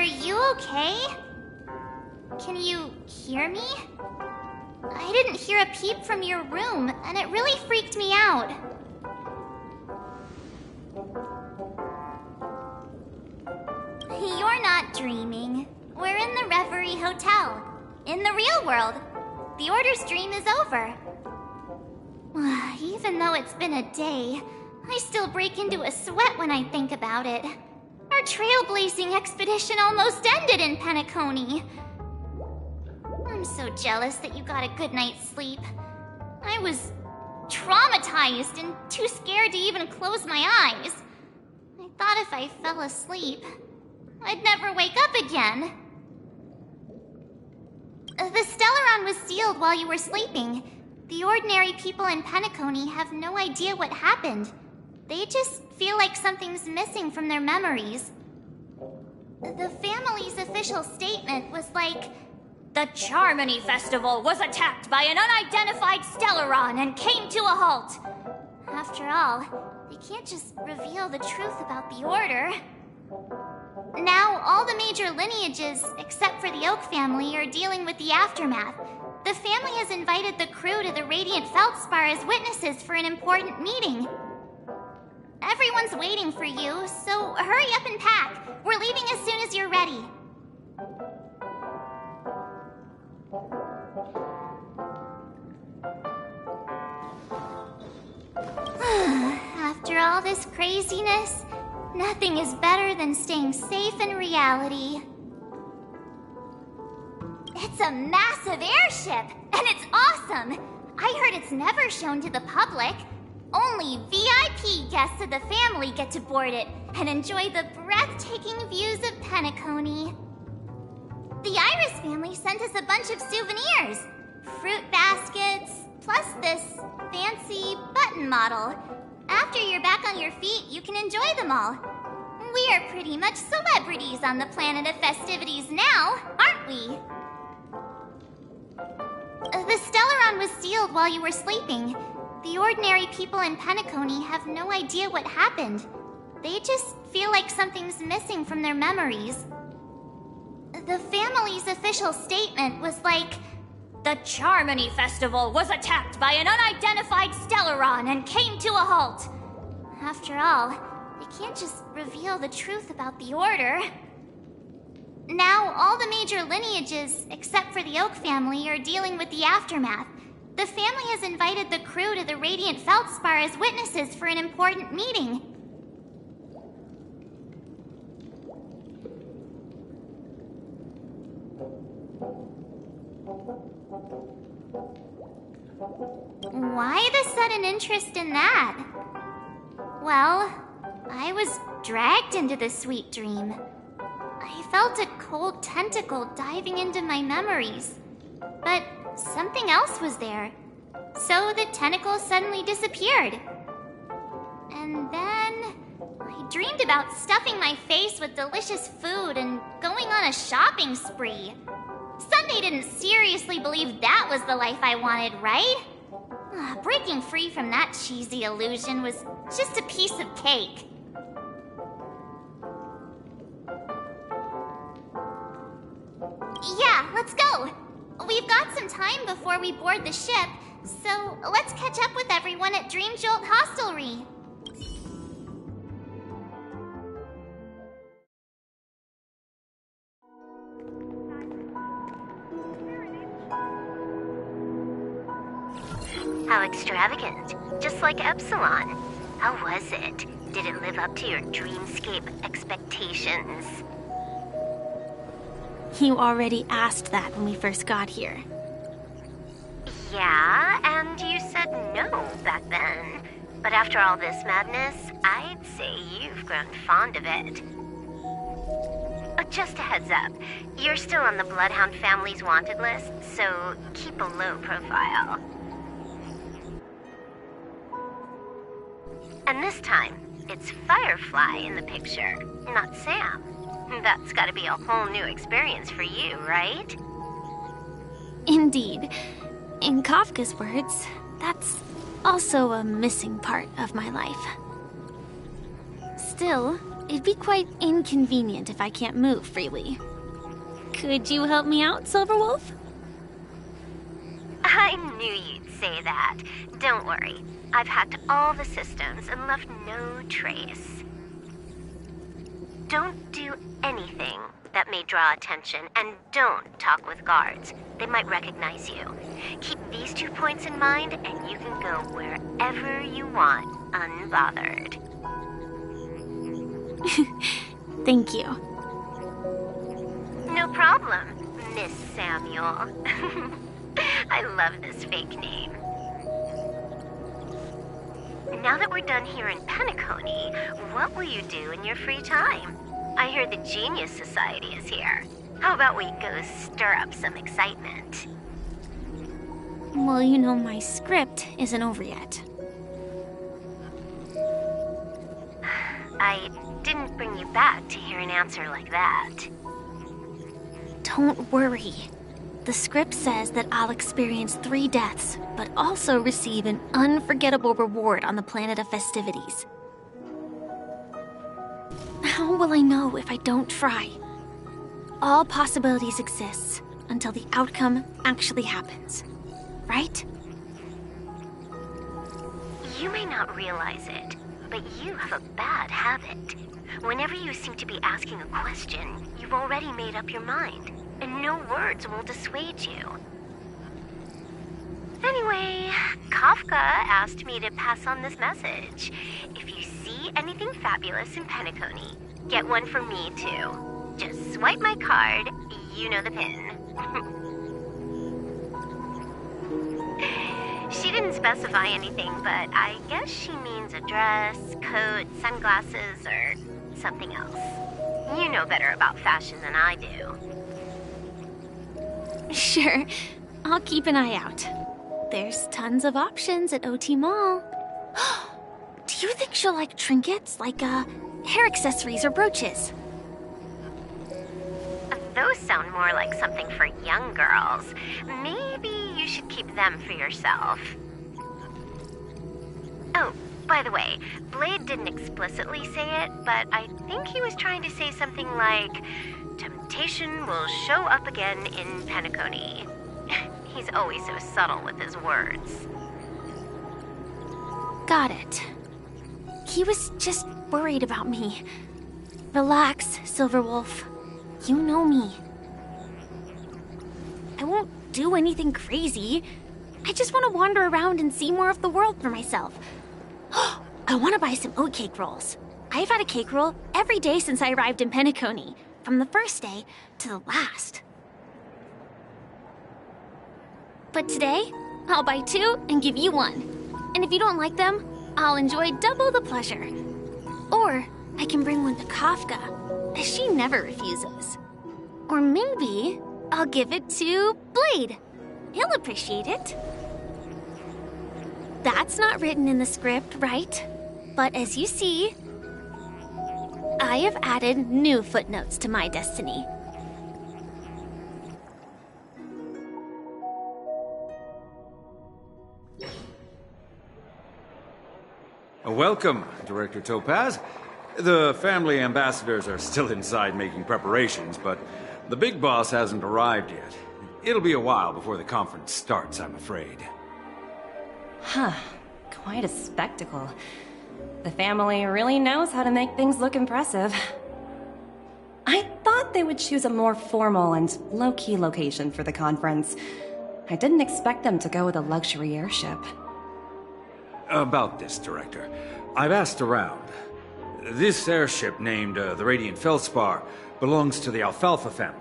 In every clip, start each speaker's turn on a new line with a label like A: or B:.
A: you okay? Can you hear me? I didn't hear a peep from your room, and it really freaked me out. You're not dreaming. We're in the Reverie Hotel. In the real world. The Order's dream is over. Even though it's been a day, I still break into a sweat when I think about it. Our trailblazing expedition almost ended in Penacony. I'm so jealous that you got a good night's sleep. I was traumatized and too scared to even close my eyes. I thought if I fell asleep, I'd never wake up again. The Stellaron was sealed while you were sleeping. The ordinary people in Penacony have no idea what happened. They just feel like something's missing from their memories. The family's official statement was like, "The Charmony Festival was attacked by an unidentified Stellaron and came to a halt." After all, they can't just reveal the truth about the Order. Now, all the major lineages, except for the Oak family, are dealing with the aftermath. The family has invited the crew to the Radiant Feldspar as witnesses for an important meeting. Everyone's waiting for you, so hurry up and pack. We're leaving as soon as you're ready. After all this craziness, nothing is better than staying safe in reality. It's a massive airship, and it's awesome! I heard it's never shown to the public. Only VIP guests of the family get to board it and enjoy the breathtaking views of Penacony. The Iris family sent us a bunch of souvenirs. Fruit baskets, plus this fancy button model. After you're back on your feet, you can enjoy them all. We are pretty much celebrities on the planet of festivities now, aren't we? The Stellaron was sealed while you were sleeping. The ordinary people in Penacony have no idea what happened. They just feel like something's missing from their memories. The family's official statement was like, "The Charmony Festival was attacked by an unidentified Stellaron and came to a halt." After all, they can't just reveal the truth about the Order. Now, all the major lineages, except for the Oak family, are dealing with the aftermath. The family has invited the crew to the Radiant Feldspar as witnesses for an important meeting. Why the sudden interest in that? Well, I was dragged into the sweet dream. I felt a cold tentacle diving into my memories. But something else was there. So the tentacle suddenly disappeared. And then I dreamed about stuffing my face with delicious food and going on a shopping spree. Sunday didn't seriously believe that was the life I wanted, right? Breaking free from that cheesy illusion was just a piece of cake. Yeah, let's go. We've got some time before we board the ship, so let's catch up with everyone at Dream Jolt Hostelry.
B: How extravagant. Just like Epsilon. How was it? Did it live up to your dreamscape expectations?
C: You already asked that when we first got here.
B: Yeah, and you said no back then. But after all this madness, I'd say you've grown fond of it. Just a heads up, you're still on the Bloodhound family's wanted list, so keep a low profile. And this time, it's Firefly in the picture, not Sam. That's gotta be a whole new experience for you, right?
C: Indeed. In Kafka's words, that's also a missing part of my life. Still, it'd be quite inconvenient if I can't move freely. Could you help me out, Silverwolf?
B: I knew you'd say that. Don't worry. I've hacked all the systems and left no trace. Don't do anything that may draw attention, and don't talk with guards. They might recognize you. Keep these 2 points in mind, and you can go wherever you want, unbothered.
C: Thank you.
B: No problem, Miss Samuel. I love this fake name. Now that we're done here in Penacony, what will you do in your free time? I hear the Genius Society is here. How about we go stir up some excitement?
C: Well, you know my script isn't over yet.
B: I didn't bring you back to hear an answer like that.
C: Don't worry. The script says that I'll experience 3 deaths, but also receive an unforgettable reward on the planet of festivities. How will I know if I don't try? All possibilities exist until the outcome actually happens, right?
B: You may not realize it, but you have a bad habit. Whenever you seem to be asking a question, you've already made up your mind, and no words will dissuade you. Anyway, Kafka asked me to pass on this message. If you see anything fabulous in Penacony, get one for me too. Just swipe my card, you know the pin. She didn't specify anything, but I guess she means a dress, coat, sunglasses, or something else. You know better about fashion than I do.
C: Sure, I'll keep an eye out. There's tons of options at OT Mall. Do you think she'll like trinkets, like hair accessories or brooches?
B: Those sound more like something for young girls. Maybe you should keep them for yourself. Oh, by the way, Blade didn't explicitly say it, but I think he was trying to say something like, temptation will show up again in Penacony. He's always so subtle with his words.
C: Got it. He was just worried about me. Relax, Silverwolf. You know me. I won't do anything crazy. I just want to wander around and see more of the world for myself. I want to buy some oatcake rolls. I've had a cake roll every day since I arrived in Penacony, from the first day to the last. But today, I'll buy 2 and give you 1. And if you don't like them, I'll enjoy double the pleasure. Or I can bring one to Kafka, as she never refuses. Or maybe I'll give it to Blade. He'll appreciate it. That's not written in the script, right? But as you see, I have added new footnotes to my destiny.
D: Welcome, Director Topaz. The family ambassadors are still inside making preparations, but the big boss hasn't arrived yet. It'll be a while before the conference starts, I'm afraid.
E: Huh. Quite a spectacle. The family really knows how to make things look impressive. I thought they would choose a more formal and low-key location for the conference. I didn't expect them to go with a luxury airship.
D: About this, Director. I've asked around. This airship, named the Radiant Feldspar, belongs to the Alfalfa family.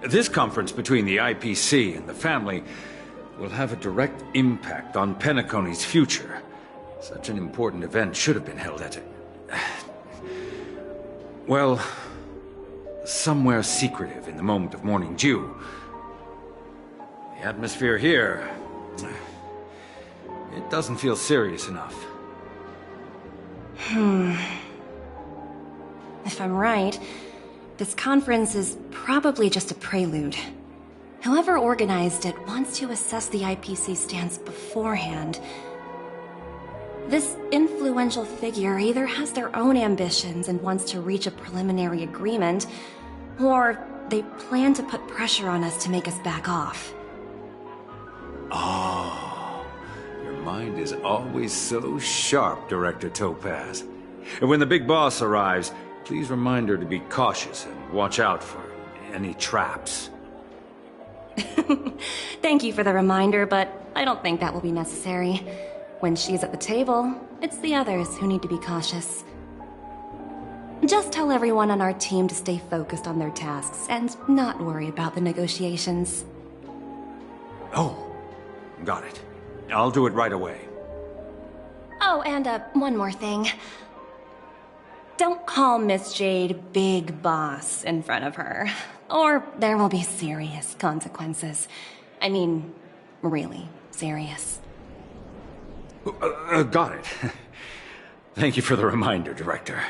D: This conference between the IPC and the family will have a direct impact on Penacony's future. Such an important event should have been held at well, somewhere secretive in the moment of morning dew. The atmosphere here, it doesn't feel serious enough.
E: If I'm right, this conference is probably just a prelude. Whoever organized it wants to assess the IPC stance beforehand. This influential figure either has their own ambitions and wants to reach a preliminary agreement, or they plan to put pressure on us to make us back off.
D: Oh, your mind is always so sharp, Director Topaz. And when the big boss arrives, please remind her to be cautious and watch out for any traps.
E: Thank you for the reminder, but I don't think that will be necessary. When she's at the table, it's the others who need to be cautious. Just tell everyone on our team to stay focused on their tasks and not worry about the negotiations.
D: Oh, got it. I'll do it right away.
E: Oh, and one more thing. Don't call Miss Jade Big Boss in front of her, or there will be serious consequences. I mean, really serious.
D: Got it. Thank you for the reminder, Director.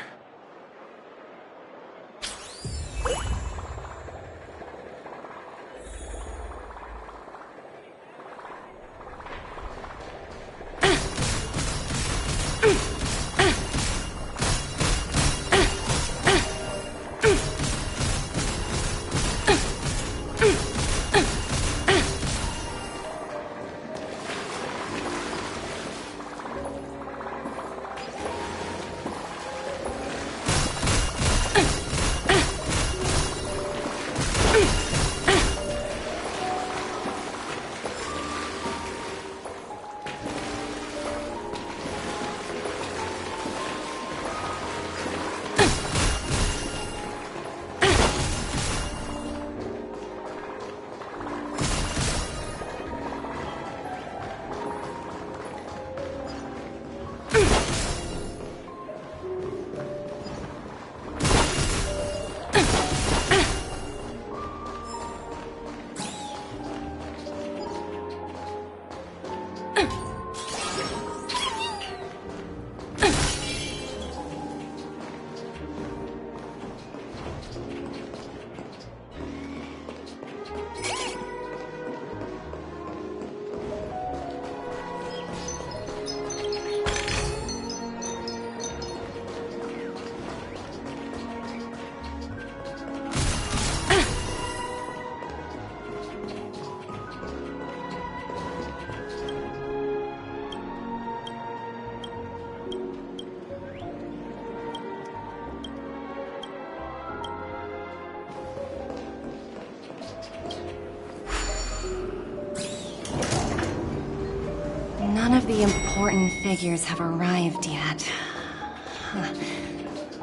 E: None of the important figures have arrived yet.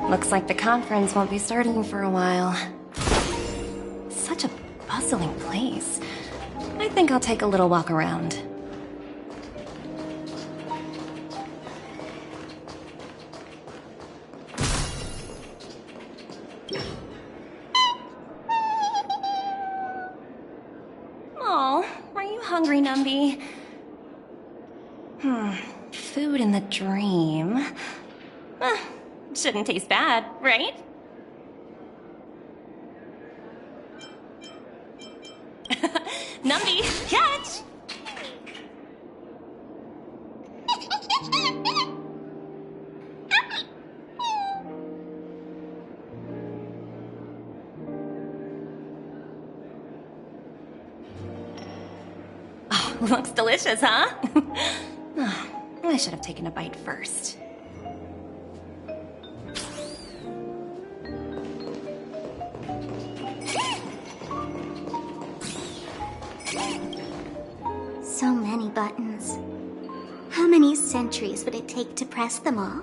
E: Looks like the conference won't be starting for a while. Such a bustling place. I think I'll take a little walk around. Oh, are you hungry, Numby? Food in the dream. Shouldn't taste bad, right? Numby, catch! Oh, looks delicious, huh? I should have taken a bite first.
A: So many buttons. How many centuries would it take to press them all?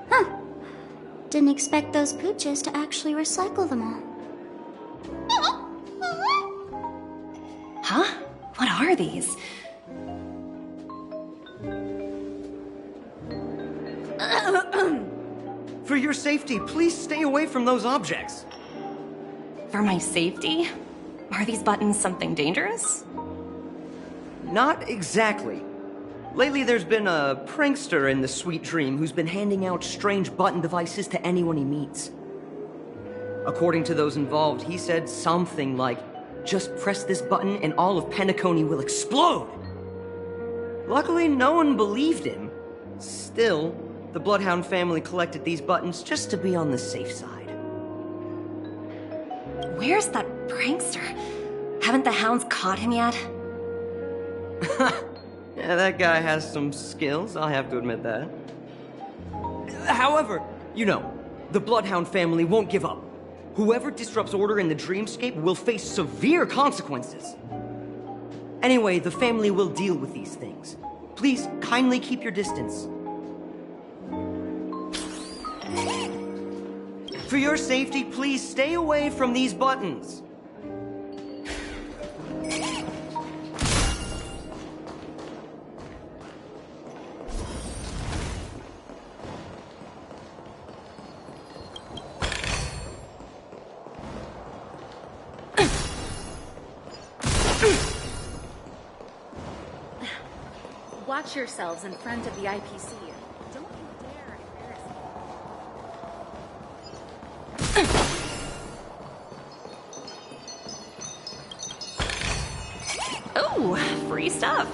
A: Huh. Didn't expect those pooches to actually recycle them all.
E: Huh? What are these?
F: For your safety, please stay away from those objects.
E: For my safety? Are these buttons something dangerous?
F: Not exactly. Lately, there's been a prankster in the Sweet Dream who's been handing out strange button devices to anyone he meets. According to those involved, he said something like, "Just press this button and all of Penacony will explode." Luckily, no one believed him, Still, the Bloodhound family collected these buttons just to be on the safe side.
E: Where's that prankster? Haven't the hounds caught him yet?
F: Yeah, that guy has some skills, I'll have to admit that. However, you know, the Bloodhound family won't give up. Whoever disrupts order in the dreamscape will face severe consequences. Anyway, the family will deal with these things. Please kindly keep your distance. For your safety, please stay away from these buttons.
G: Watch yourselves in front of the IPC. Don't you dare embarrass me.
E: Oh, free stuff.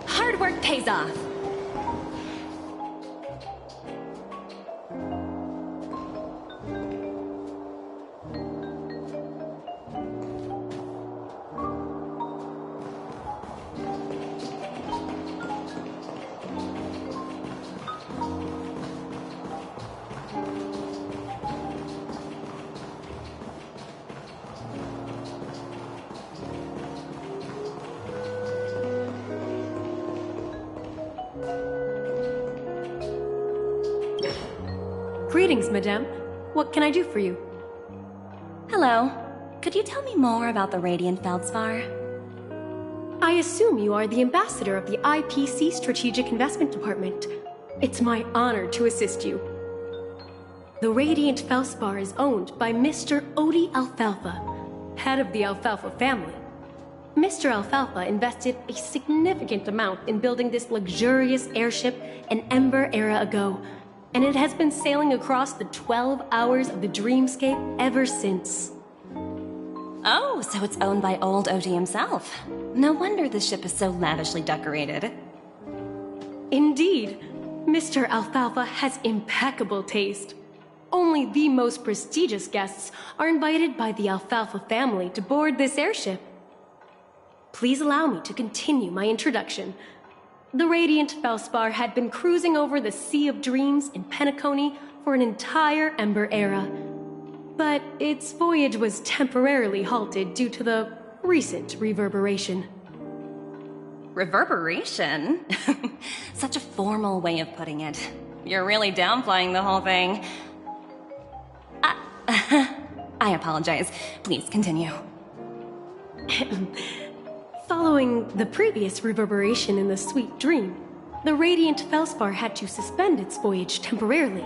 E: Hard work pays off.
H: Greetings, madame. What can I do for you?
E: Hello. Could you tell me more about the Radiant Feldspar?
H: I assume you are the ambassador of the IPC Strategic Investment Department. It's my honor to assist you. The Radiant Feldspar is owned by Mr. Odie Alfalfa, head of the Alfalfa family. Mr. Alfalfa invested a significant amount in building this luxurious airship an Ember era ago, and it has been sailing across the 12 hours of the dreamscape ever since.
E: Oh, so it's owned by old Odie himself. No wonder the ship is so lavishly decorated.
H: Indeed, Mr. Alfalfa has impeccable taste. Only the most prestigious guests are invited by the Alfalfa family to board this airship. Please allow me to continue my introduction. The Radiant Feldspar had been cruising over the Sea of Dreams in Penacony for an entire Ember era. But its voyage was temporarily halted due to the recent reverberation.
E: Reverberation? Such a formal way of putting it. You're really downplaying the whole thing. I apologize. Please continue.
H: Following the previous reverberation in the Sweet Dream, the Radiant Feldspar had to suspend its voyage temporarily.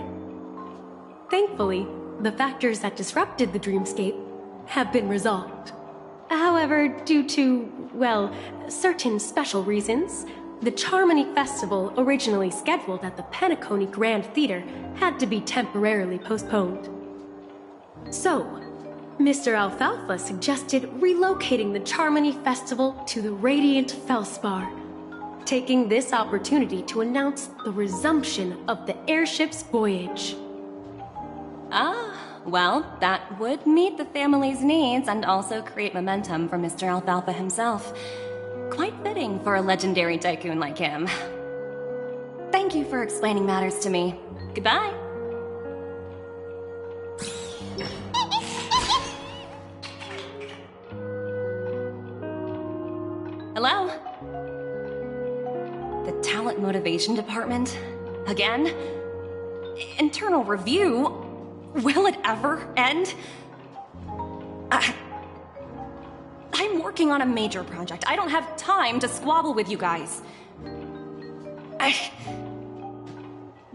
H: Thankfully, the factors that disrupted the dreamscape have been resolved. However, due to, well, certain special reasons, the Charmony Festival originally scheduled at the Penacony Grand Theater had to be temporarily postponed. So, Mr. Alfalfa suggested relocating the Charmony Festival to the Radiant Feldspar, taking this opportunity to announce the resumption of the airship's voyage.
E: Ah, well, that would meet the family's needs and also create momentum for Mr. Alfalfa himself. Quite fitting for a legendary tycoon like him. Thank you for explaining matters to me. Goodbye. Hello? The Talent Motivation Department? Again? Internal review? Will it ever end? I'm I'm working on a major project. I don't have time to squabble with you guys.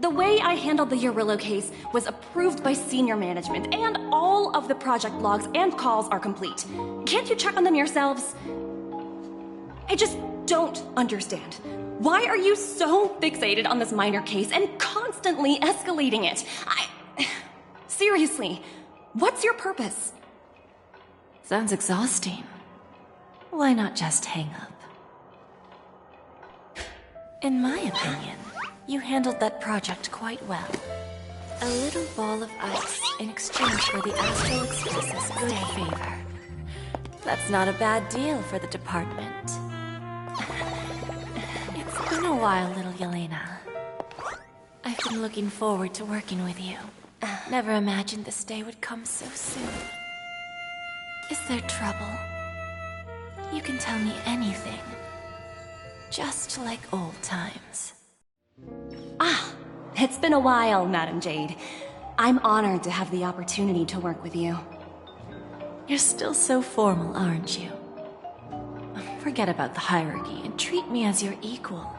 E: The way I handled the Urillo case was approved by senior management, and all of the project logs and calls are complete. Can't you check on them yourselves? I just don't understand. Why are you so fixated on this minor case and constantly escalating it? Seriously, what's your purpose?
I: Sounds exhausting. Why not just hang up? In my opinion, you handled that project quite well. A little ball of ice in exchange for the Astral Express's good favor. That's not a bad deal for the department. It's been a while, little Yelena. I've been looking forward to working with you. Never imagined this day would come so soon. Is there trouble? You can tell me anything. Just like old times.
E: It's been a while, Madam Jade. I'm honored to have the opportunity to work with you.
I: You're still so formal, aren't you? Forget about the hierarchy and treat me as your equal.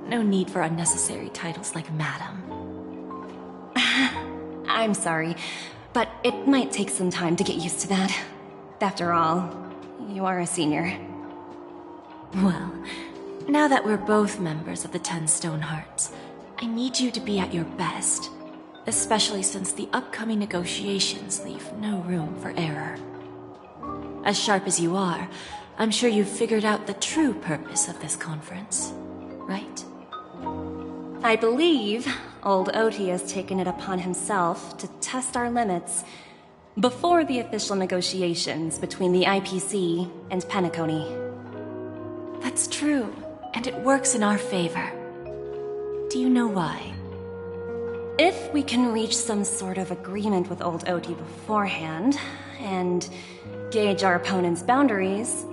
I: No need for unnecessary titles like Madam.
E: I'm sorry, but it might take some time to get used to that. After all, you are a senior.
I: Well, now that we're both members of the 10 Stone Hearts, I need you to be at your best, especially since the upcoming negotiations leave no room for error. As sharp as you are, I'm sure you've figured out the true purpose of this conference, right?
E: I believe old Oti has taken it upon himself to test our limits before the official negotiations between the IPC and Penacony.
I: That's true, and it works in our favor. Do you know why?
E: If we can reach some sort of agreement with old Oti beforehand, and gauge our opponent's boundaries,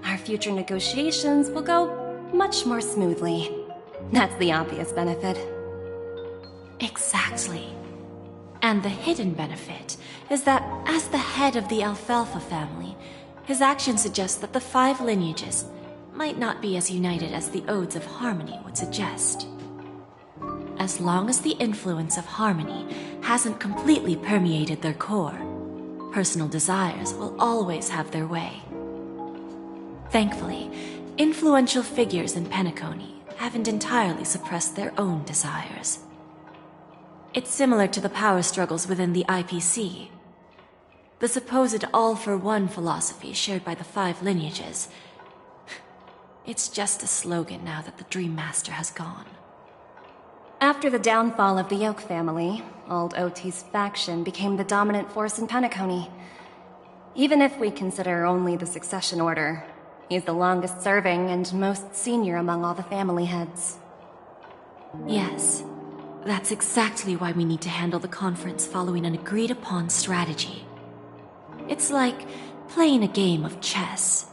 E: our future negotiations will go much more smoothly. That's the obvious benefit.
I: Exactly. And the hidden benefit is that as the head of the Alfalfa family, his actions suggest that the 5 lineages might not be as united as the Odes of Harmony would suggest. As long as the influence of Harmony hasn't completely permeated their core, personal desires will always have their way. Thankfully, influential figures in Penacony haven't entirely suppressed their own desires. It's similar to the power struggles within the IPC. The supposed all-for-one philosophy shared by the 5 lineages. It's just a slogan now that the Dream Master has gone.
E: After the downfall of the Oak family, old Oti's faction became the dominant force in Penacony. Even if we consider only the succession order, he's the longest serving and most senior among all the family heads.
I: Yes, that's exactly why we need to handle the conference following an agreed-upon strategy. It's like playing a game of chess,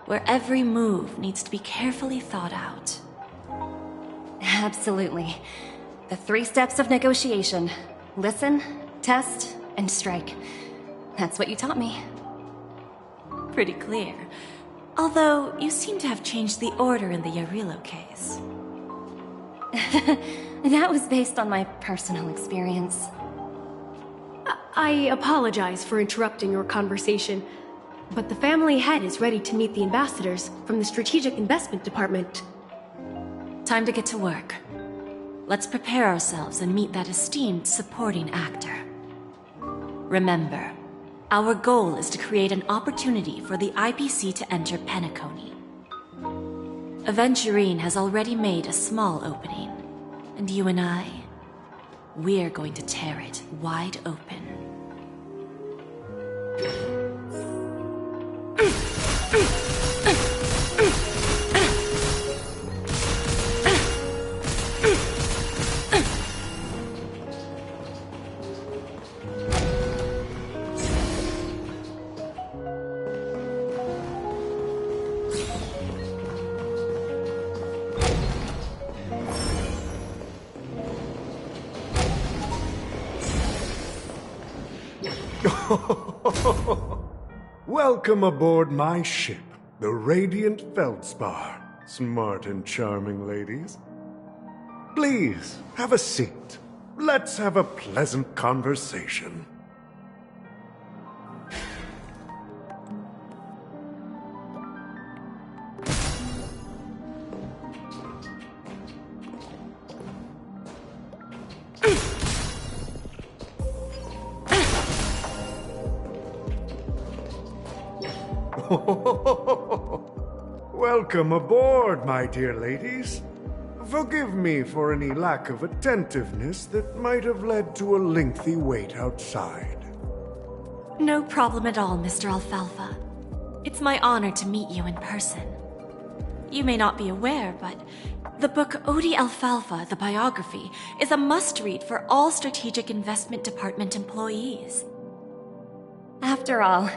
I: where every move needs to be carefully thought out.
E: Absolutely. The 3 steps of negotiation. Listen, test, and strike. That's what you taught me.
I: Pretty clear. Although, you seem to have changed the order in the Urillo case.
E: That was based on my personal experience.
H: I apologize for interrupting your conversation, but the family head is ready to meet the ambassadors from the Strategic Investment Department.
I: Time to get to work. Let's prepare ourselves and meet that esteemed supporting actor. Remember, our goal is to create an opportunity for the IPC to enter Penacony. Aventurine has already made a small opening, and you and I, we're going to tear it wide open.
J: Welcome aboard my ship, The radiant feldspar. Smart and charming ladies. Please, have a seat. Let's have a pleasant conversation. Welcome aboard, my dear ladies. Forgive me for any lack of attentiveness that might have led to a lengthy wait outside.
I: No problem at all, Mr. Alfalfa. It's my honor to meet you in person. You may not be aware, but the book Odie Alfalfa, the biography, is a must-read for all Strategic Investment Department employees.
E: After all,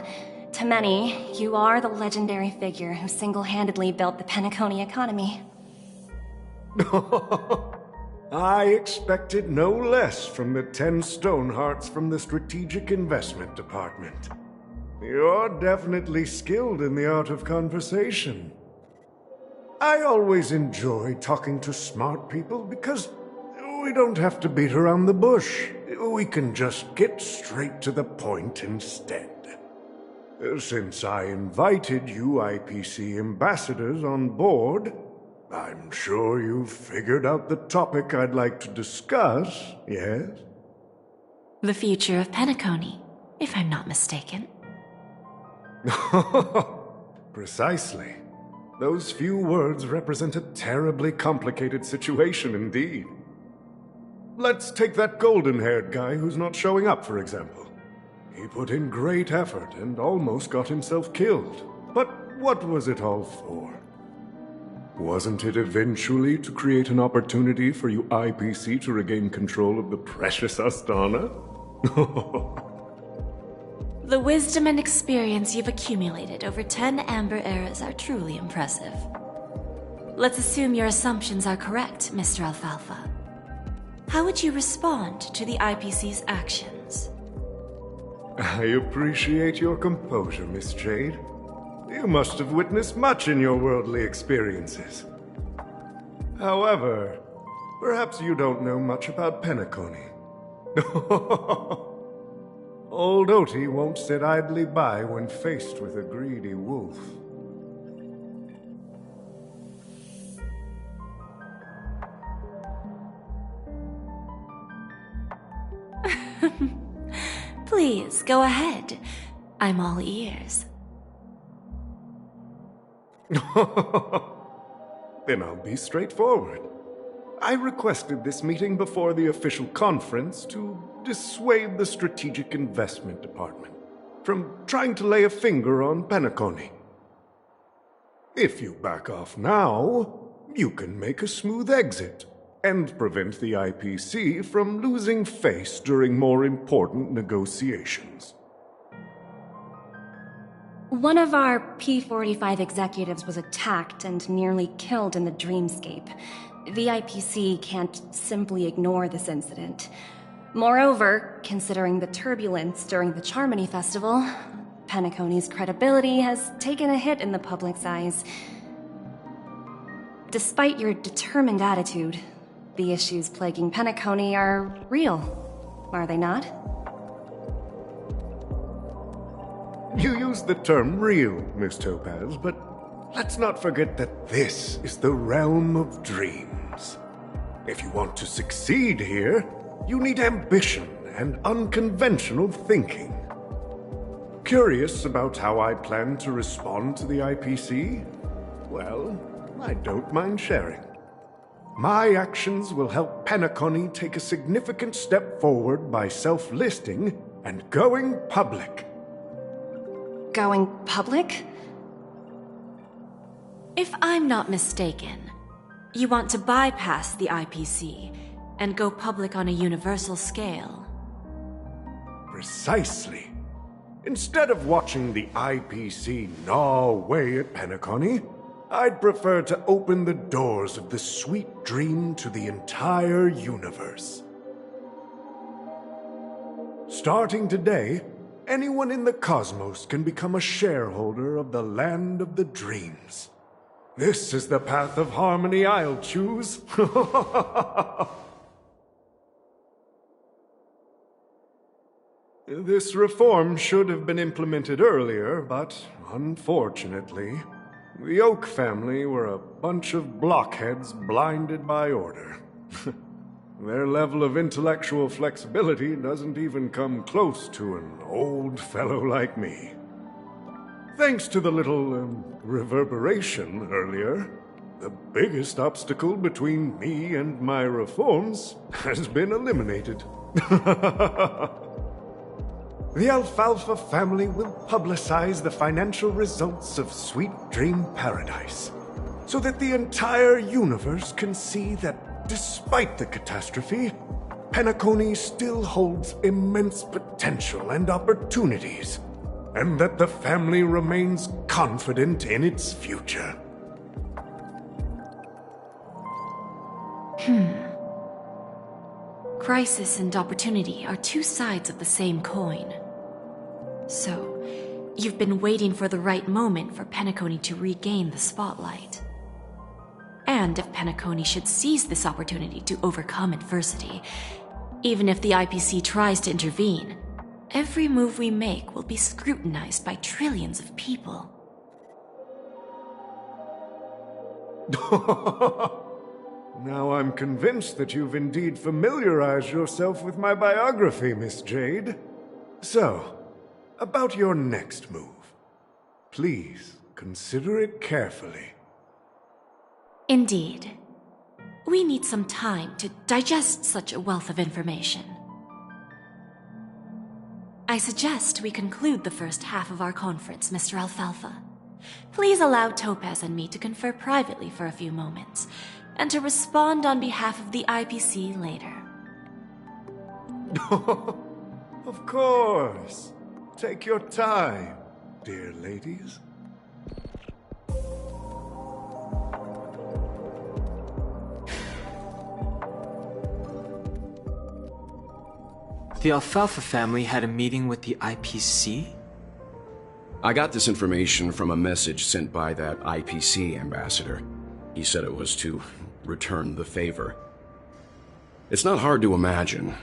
E: to many, you are the legendary figure who single-handedly built the Penacony economy.
J: I expected no less from the 10 Stonehearts from the Strategic Investment Department. You're definitely skilled in the art of conversation. I always enjoy talking to smart people because we don't have to beat around the bush. We can just get straight to the point instead. Since I invited you IPC ambassadors on board, I'm sure you've figured out the topic I'd like to discuss, yes?
I: The future of Penacony, if I'm not mistaken.
J: Precisely. Those few words represent a terribly complicated situation indeed. Let's take that golden-haired guy who's not showing up, for example. He put in great effort and almost got himself killed. But what was it all for? Wasn't it eventually to create an opportunity for you IPC to regain control of the precious Astana?
I: The wisdom and experience you've accumulated over 10 Amber Eras are truly impressive. Let's assume your assumptions are correct, Mr. Alfalfa. How would you respond to the IPC's actions?
J: I appreciate your composure, Miss Jade. You must have witnessed much in your worldly experiences. However, perhaps you don't know much about Penacony. Old Oti won't sit idly by when faced with a greedy wolf.
I: Please, go ahead. I'm all ears.
J: Then I'll be straightforward. I requested this meeting before the official conference to dissuade the Strategic Investment Department from trying to lay a finger on Penacony. If you back off now, you can make a smooth exit and prevent the IPC from losing face during more important negotiations.
E: One of our P-45 executives was attacked and nearly killed in the dreamscape. The IPC can't simply ignore this incident. Moreover, considering the turbulence during the Charmony Festival, Penacony's credibility has taken a hit in the public's eyes. Despite your determined attitude, the issues plaguing Penacony are real, are they not?
J: You use the term real, Miss Topaz, but let's not forget that this is the realm of dreams. If you want to succeed here, you need ambition and unconventional thinking. Curious about how I plan to respond to the IPC? Well, I don't mind sharing. My actions will help Penacony take a significant step forward by self-listing and going public.
E: Going public?
I: If I'm not mistaken, you want to bypass the IPC and go public on a universal scale.
J: Precisely. Instead of watching the IPC gnaw away at Penacony, I'd prefer to open the doors of the sweet dream to the entire universe. Starting today, anyone in the cosmos can become a shareholder of the land of the dreams. This is the path of harmony I'll choose. This reform should have been implemented earlier, but unfortunately, the Oak family were a bunch of blockheads blinded by order. Their level of intellectual flexibility doesn't even come close to an old fellow like me. Thanks to the little reverberation earlier, the biggest obstacle between me and my reforms has been eliminated. The Alfalfa family will publicize the financial results of Sweet Dream Paradise, so that the entire universe can see that despite the catastrophe, Penacony still holds immense potential and opportunities, and that the family remains confident in its future.
I: Crisis and opportunity are two sides of the same coin. So, you've been waiting for the right moment for Penacony to regain the spotlight. And if Penacony should seize this opportunity to overcome adversity, even if the IPC tries to intervene, every move we make will be scrutinized by trillions of people.
J: Now I'm convinced that you've indeed familiarized yourself with my biography, Miss Jade. So, about your next move. Please, consider it carefully.
I: Indeed. We need some time to digest such a wealth of information. I suggest we conclude the first half of our conference, Mr. Alfalfa. Please allow Topaz and me to confer privately for a few moments, and to respond on behalf of the IPC later.
J: Of course. Take your time, dear ladies.
K: The Alfalfa family had a meeting with the IPC?
L: I got this information from a message sent by that IPC ambassador. He said it was to return the favor. It's not hard to imagine.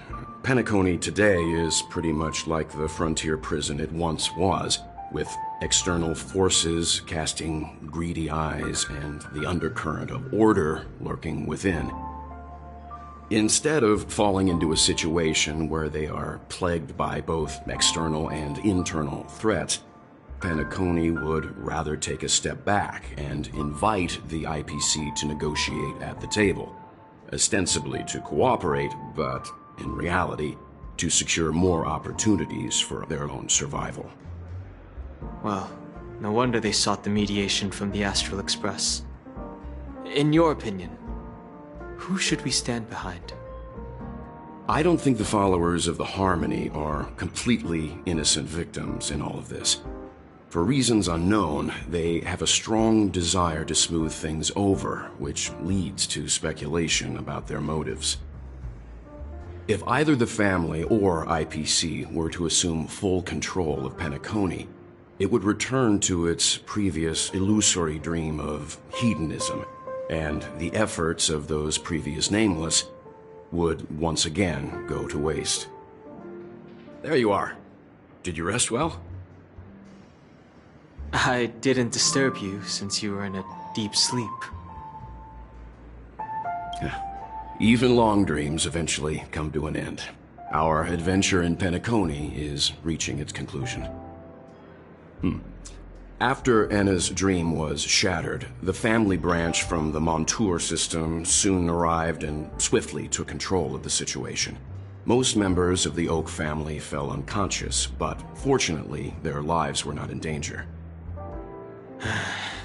L: Penacony today is pretty much like the frontier prison it once was, with external forces casting greedy eyes and the undercurrent of order lurking within. Instead of falling into a situation where they are plagued by both external and internal threats, Penacony would rather take a step back and invite the IPC to negotiate at the table, ostensibly to cooperate, but in reality, to secure more opportunities for their own survival.
K: Well, no wonder they sought the mediation from the Astral Express. In your opinion, who should we stand behind?
L: I don't think the followers of the Harmony are completely innocent victims in all of this. For reasons unknown, they have a strong desire to smooth things over, which leads to speculation about their motives. If either the family or IPC were to assume full control of Penacony, it would return to its previous illusory dream of hedonism, and the efforts of those previous nameless would once again go to waste. There you are. Did you rest well?
K: I didn't disturb you since you were in a deep sleep.
L: Even long dreams eventually come to an end. Our adventure in Penacony is reaching its conclusion. After Enna's dream was shattered, the family branch from the Montour system soon arrived and swiftly took control of the situation. Most members of the Oak family fell unconscious, but fortunately, their lives were not in danger.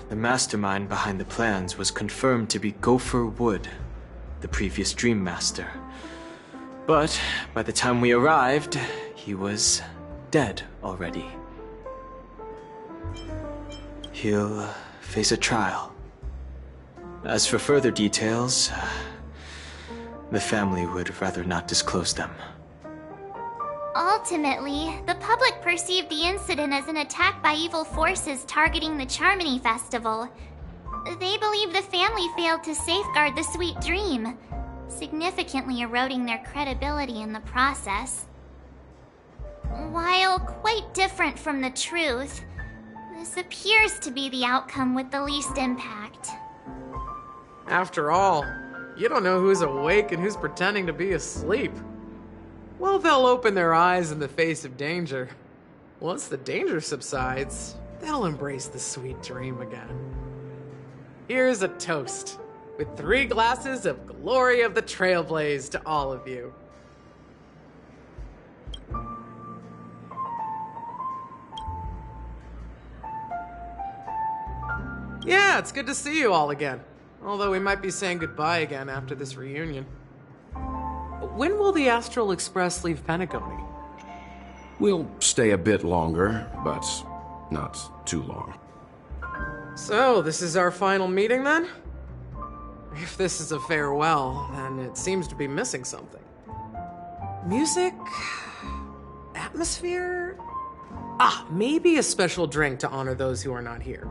K: The mastermind behind the plans was confirmed to be Gopher Wood, the previous Dream Master. But by the time we arrived, he was dead already. He'll face a trial. As for further details, the family would rather not disclose them.
A: All Ultimately, the public perceived the incident as an attack by evil forces targeting the Charmony Festival. They believe the family failed to safeguard the sweet dream, significantly eroding their credibility in the process. While quite different from the truth, this appears to be the outcome with the least impact.
M: After all, you don't know who's awake and who's pretending to be asleep. Well, they'll open their eyes in the face of danger. Once the danger subsides, they'll embrace the sweet dream again. Here's a toast, with 3 glasses of Glory of the Trailblaze to all of you. Yeah, it's good to see you all again. Although we might be saying goodbye again after this reunion. When will the Astral Express leave Penacony?
L: We'll stay a bit longer, but not too long.
M: So, this is our final meeting then? If this is a farewell, then it seems to be missing something. Music? Atmosphere? Maybe a special drink to honor those who are not here.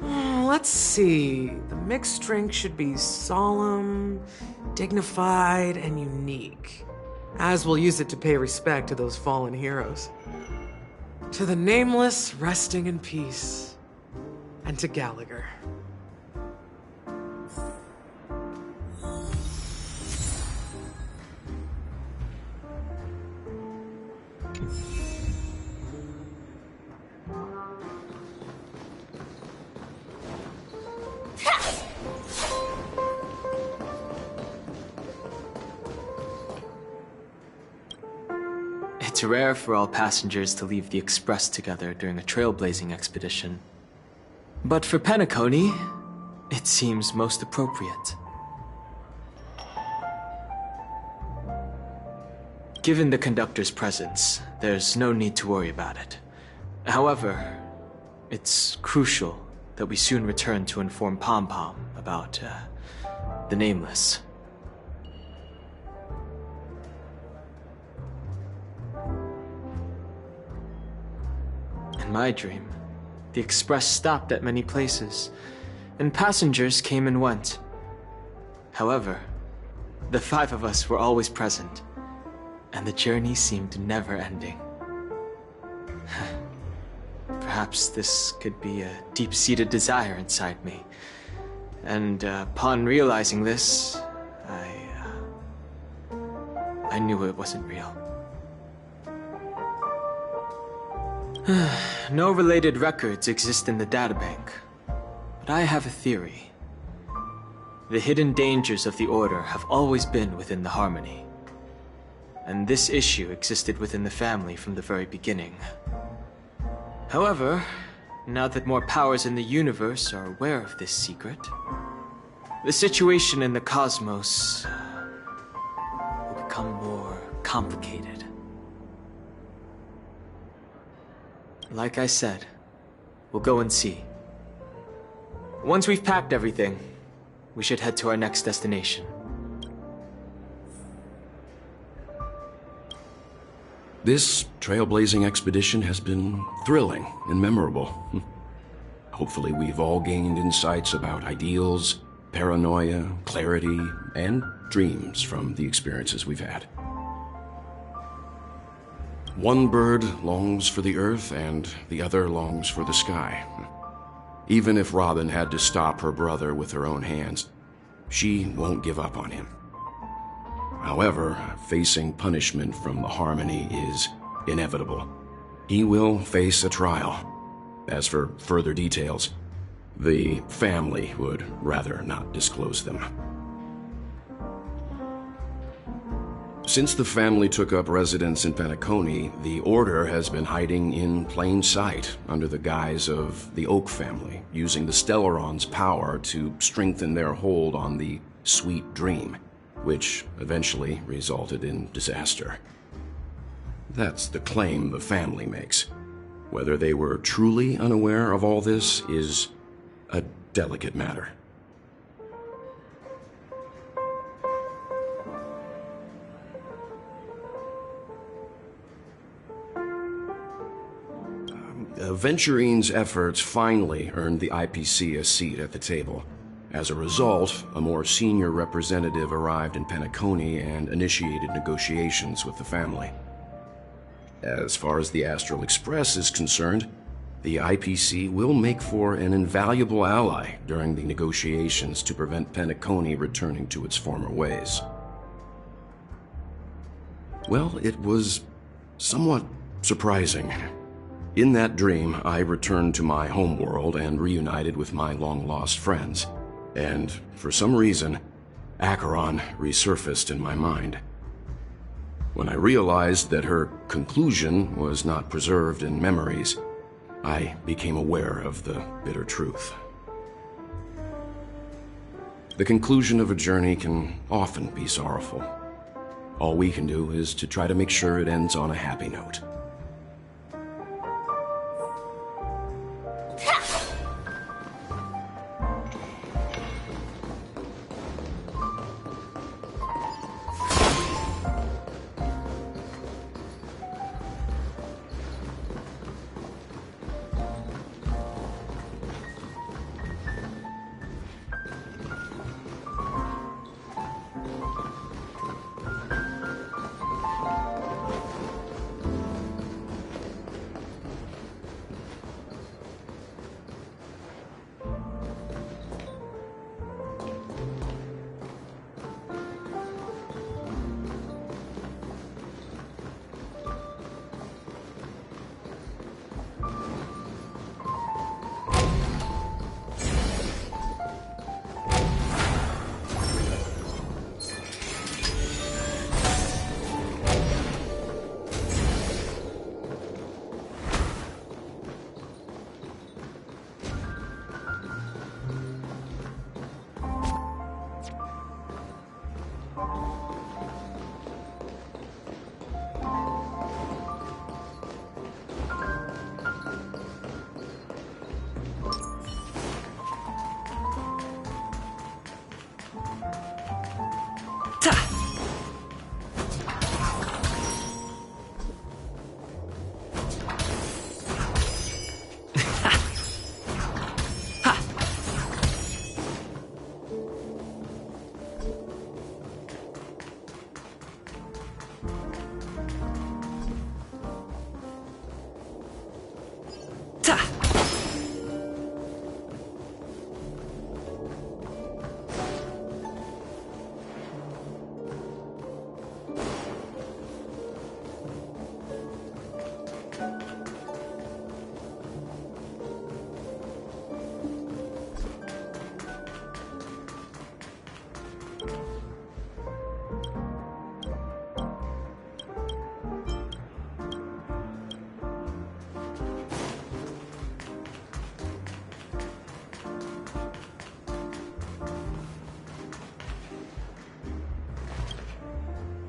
M: Let's see. The mixed drink should be solemn, dignified, and unique, as we'll use it to pay respect to those fallen heroes. To the Nameless, resting in peace, and to Gallagher.
K: It's rare for all passengers to leave the Express together during a trailblazing expedition. But for Penacony, it seems most appropriate. Given the conductor's presence, there's no need to worry about it. However, it's crucial that we soon return to inform Pom Pom about, the Nameless. In my dream, the Express stopped at many places, and passengers came and went. However, the 5 of us were always present, and the journey seemed never ending. Perhaps this could be a deep-seated desire inside me, and upon realizing this, I knew it wasn't real. No related records exist in the databank, but I have a theory. The hidden dangers of the Order have always been within the Harmony, and this issue existed within the family from the very beginning. However, now that more powers in the universe are aware of this secret, the situation in the cosmos will become more complicated. Like I said, we'll go and see. Once we've packed everything, we should head to our next destination.
L: This trailblazing expedition has been thrilling and memorable. Hopefully we've all gained insights about ideals, paranoia, clarity, and dreams from the experiences we've had. One bird longs for the earth and the other longs for the sky. Even if Robin had to stop her brother with her own hands, she won't give up on him. However, facing punishment from the Harmony is inevitable. He will face a trial. As for further details, the family would rather not disclose them. Since the family took up residence in Penacony, the Order has been hiding in plain sight under the guise of the Oak family, using the Stellaron's power to strengthen their hold on the Sweet Dream, which eventually resulted in disaster. That's the claim the family makes. Whether they were truly unaware of all this is a delicate matter. Venturine's efforts finally earned the IPC a seat at the table. As a result, a more senior representative arrived in Penacony and initiated negotiations with the family. As far as the Astral Express is concerned, the IPC will make for an invaluable ally during the negotiations to prevent Penacony returning to its former ways. Well, it was somewhat surprising. In that dream, I returned to my homeworld and reunited with my long-lost friends. And, for some reason, Acheron resurfaced in my mind. When I realized that her conclusion was not preserved in memories, I became aware of the bitter truth. The conclusion of a journey can often be sorrowful. All we can do is to try to make sure it ends on a happy note.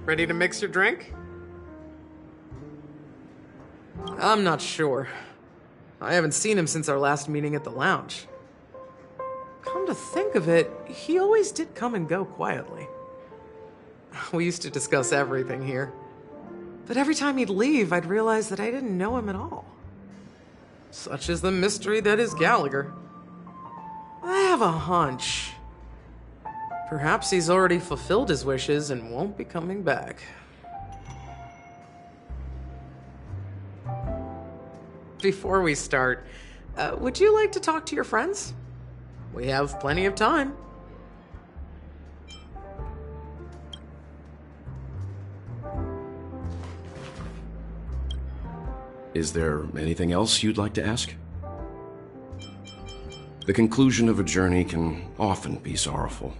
M: Ready to mix your drink? I'm not sure. I haven't seen him since our last meeting at the lounge. Come to think of it, he always did come and go quietly. We used to discuss everything here. But every time he'd leave, I'd realize that I didn't know him at all. Such is the mystery that is Gallagher. I have a hunch. Perhaps he's already fulfilled his wishes and won't be coming back. Before we start, would you like to talk to your friends? We have plenty of time.
L: Is there anything else you'd like to ask? The conclusion of a journey can often be sorrowful.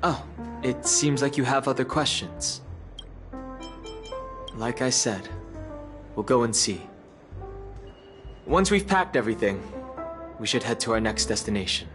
K: Oh, it seems like you have other questions. Like I said, we'll go and see. Once we've packed everything, we should head to our next destination.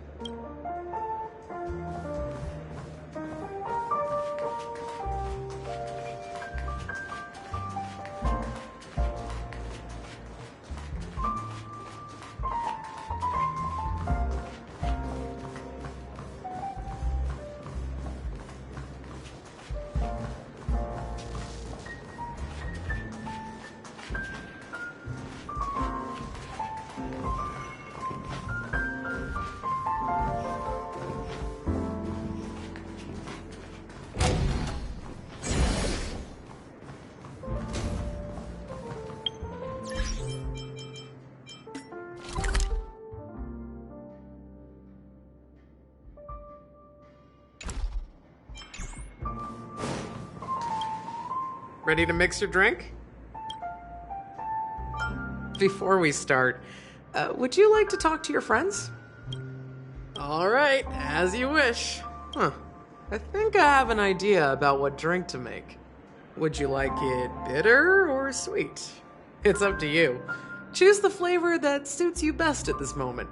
M: ready to mix your drink? Before we start, would you like to talk to your friends? All right, as you wish. I think I have an idea about what drink to make. Would you like it bitter or sweet? It's up to you. Choose the flavor that suits you best at this moment.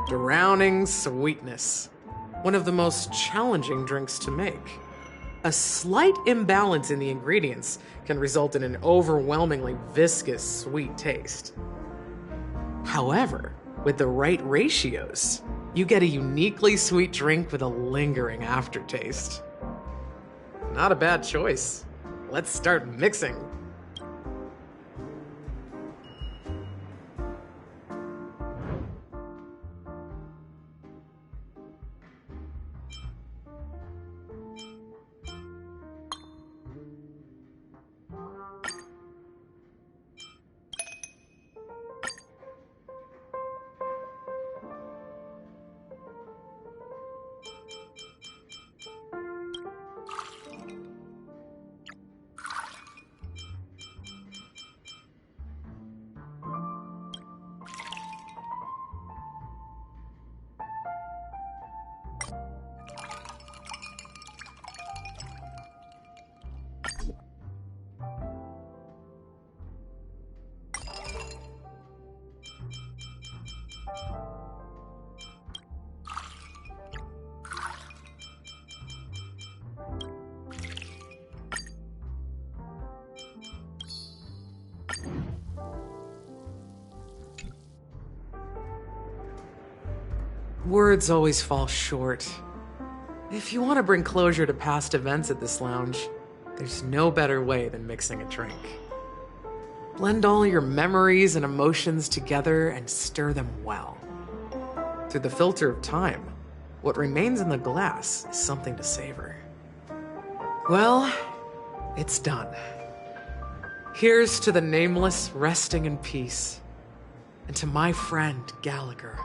M: Drowning sweetness. One of the most challenging drinks to make. A slight imbalance in the ingredients can result in an overwhelmingly viscous sweet taste. However, with the right ratios, you get a uniquely sweet drink with a lingering aftertaste. Not a bad choice. Let's start mixing. Words always fall short. If you want to bring closure to past events at this lounge, there's no better way than mixing a drink. Blend all your memories and emotions together and stir them well. Through the filter of time, what remains in the glass is something to savor. Well, it's done. Here's to the nameless resting in peace, and to my friend Gallagher.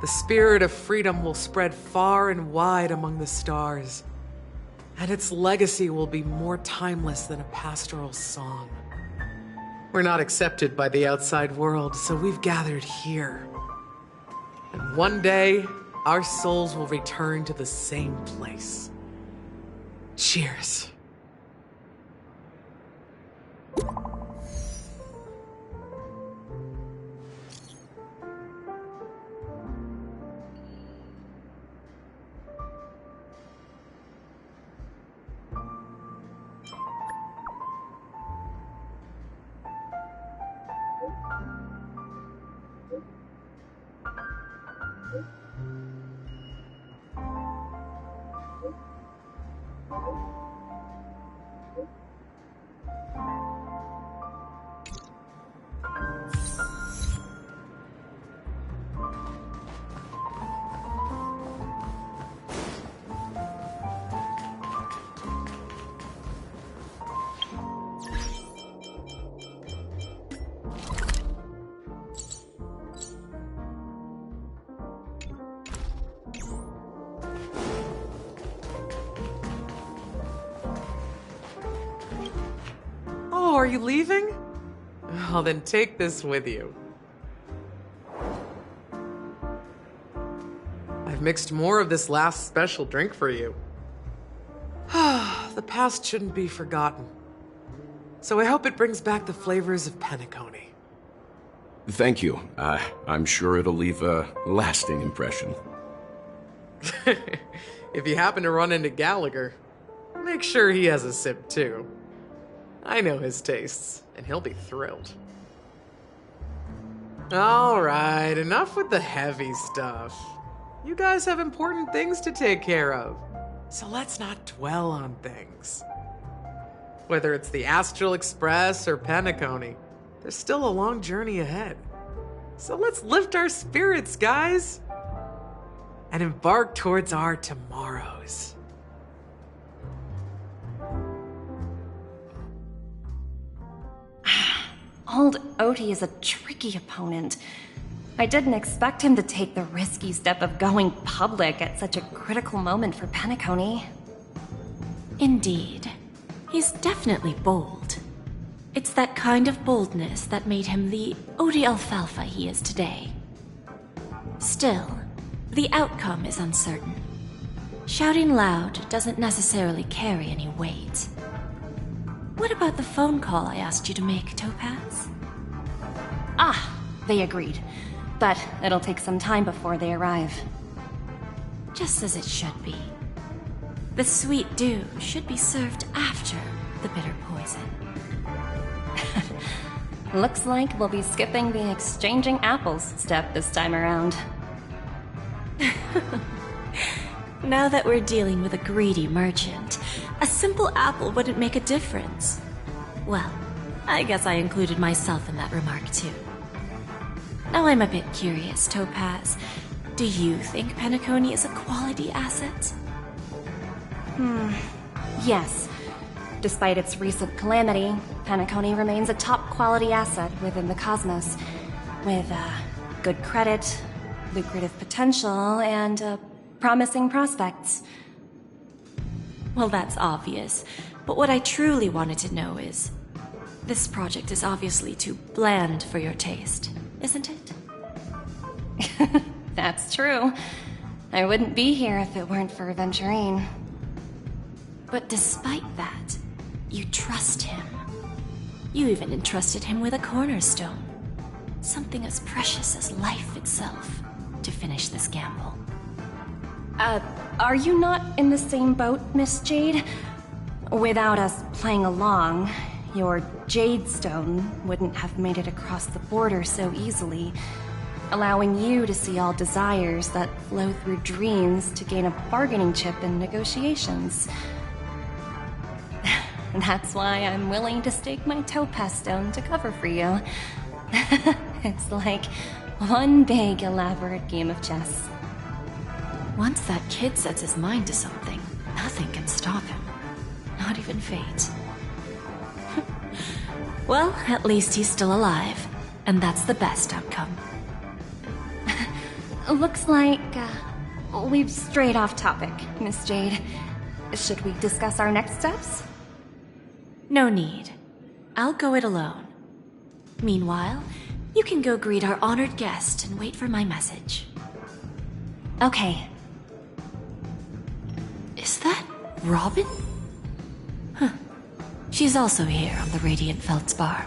M: The spirit of freedom will spread far and wide among the stars, and its legacy will be more timeless than a pastoral song. We're not accepted by the outside world, so we've gathered here. And one day, our souls will return to the same place. Cheers. Oh, are you leaving? Well, then take this with you. I've mixed more of this last special drink for you. The past shouldn't be forgotten. So I hope it brings back the flavors of Penacony.
L: Thank you. I'm sure it'll leave a lasting impression.
M: If you happen to run into Gallagher, make sure he has a sip too. I know his tastes, and he'll be thrilled. Alright, enough with the heavy stuff. You guys have important things to take care of, so let's not dwell on things. Whether it's the Astral Express or Penacony, there's still a long journey ahead. So let's lift our spirits, guys, and embark towards our tomorrows.
E: Old Odie is a tricky opponent. I didn't expect him to take the risky step of going public at such a critical moment for Penacony.
I: Indeed. He's definitely bold. It's that kind of boldness that made him the Odie Alfalfa he is today. Still, the outcome is uncertain. Shouting loud doesn't necessarily carry any weight. What about the phone call I asked you to make, Topaz?
E: Ah, they agreed. But it'll take some time before they arrive.
I: Just as it should be. The sweet dew should be served after the bitter poison.
E: Looks like we'll be skipping the exchanging apples step this time around.
I: Now that we're dealing with a greedy merchant, a simple apple wouldn't make a difference. Well, I guess I included myself in that remark too. Now I'm a bit curious, Topaz. Do you think Penacony is a quality asset?
E: Yes. Despite its recent calamity, Penacony remains a top quality asset within the cosmos, with good credit, lucrative potential, and promising prospects.
I: Well, that's obvious, but what I truly wanted to know is, this project is obviously too bland for your taste, isn't it?
E: That's true. I wouldn't be here if it weren't for Venturine.
I: But despite that, you trust him. You even entrusted him with a cornerstone. Something as precious as life itself, to finish this gamble.
E: Are you not in the same boat, Miss Jade? Without us playing along, your Jade Stone wouldn't have made it across the border so easily, allowing you to see all desires that flow through dreams to gain a bargaining chip in negotiations. That's why I'm willing to stake my Topaz Stone to cover for you. It's like one big, elaborate game of chess.
I: Once that kid sets his mind to something, nothing can stop him. Not even fate. Well, at least he's still alive, and that's the best outcome.
E: Looks like we've strayed off topic, Miss Jade. Should we discuss our next steps?
I: No need. I'll go it alone. Meanwhile, you can go greet our honored guest and wait for my message.
E: Okay.
I: Is that Robin? Huh. She's also here on the Radiant Feldspar.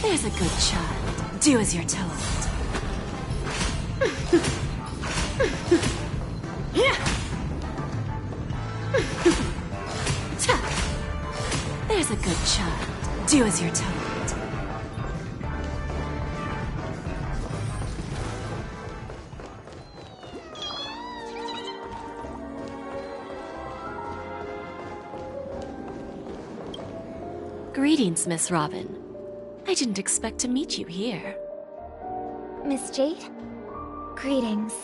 I: There's a good child. Do as you're told. There's a good child. Do as you're told. Greetings, Miss Robin. I didn't expect to meet you here.
A: Miss Jade? Greetings.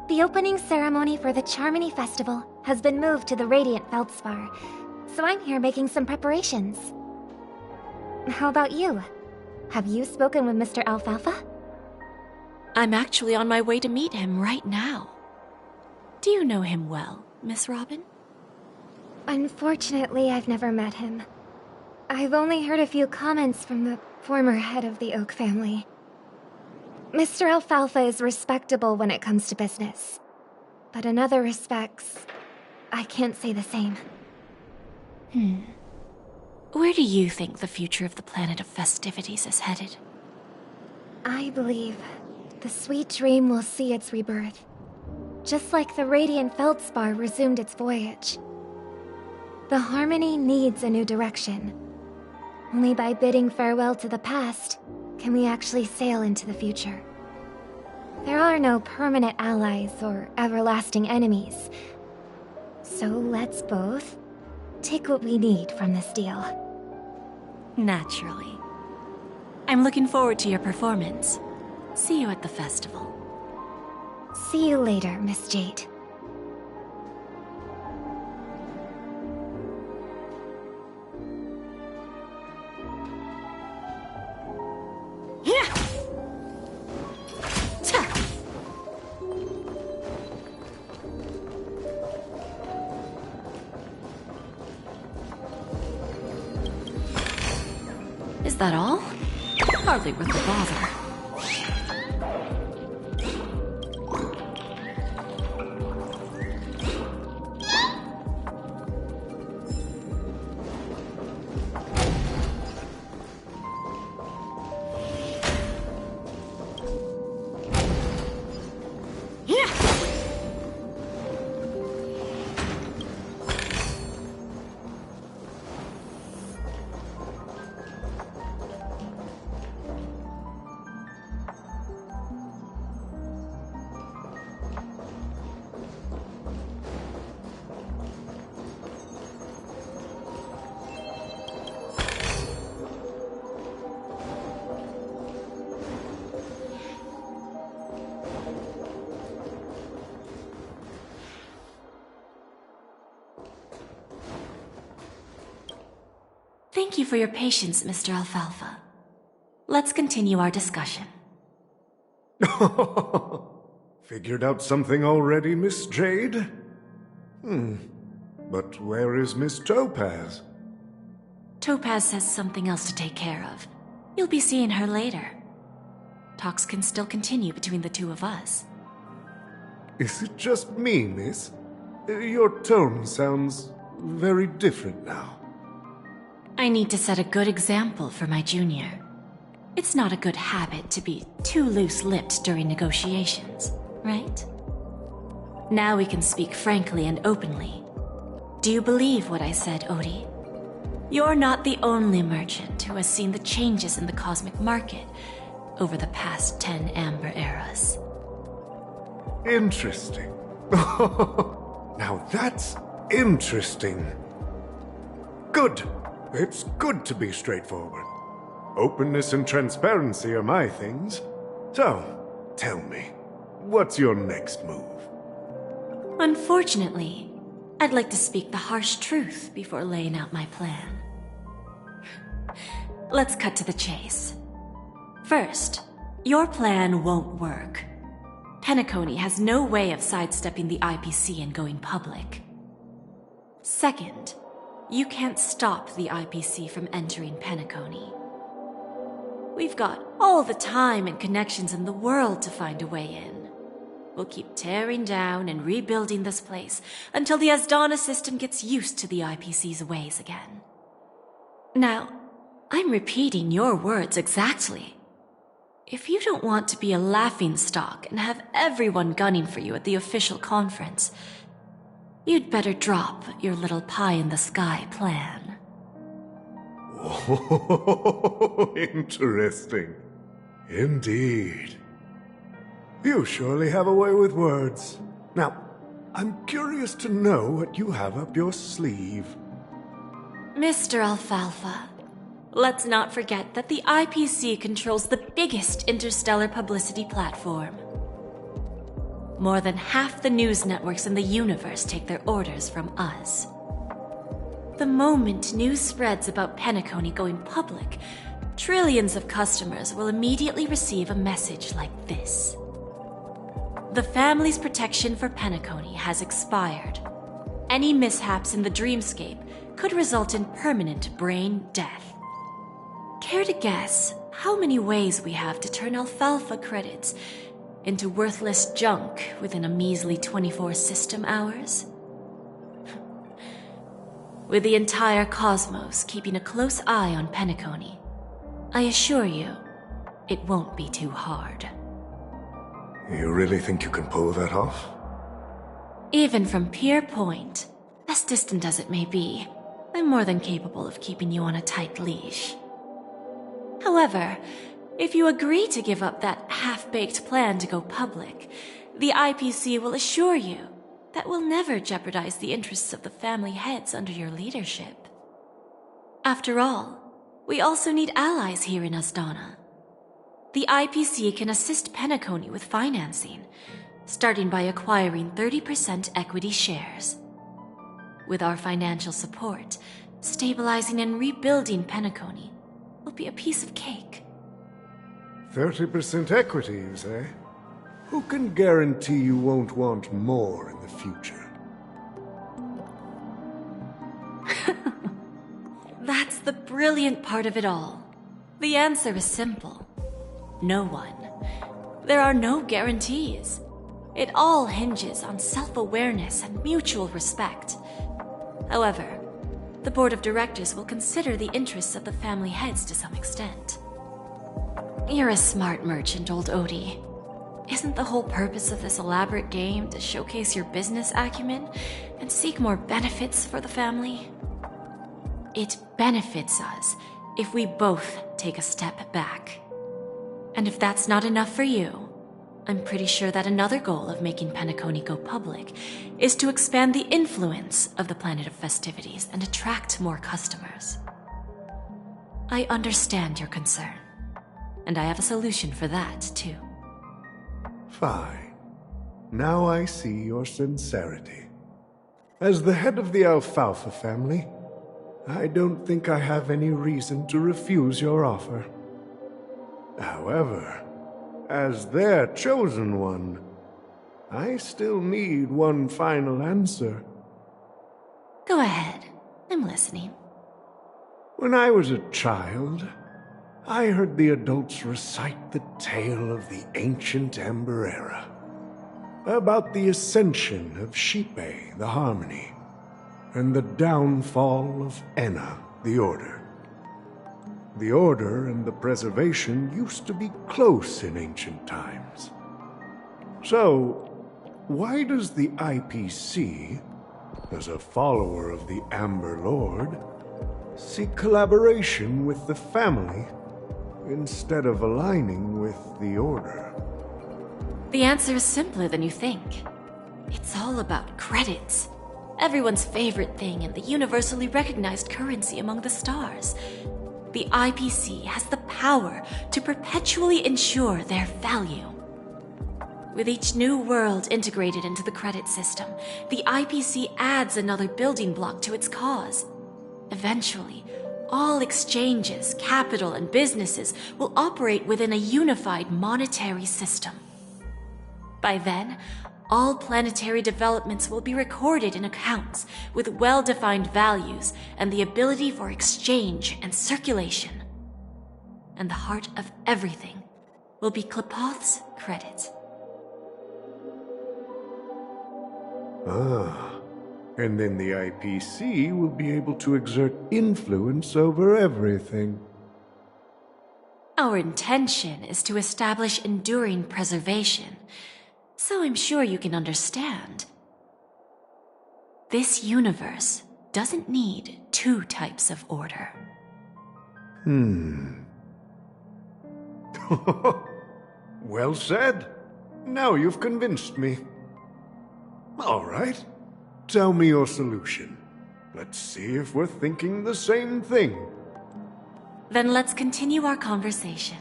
A: The opening ceremony for the Charmony Festival has been moved to the Radiant Feldspar, so I'm here making some preparations. How about you? Have you spoken with Mr. Alfalfa?
I: I'm actually on my way to meet him right now. Do you know him well, Miss Robin?
A: Unfortunately, I've never met him. I've only heard a few comments from the former head of the Oak family. Mr. Alfalfa is respectable when it comes to business, but in other respects, I can't say the same.
I: Where do you think the future of the planet of festivities is headed?
A: I believe the sweet dream will see its rebirth, just like the Radiant Feldspar resumed its voyage. The Harmony needs a new direction. Only by bidding farewell to the past can we actually sail into the future. There are no permanent allies or everlasting enemies. So let's both take what we need from this deal.
I: Naturally. I'm looking forward to your performance. See you at the festival.
A: See you later, Miss Jade.
I: Is that all? Hardly worth the bother. Thank you for your patience, Mr. Alfalfa. Let's continue our discussion.
J: Figured out something already, Miss Jade? But where is Miss Topaz?
I: Topaz has something else to take care of. You'll be seeing her later. Talks can still continue between the two of us.
J: Is it just me, miss? Your tone sounds very different now.
I: I need to set a good example for my junior. It's not a good habit to be too loose-lipped during negotiations, right? Now we can speak frankly and openly. Do you believe what I said, Odie? You're not the only merchant who has seen the changes in the cosmic market over the past 10 Amber Eras.
J: Interesting. Now that's interesting. Good. It's good to be straightforward. Openness and transparency are my things. So, tell me, what's your next move?
I: Unfortunately, I'd like to speak the harsh truth before laying out my plan. Let's cut to the chase. First, your plan won't work. Penacony has no way of sidestepping the IPC and going public. Second, you can't stop the IPC from entering Penacony. We've got all the time and connections in the world to find a way in. We'll keep tearing down and rebuilding this place until the Asdana system gets used to the IPC's ways again. Now, I'm repeating your words exactly. If you don't want to be a laughingstock and have everyone gunning for you at the official conference, you'd better drop your little pie-in-the-sky plan.
J: Oh, interesting. Indeed. You surely have a way with words. Now, I'm curious to know what you have up your sleeve.
I: Mr. Alfalfa, let's not forget that the IPC controls the biggest interstellar publicity platform. More than half the news networks in the universe take their orders from us. The moment news spreads about Penacony going public, trillions of customers will immediately receive a message like this. The family's protection for Penacony has expired. Any mishaps in the dreamscape could result in permanent brain death. Care to guess how many ways we have to turn Alfalfa credits into worthless junk within a measly 24 system hours? With the entire cosmos keeping a close eye on Penacony, I assure you, it won't be too hard.
J: You really think you can pull that off?
I: Even from Pier Point, as distant as it may be, I'm more than capable of keeping you on a tight leash. However, if you agree to give up that half-baked plan to go public, the IPC will assure you that we'll never jeopardize the interests of the family heads under your leadership. After all, we also need allies here in Asdana. The IPC can assist Penacony with financing, starting by acquiring 30% equity shares. With our financial support, stabilizing and rebuilding Penacony will be a piece of cake.
J: 30% equity, you say? Who can guarantee you won't want more in the future?
I: That's the brilliant part of it all. The answer is simple. No one. There are no guarantees. It all hinges on self-awareness and mutual respect. However, the board of directors will consider the interests of the family heads to some extent. You're a smart merchant, old Odie. Isn't the whole purpose of this elaborate game to showcase your business acumen and seek more benefits for the family? It benefits us if we both take a step back. And if that's not enough for you, I'm pretty sure that another goal of making Penacony go public is to expand the influence of the Planet of Festivities and attract more customers. I understand your concern, and I have a solution for that, too.
J: Fine. Now I see your sincerity. As the head of the Alfalfa family, I don't think I have any reason to refuse your offer. However, as their chosen one, I still need one final answer.
I: Go ahead. I'm listening.
J: When I was a child, I heard the adults recite the tale of the ancient Amber Era, about the ascension of Shipe, the Harmony, and the downfall of Enna, the Order. The Order and the Preservation used to be close in ancient times. So, why does the IPC, as a follower of the Amber Lord, seek collaboration with the family instead of aligning with the Order?
I: The answer is simpler than you think. It's all about credits. Everyone's favorite thing and the universally recognized currency among the stars. The IPC has the power to perpetually ensure their value. With each new world integrated into the credit system, the IPC adds another building block to its cause. Eventually, all exchanges, capital, and businesses will operate within a unified monetary system. By then, all planetary developments will be recorded in accounts with well-defined values and the ability for exchange and circulation. And the heart of everything will be Klepoth's credit.
J: Ah, and then the IPC will be able to exert influence over everything.
I: Our intention is to establish enduring preservation, so I'm sure you can understand. This universe doesn't need two types of order.
J: Well said. Now you've convinced me. All right. Tell me your solution. Let's see if we're thinking the same thing.
I: Then let's continue our conversation.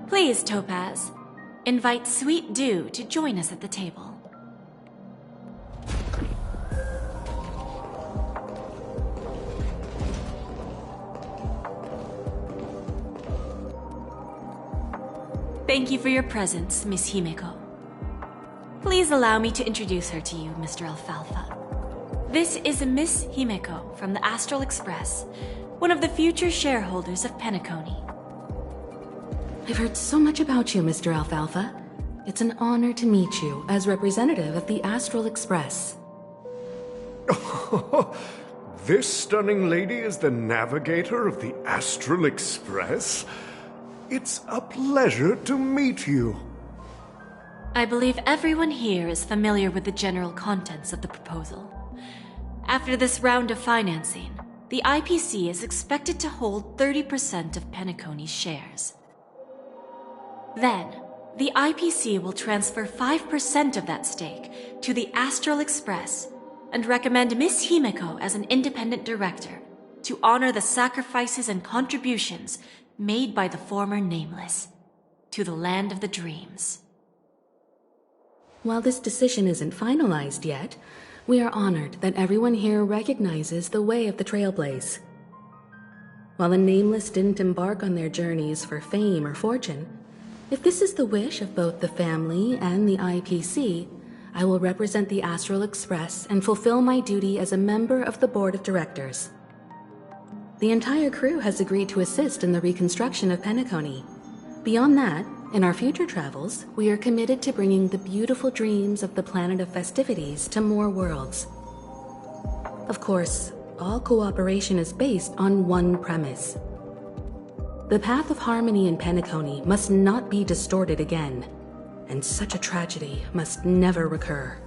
I: Please, Topaz, invite Sweet Dew to join us at the table. Thank you for your presence, Miss Himeko. Please allow me to introduce her to you, Mr. Alfalfa. This is Miss Himeko from the Astral Express, one of the future shareholders of Penacony.
G: I've heard so much about you, Mr. Alfalfa. It's an honor to meet you as representative of the Astral Express.
J: This stunning lady is the navigator of the Astral Express? It's a pleasure to meet you.
I: I believe everyone here is familiar with the general contents of the proposal. After this round of financing, the IPC is expected to hold 30% of Penacony's shares. Then, the IPC will transfer 5% of that stake to the Astral Express and recommend Miss Himeko as an independent director to honor the sacrifices and contributions made by the former Nameless to the land of the dreams.
G: While this decision isn't finalized yet, we are honored that everyone here recognizes the way of the Trailblaze. While the Nameless didn't embark on their journeys for fame or fortune, if this is the wish of both the family and the IPC, I will represent the Astral Express and fulfill my duty as a member of the board of directors. The entire crew has agreed to assist in the reconstruction of Penacony. Beyond that, in our future travels, we are committed to bringing the beautiful dreams of the planet of festivities to more worlds. Of course, all cooperation is based on one premise. The path of harmony in Penacony must not be distorted again, and such a tragedy must never recur.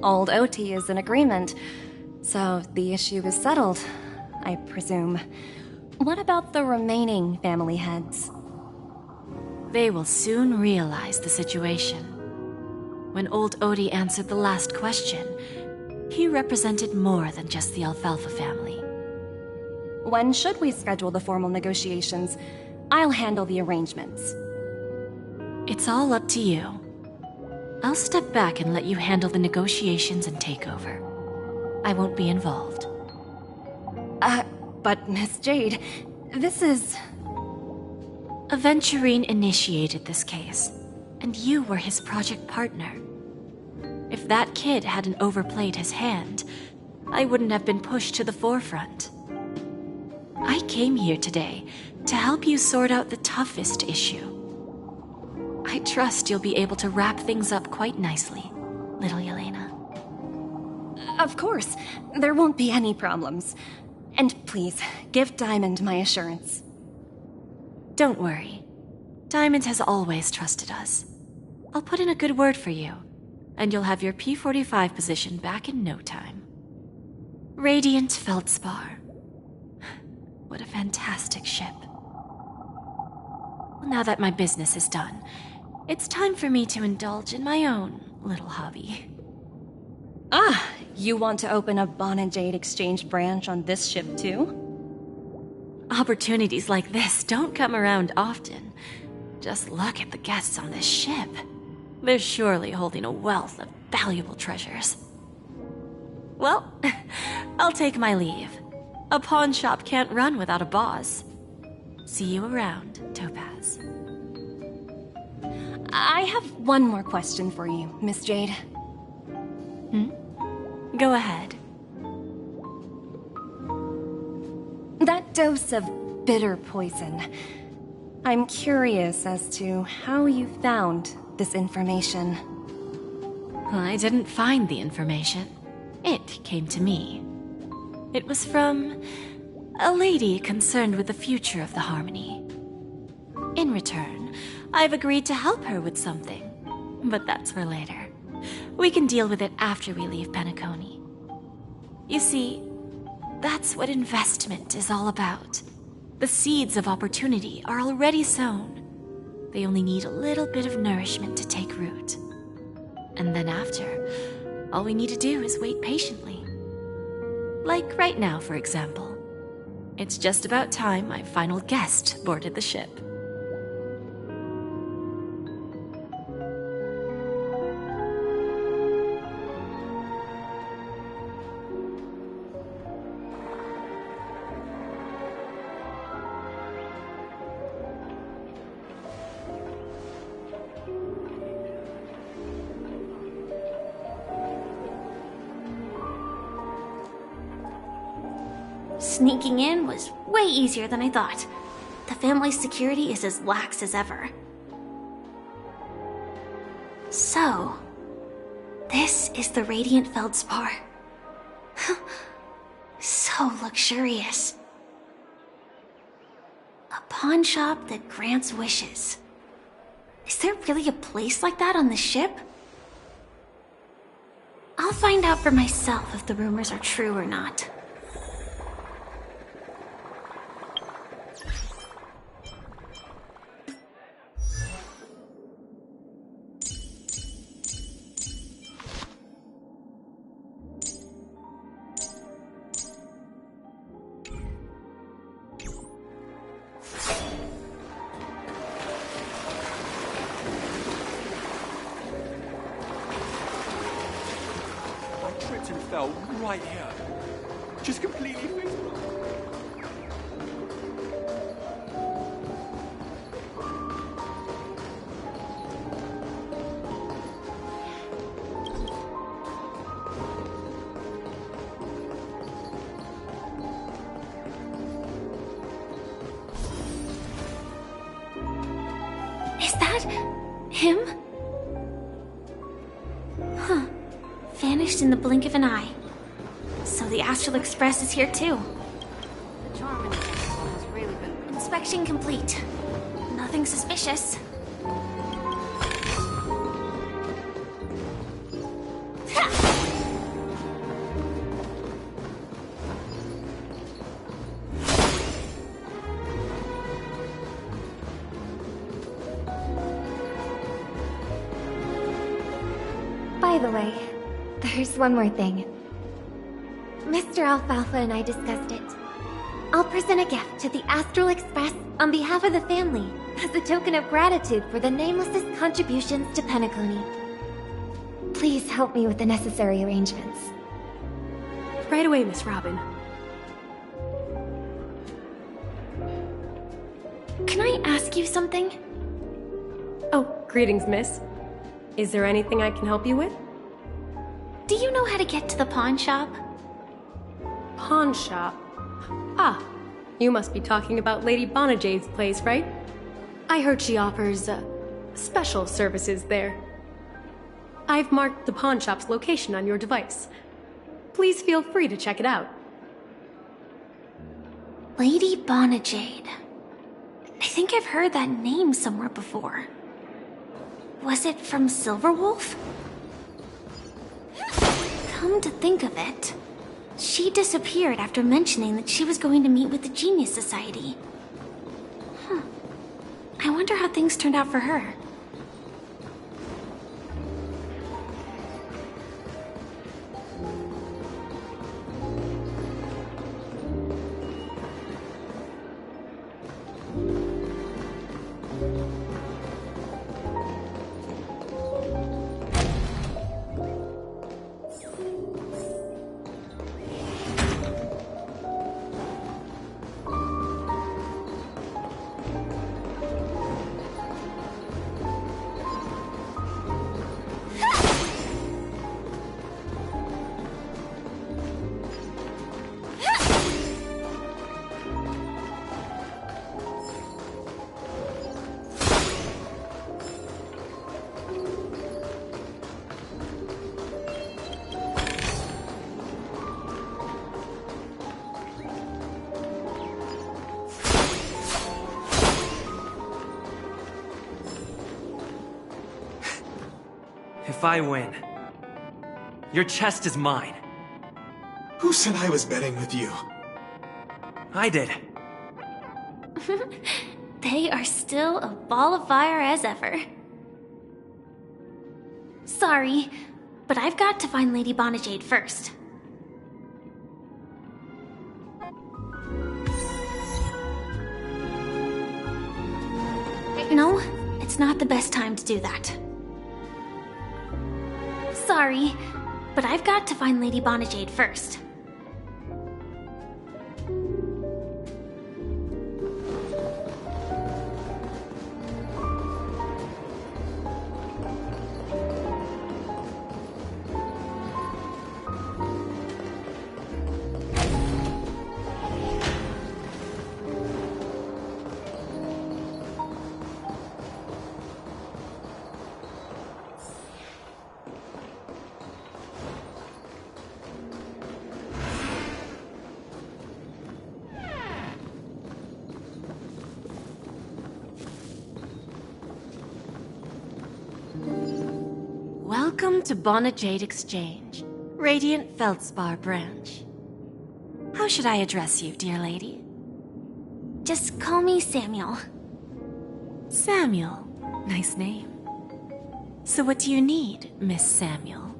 E: Old OT is in agreement, so the issue is settled, I presume. What about the remaining family heads?
I: They will soon realize the situation. When old Odie answered the last question, he represented more than just the Alfalfa family.
E: When should we schedule the formal negotiations? I'll handle the arrangements.
I: It's all up to you. I'll step back and let you handle the negotiations and takeover. I won't be involved.
E: But Miss Jade, this is...
I: Aventurine initiated this case, and you were his project partner. If that kid hadn't overplayed his hand, I wouldn't have been pushed to the forefront. I came here today to help you sort out the toughest issue. I trust you'll be able to wrap things up quite nicely, little Yelena.
E: Of course, there won't be any problems. And please, give Diamond my assurance.
I: Don't worry. Diamond has always trusted us. I'll put in a good word for you, and you'll have your P-45 position back in no time. Radiant Feldspar. What a fantastic ship. Now that my business is done, it's time for me to indulge in my own little hobby.
E: You want to open a Bon and Jade exchange branch on this ship too?
I: Opportunities like this don't come around often. Just look at the guests on this ship. They're surely holding a wealth of valuable treasures. Well, I'll take my leave. A pawn shop can't run without a boss. See you around, Topaz.
E: I have one more question for you, Miss Jade.
I: Go ahead.
E: That dose of bitter poison. I'm curious as to how you found this information.
I: I didn't find the information. It came to me. It was from a lady concerned with the future of the Harmony. In return, I've agreed to help her with something, but that's for later. We can deal with it after we leave Penacony. You see, that's what investment is all about. The seeds of opportunity are already sown. They only need a little bit of nourishment to take root. And then after, all we need to do is wait patiently. Like right now, for example. It's just about time my final guest boarded the ship.
C: Sneaking in was way easier than I thought. The family's security is as lax as ever. So, this is the Radiant Feldspar. So luxurious. A pawn shop that grants wishes. Is there really a place like that on the ship? I'll find out for myself if the rumors are true or not.
N: fell right here. Just completely fixed.
C: Is that him? Huh. Vanished in the blink of an eye. So the Astral Express is here too.
B: The charm in the festival has really been...
C: Inspection complete. Nothing suspicious.
O: By the way, there's one more thing. Mr. Alfalfa and I discussed it. I'll present a gift to the Astral Express on behalf of the family as a token of gratitude for the Nameless's contributions to Penacony. Please help me with the necessary arrangements.
H: Right away, Miss Robin.
C: Can I ask you something?
H: Oh, greetings, miss. Is there anything I can help you with?
C: Do you know how to get to the pawn shop?
H: Pawn shop? Ah, you must be talking about Lady Bonajade's place, right? I heard she offers, special services there. I've marked the pawn shop's location on your device. Please feel free to check it out.
C: Lady Bonajade. I think I've heard that name somewhere before. Was it from Silverwolf? Come to think of it, she disappeared after mentioning that she was going to meet with the Genius Society. I wonder how things turned out for her.
P: If I win, your chest is mine.
Q: Who said I was betting with you?
P: I did.
C: They are still a ball of fire as ever. Sorry, but I've got to find Lady Bonajade first. No, it's not the best time to do that. Sorry, but I've got to find Lady Bonajade first.
I: Welcome to Bonajade Exchange, Radiant Feldspar branch. How should I address you, dear lady?
C: Just call me Samuel.
I: Samuel. Nice name. So what do you need, Miss Samuel?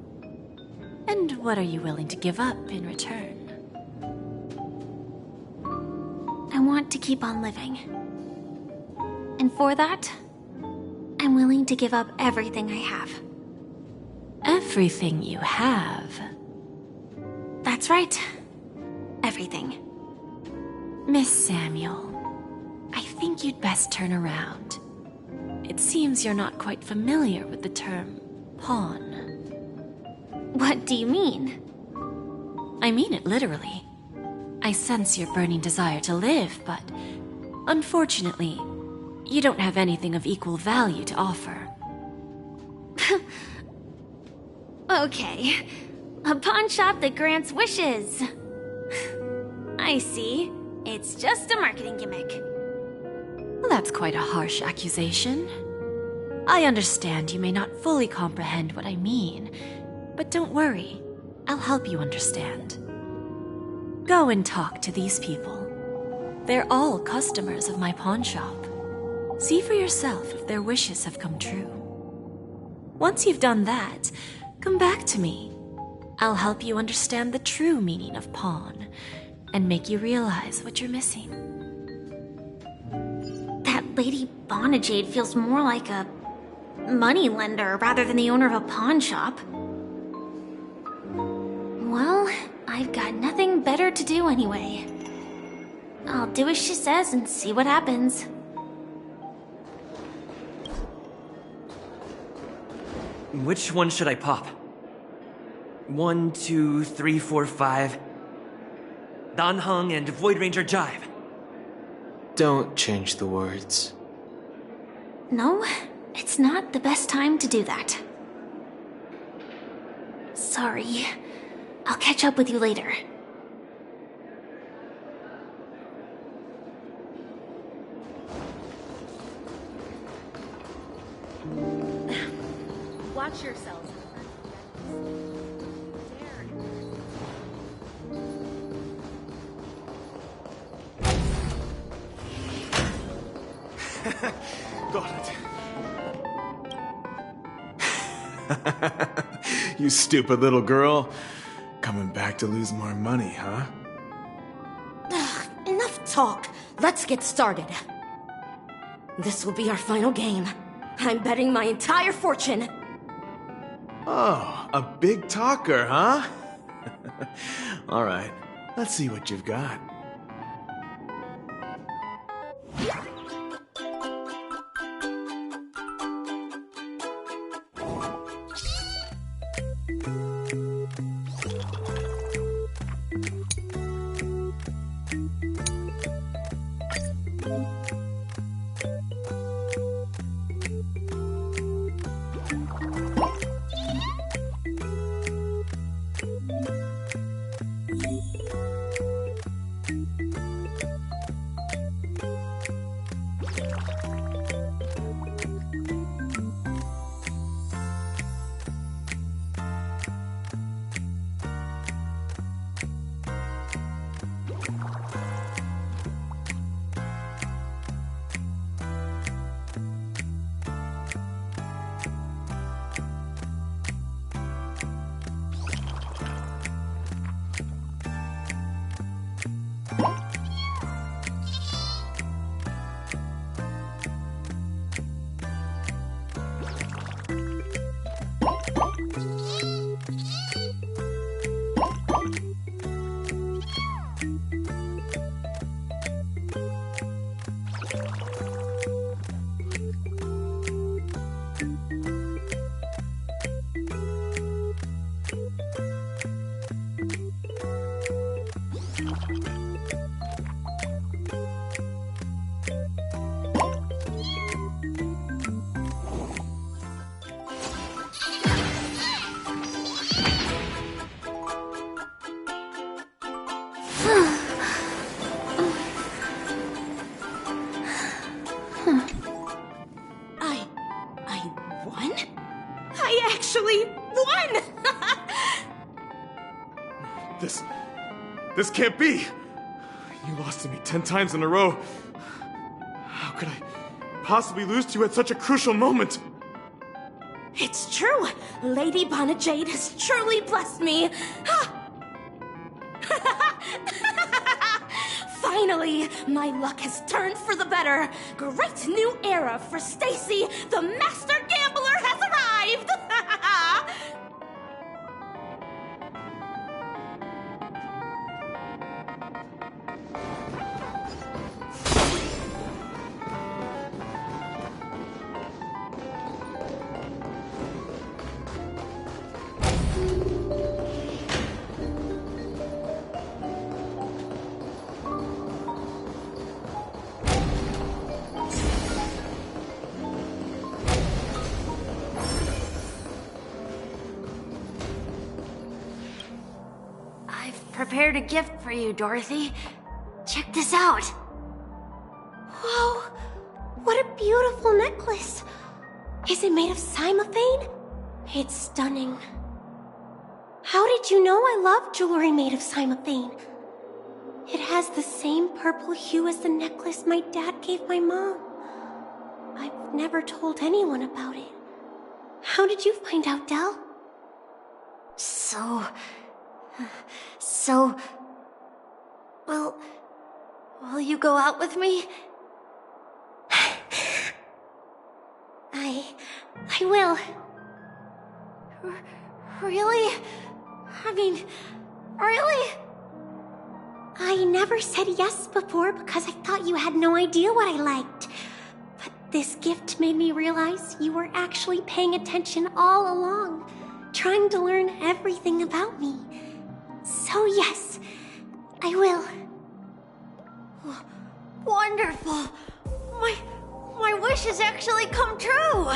I: And what are you willing to give up in return?
C: I want to keep on living. And for that, I'm willing to give up everything I have.
I: Everything you have?
C: That's right. Everything.
I: Miss Samuel, I think you'd best turn around. It seems you're not quite familiar with the term pawn.
C: What do you mean?
I: I mean it literally. I sense your burning desire to live, but unfortunately, you don't have anything of equal value to offer.
C: Okay. A pawn shop that grants wishes. I see. It's just a marketing gimmick.
I: Well, that's quite a harsh accusation. I understand you may not fully comprehend what I mean, but don't worry. I'll help you understand. Go and talk to these people. They're all customers of my pawn shop. See for yourself if their wishes have come true. Once you've done that, come back to me. I'll help you understand the true meaning of pawn and make you realize what you're missing.
C: That Lady Bonajade feels more like a money lender rather than the owner of a pawn shop. Well, I've got nothing better to do anyway. I'll do as she says and see what happens.
P: Which one should I pop? 1, 2, 3, 4, 5. Dan Heng and Void Ranger Jive.
K: Don't change the words.
C: No, it's not the best time to do that. Sorry. I'll catch up with you later.
G: Watch yourselves.
Q: Got it. You stupid little girl. Coming back to lose more money, huh?
R: Enough talk. Let's get started. This will be our final game. I'm betting my entire fortune.
Q: Oh, a big talker, huh? All right, let's see what you've got. This can't be! You lost to me 10 times in a row. How could I possibly lose to you at such a crucial moment?
R: It's true! Lady Bonajade has truly blessed me! Finally, my luck has turned for the better! Great new era for Stacy! The Master Gambler has arrived!
I: prepared a gift for you, Dorothy. Check this out.
H: Whoa! What a beautiful necklace! Is it made of cymophane? It's stunning. How did you know I love jewelry made of cymophane? It has the same purple hue as the necklace my dad gave my mom. I've never told anyone about it. How did you find out, Del?
I: Well, will you go out with me?
H: I will.
I: Really? I mean, really?
H: I never said yes before because I thought you had no idea what I liked. But this gift made me realize you were actually paying attention all along, trying to learn everything about me. So yes, I will.
I: Wonderful. My wish has actually come true.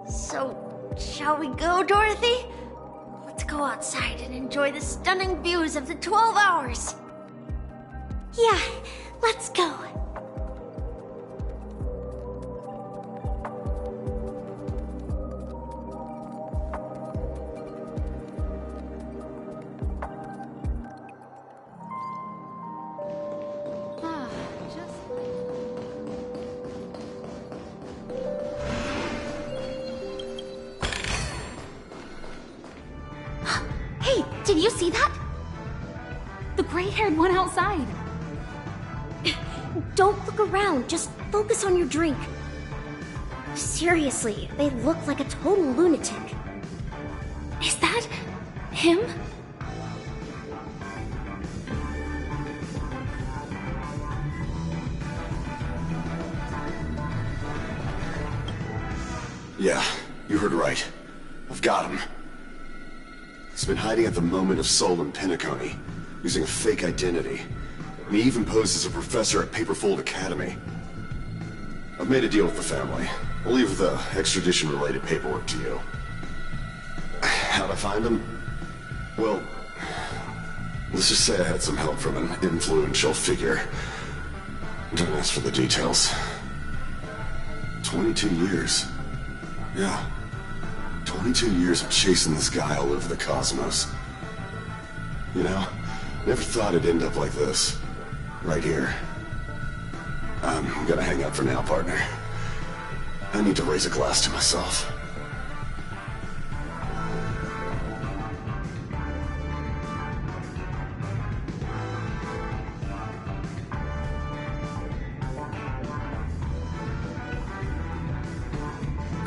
I: So, shall we go, Dorothy? Let's go outside and enjoy the stunning views of the 12 hours.
H: Yeah, let's go.
R: Hey, did you see that? The gray-haired one outside.
H: Don't look around, just focus on your drink. Seriously, they look like a total lunatic.
R: Is that him?
S: Yeah, you heard right. I've got him. He's been hiding at the moment of soul in Penacony, using a fake identity. And he even posed as a professor at Paperfold Academy. I've made a deal with the family. I'll leave the extradition-related paperwork to you. How'd I find him? Well, let's just say I had some help from an influential figure. Don't ask for the details. 22 years. Yeah. 22 years of chasing this guy all over the cosmos. You know, never thought it'd end up like this. Right here. I'm gonna hang up for now, partner. I need to raise a glass to myself.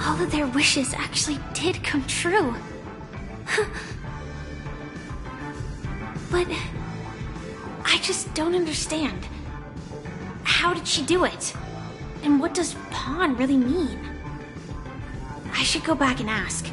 R: All of their wishes actually did come true. But I just don't understand. How did she do it? And what does pawn really mean? I should go back and ask.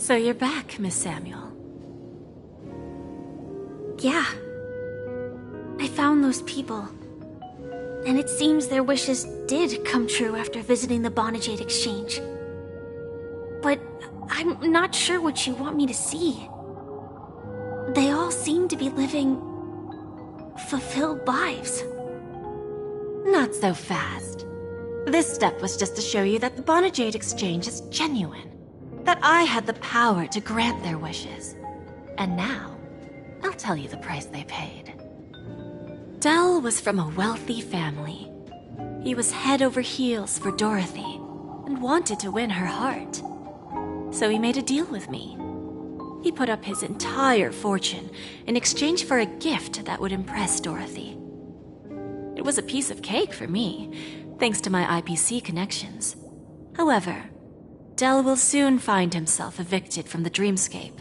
I: So you're back, Miss Samuel.
C: Yeah. I found those people. And it seems their wishes did come true after visiting the Bonajade Exchange. But I'm not sure what you want me to see. They all seem to be living fulfilled lives.
I: Not so fast. This step was just to show you that the Bonajade Exchange is genuine. That I had the power to grant their wishes. And now, I'll tell you the price they paid. Dell was from a wealthy family. He was head over heels for Dorothy and wanted to win her heart. So he made a deal with me. He put up his entire fortune in exchange for a gift that would impress Dorothy. It was a piece of cake for me, thanks to my IPC connections. However, Dell will soon find himself evicted from the dreamscape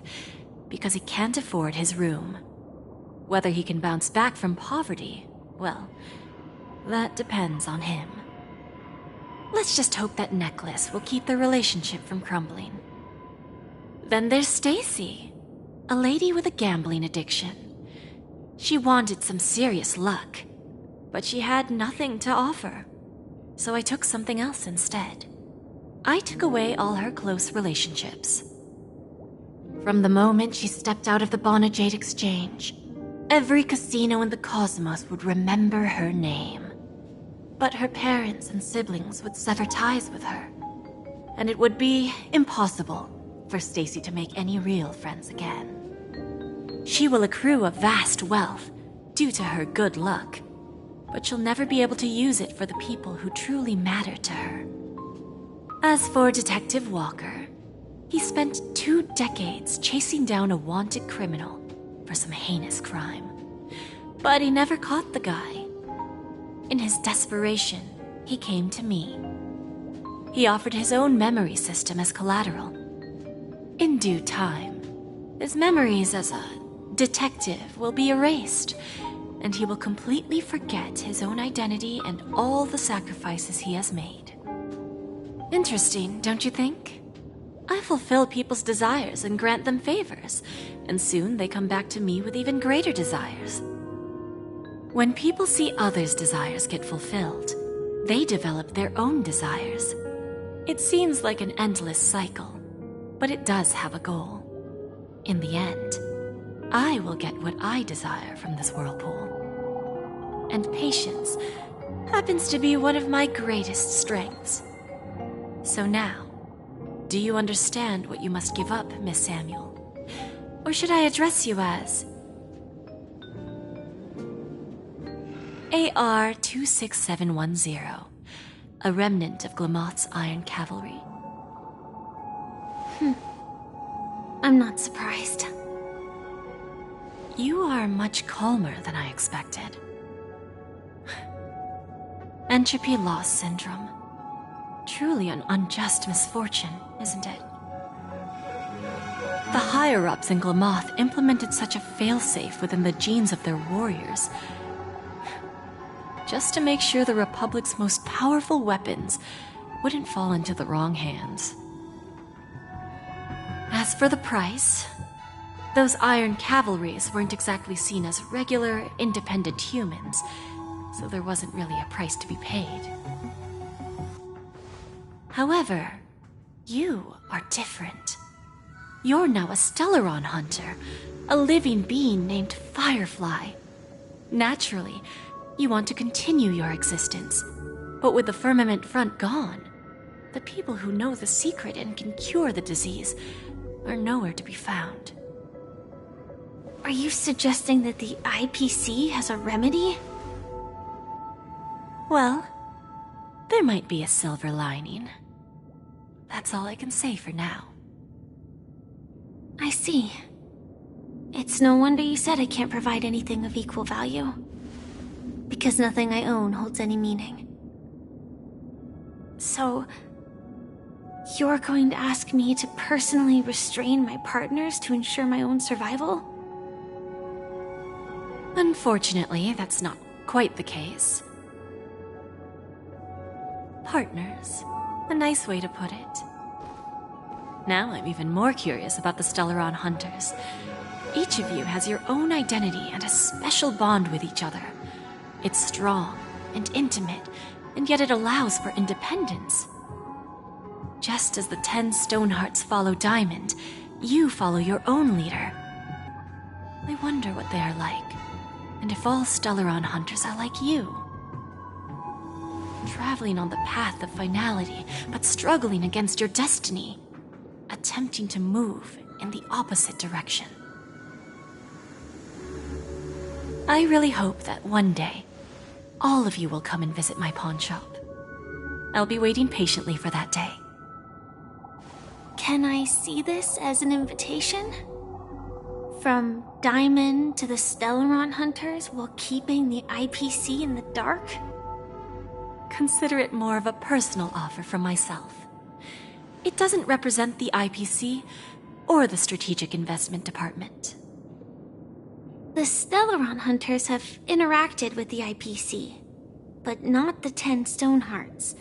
I: because he can't afford his room. Whether he can bounce back from poverty, well, that depends on him. Let's just hope that necklace will keep their relationship from crumbling. Then there's Stacy, a lady with a gambling addiction. She wanted some serious luck, but she had nothing to offer. So I took something else instead. I took away all her close relationships. From the moment she stepped out of the Bonajade Exchange, every casino in the cosmos would remember her name. But her parents and siblings would sever ties with her, and it would be impossible for Stacy to make any real friends again. She will accrue a vast wealth due to her good luck, but she'll never be able to use it for the people who truly matter to her. As for Detective Walker, he spent 2 decades chasing down a wanted criminal for some heinous crime. But he never caught the guy. In his desperation, he came to me. He offered his own memory system as collateral. In due time, his memories as a detective will be erased, and he will completely forget his own identity and all the sacrifices he has made. Interesting, don't you think? I fulfill people's desires and grant them favors, and soon they come back to me with even greater desires. When people see others' desires get fulfilled, they develop their own desires. It seems like an endless cycle, but it does have a goal. In the end, I will get what I desire from this whirlpool. And patience happens to be one of my greatest strengths. So now, do you understand what you must give up, Miss Samuel? Or should I address you as AR-26710, a remnant of Glamoth's Iron Cavalry?
C: I'm not surprised.
I: You are much calmer than I expected. Entropy loss syndrome. Truly an unjust misfortune, isn't it? The higher-ups in Glamoth implemented such a failsafe within the genes of their warriors, just to make sure the Republic's most powerful weapons wouldn't fall into the wrong hands. As for the price, those Iron Cavalries weren't exactly seen as regular, independent humans, so there wasn't really a price to be paid. However, you are different. You're now a Stellaron hunter, a living being named Firefly. Naturally, you want to continue your existence, but with the Firmament Front gone, the people who know the secret and can cure the disease are nowhere to be found.
C: Are you suggesting that the IPC has a remedy?
I: Well, there might be a silver lining. That's all I can say for now.
C: I see. It's no wonder you said I can't provide anything of equal value. Because nothing I own holds any meaning. So, you're going to ask me to personally restrain my partners to ensure my own survival?
I: Unfortunately, that's not quite the case. Partners. A nice way to put it. Now I'm even more curious about the Stellaron hunters. Each of you has your own identity and a special bond with each other. It's strong and intimate, and yet it allows for independence. Just as the 10 Stonehearts follow Diamond, you follow your own leader. I wonder what they are like, and if all Stellaron hunters are like you. Traveling on the path of finality, but struggling against your destiny. Attempting to move in the opposite direction. I really hope that one day, all of you will come and visit my pawn shop. I'll be waiting patiently for that day.
C: Can I see this as an invitation? From Diamond to the Stellaron hunters while keeping the IPC in the dark?
I: Consider it more of a personal offer from myself. It doesn't represent the IPC or the Strategic Investment Department.
C: The Stellaron hunters have interacted with the IPC, but not the 10 Stonehearts.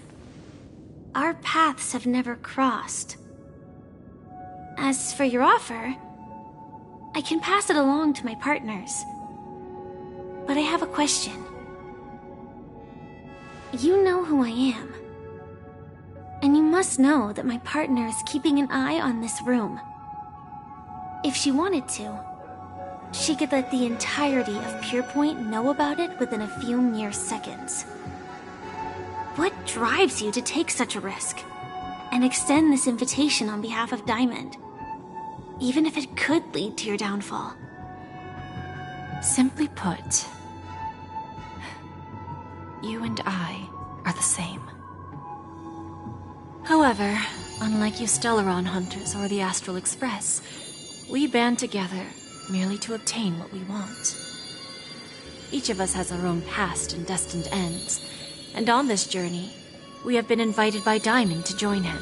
C: Our paths have never crossed. As for your offer, I can pass it along to my partners. But I have a question. You know who I am. And you must know that my partner is keeping an eye on this room. If she wanted to, she could let the entirety of Purepoint know about it within a few mere seconds. What drives you to take such a risk and extend this invitation on behalf of Diamond, even if it could lead to your downfall?
I: Simply put, you and I are the same. However, unlike you Stellaron hunters or the Astral Express, we band together merely to obtain what we want. Each of us has our own past and destined ends, and on this journey, we have been invited by Diamond to join him.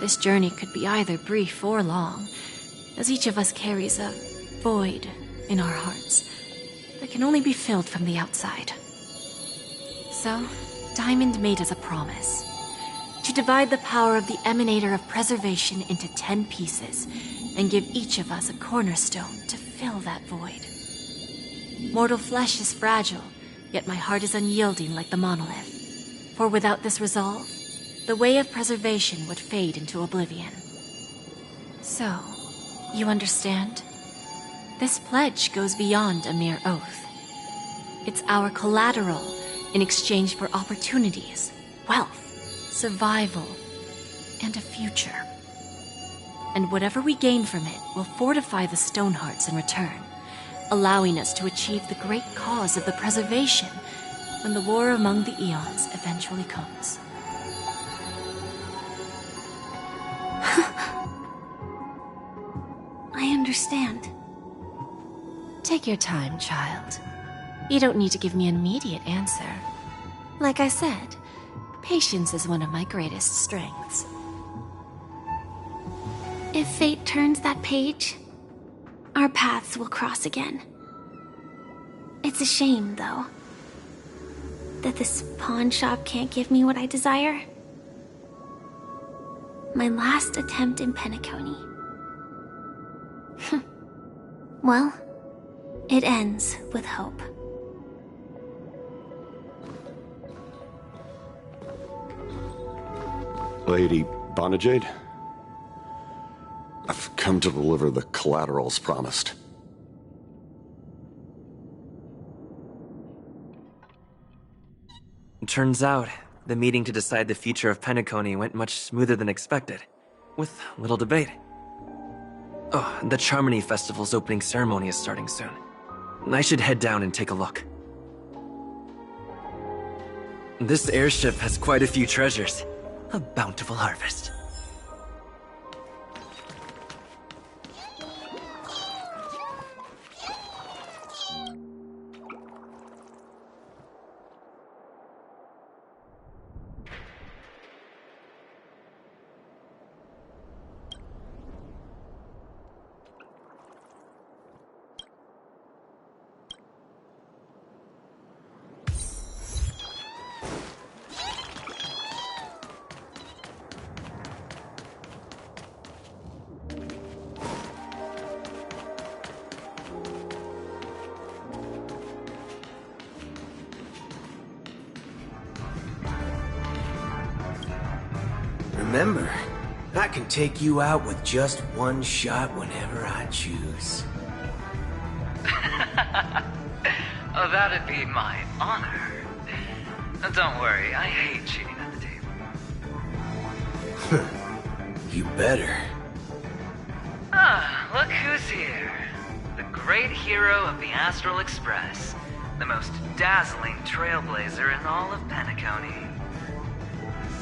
I: This journey could be either brief or long, as each of us carries a void in our hearts that can only be filled from the outside. So, Diamond made us a promise to divide the power of the Emanator of Preservation into 10 pieces and give each of us a cornerstone to fill that void. Mortal flesh is fragile, yet my heart is unyielding like the monolith. For without this resolve, the way of preservation would fade into oblivion. So, you understand? This pledge goes beyond a mere oath. It's our collateral in exchange for opportunities, wealth, survival, and a future. And whatever we gain from it will fortify the Stonehearts in return, allowing us to achieve the great cause of the preservation when the war among the eons eventually comes.
C: I understand.
I: Take your time, child. You don't need to give me an immediate answer. Like I said, patience is one of my greatest strengths.
C: If fate turns that page, our paths will cross again. It's a shame, though, that this pawn shop can't give me what I desire. My last attempt in Penacony. Well, it ends with hope.
S: Lady Bonajade? I've come to deliver the collaterals promised.
P: It turns out, the meeting to decide the future of Penacony went much smoother than expected, with little debate. Oh, the Charmony Festival's opening ceremony is starting soon. I should head down and take a look. This airship has quite a few treasures. A bountiful harvest.
T: Remember, I can take you out with just one shot whenever I choose.
U: Oh, that'd be my honor. Don't worry, I hate cheating at the table.
T: You better.
U: Ah, look who's here. The great hero of the Astral Express. The most dazzling trailblazer in all of Penacony.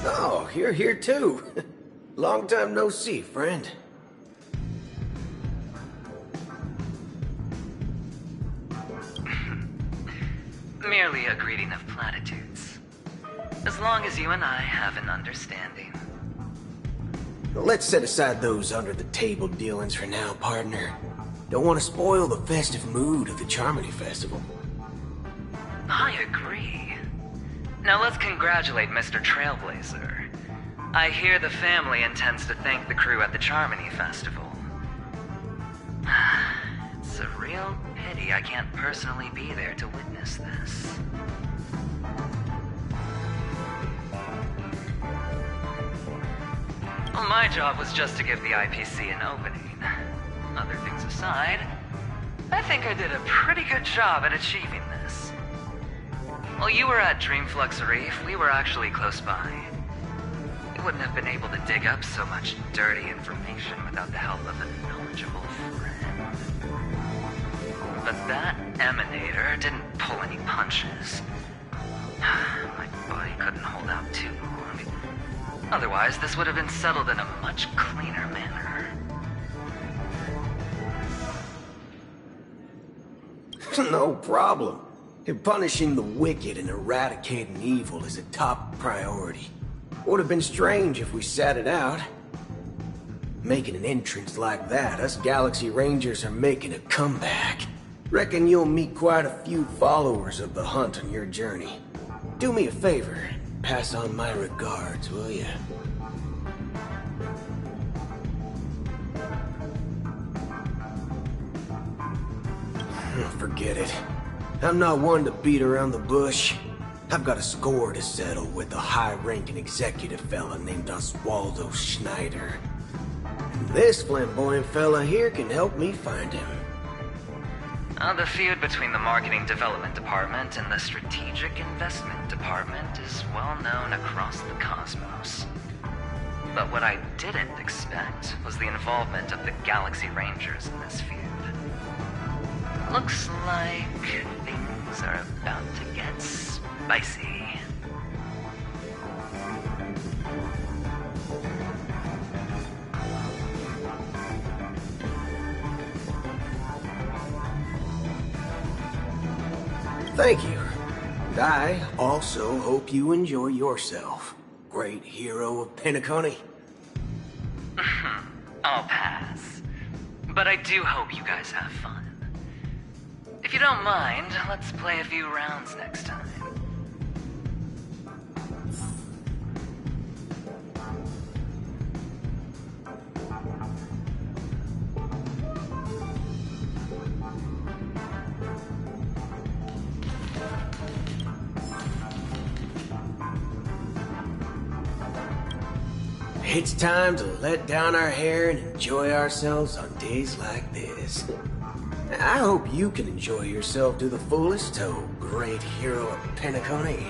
T: Oh, you're here too. Long time no see, friend.
U: Merely a greeting of platitudes. As long as you and I have an understanding.
T: Let's set aside those under-the-table dealings for now, partner. Don't want to spoil the festive mood of the Charmony Festival.
U: I agree. Now let's congratulate Mr. Trailblazer. I hear the family intends to thank the crew at the Charmony Festival. It's a real pity I can't personally be there to witness this. Well, my job was just to give the IPC an opening. Other things aside, I think I did a pretty good job at achieving this. While you were at Dreamflux Reef, we were actually close by. We wouldn't have been able to dig up so much dirty information without the help of a knowledgeable friend. But that emanator didn't pull any punches. My body couldn't hold out too long. Otherwise, this would have been settled in a much cleaner manner.
T: No problem. Punishing the wicked and eradicating evil is a top priority. Would have been strange if we sat it out. Making an entrance like that, us Galaxy Rangers are making a comeback. Reckon you'll meet quite a few followers of the hunt on your journey. Do me a favor, pass on my regards, will you? Forget it. I'm not one to beat around the bush. I've got a score to settle with a high-ranking executive fella named Oswaldo Schneider. And this flamboyant fella here can help me find him.
U: The feud between the Marketing Development Department and the Strategic Investment Department is well known across the cosmos. But what I didn't expect was the involvement of the Galaxy Rangers in this feud. Looks like things are about to get spicy.
T: Thank you. And I also hope you enjoy yourself, great hero of Penacony.
U: I'll pass. But I do hope you guys have fun. If you don't mind, let's play a few rounds next time.
T: It's time to let down our hair and enjoy ourselves on days like this. I hope you can enjoy yourself to the fullest, oh great hero of Penacony.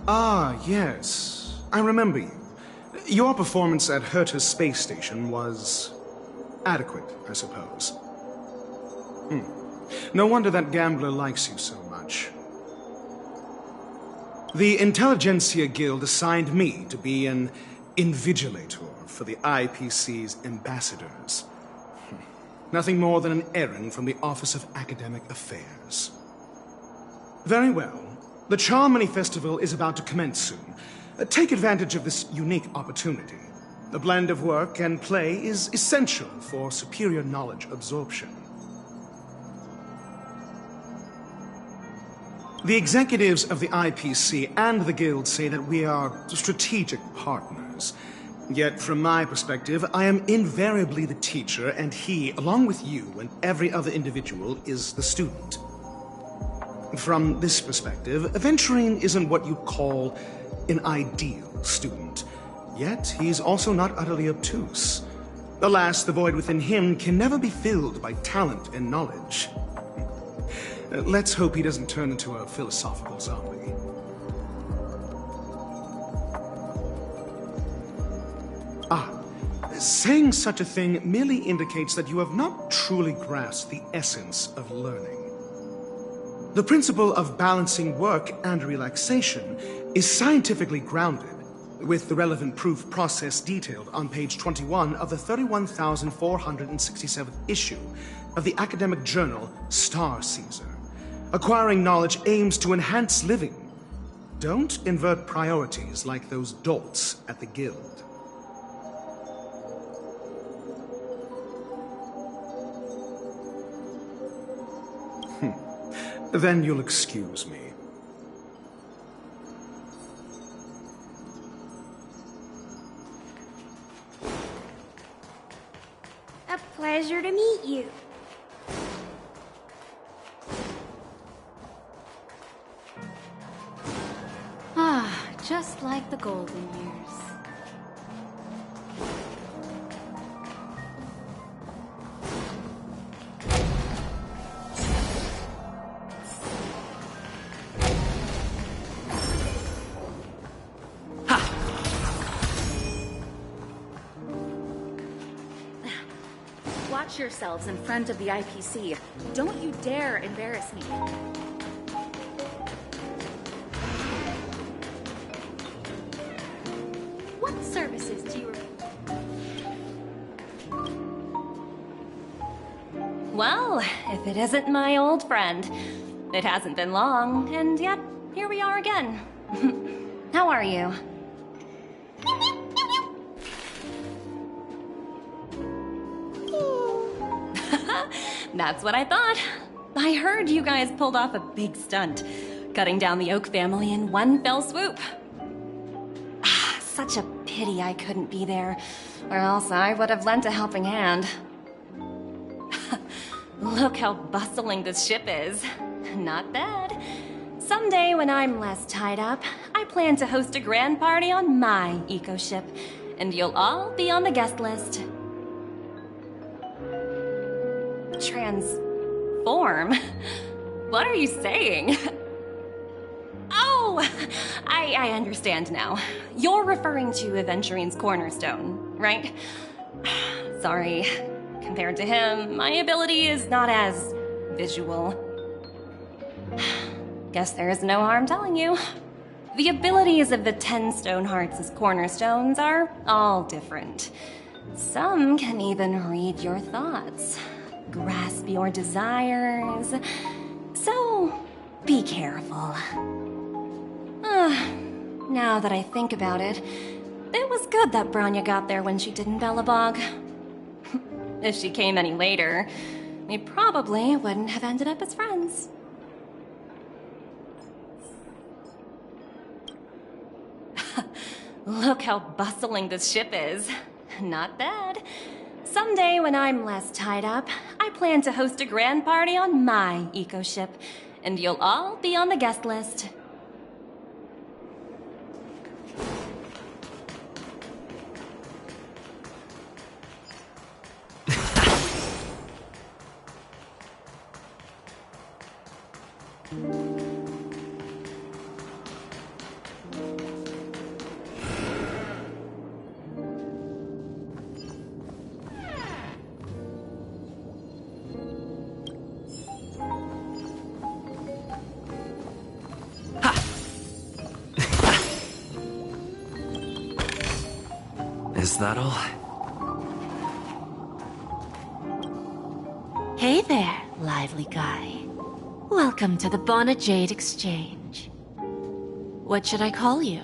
V: Ah, yes. I remember you. Your performance at Herta's space station was adequate, I suppose. No wonder that gambler likes you so much. The Intelligentsia Guild assigned me to be an invigilator for the IPC's ambassadors. Nothing more than an errand from the Office of Academic Affairs. Very well. The Charmony Festival is about to commence soon. Take advantage of this unique opportunity. The blend of work and play is essential for superior knowledge absorption. The executives of the IPC and the Guild say that we are strategic partners. Yet, from my perspective, I am invariably the teacher, and he, along with you and every other individual, is the student. From this perspective, Aventurine isn't what you'd call an ideal student. Yet, he's also not utterly obtuse. Alas, the void within him can never be filled by talent and knowledge. Let's hope he doesn't turn into a philosophical zombie. Saying such a thing merely indicates that you have not truly grasped the essence of learning. The principle of balancing work and relaxation is scientifically grounded, with the relevant proof process detailed on page 21 of the 31,467th issue of the academic journal Star Caesar. Acquiring knowledge aims to enhance living. Don't invert priorities like those dolts at the guild. Then you'll excuse me.
R: A pleasure to meet you.
G: Just like the golden years.
D: Watch yourselves in front of the IPC. Don't you dare embarrass me.
R: What services do you...
E: Well, if it isn't my old friend. It hasn't been long, and yet, here we are again. How are you? That's what I thought. I heard you guys pulled off a big stunt, cutting down the Oak family in one fell swoop. Such a pity I couldn't be there, or else I would have lent a helping hand. Look how bustling this ship is. Not bad. Someday when I'm less tied up, I plan to host a grand party on my eco-ship, and you'll all be on the guest list. Transform? What are you saying? Oh, I understand now. You're referring to Aventurine's cornerstone, right? Sorry. Compared to him, my ability is not as visual. Guess there is no harm telling you. The abilities of the 10 Stonehearts' cornerstones are all different. Some can even read your thoughts, grasp your desires. So, be careful. Now that I think about it, it was good that Branya got there when she did in Belobog. If she came any later, we probably wouldn't have ended up as friends. Look how bustling this ship is. Not bad. Someday when I'm less tied up, I plan to host a grand party on my eco-ship, and you'll all be on the guest list.
P: Is that all?
I: Hey there, lively guy. Welcome to the Bona Jade Exchange. What should I call you?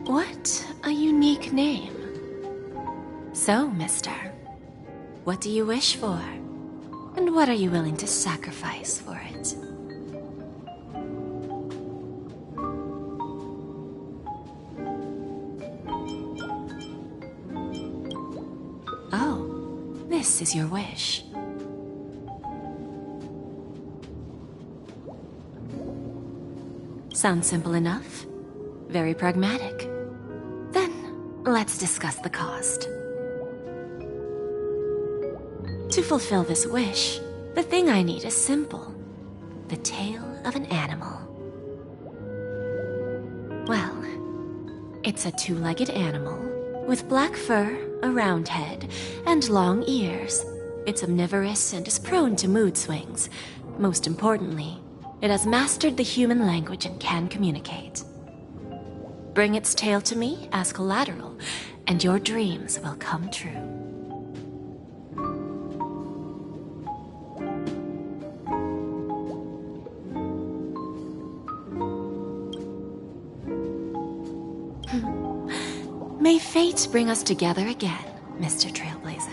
I: What a unique name. So, mister, what do you wish for? And what are you willing to sacrifice for it? Oh, this is your wish. Sounds simple enough. Very pragmatic. Then, let's discuss the cost. To fulfill this wish, the thing I need is simple. The tail of an animal. Well, it's a two-legged animal with black fur, a round head, and long ears. It's omnivorous and is prone to mood swings. Most importantly, it has mastered the human language and can communicate. Bring its tail to me as collateral, and your dreams will come true. May fate bring us together again, Mr. Trailblazer.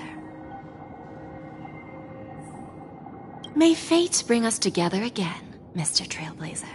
I: May fate bring us together again, Mr. Trailblazer.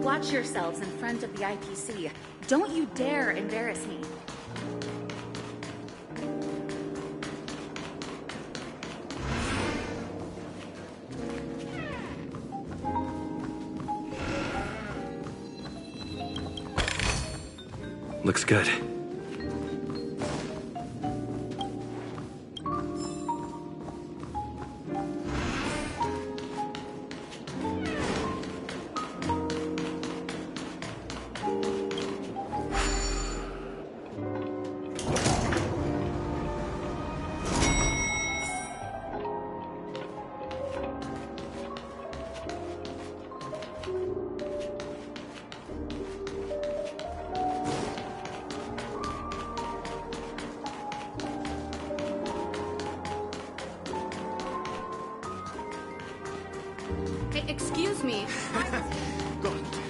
D: Watch yourselves in front of the IPC. Don't you dare embarrass me.
P: Looks good.
D: Hey, excuse me.
V: Go on.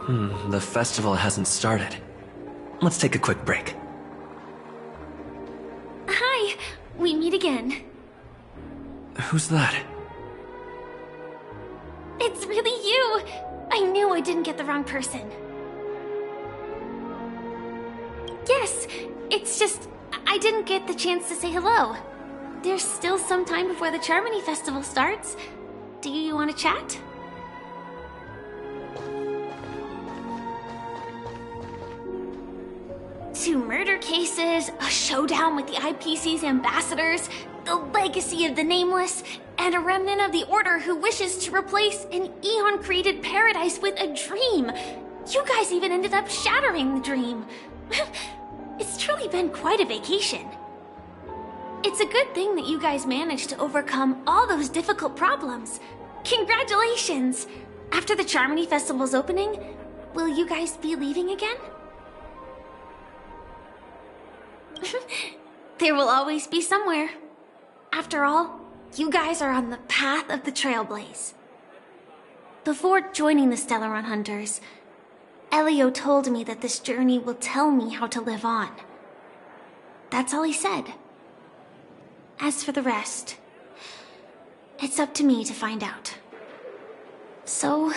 P: The festival hasn't started. Let's take a quick break.
C: Hi, we meet again.
P: Who's that?
C: It's really you! I knew I didn't get the wrong person. Yes, it's just I didn't get the chance to say hello. There's still some time before the Charmony Festival starts. Do you want to chat? Two murder cases, a showdown with the IPC's ambassadors, the legacy of the Nameless, and a remnant of the Order who wishes to replace an Eon-created paradise with a dream. You guys even ended up shattering the dream. It's truly been quite a vacation. It's a good thing that you guys managed to overcome all those difficult problems. Congratulations! After the Charmony Festival's opening, will you guys be leaving again? There will always be somewhere. After all, you guys are on the path of the Trailblaze. Before joining the Stellaron Hunters, Elio told me that this journey will tell me how to live on. That's all he said. As for the rest, it's up to me to find out. So,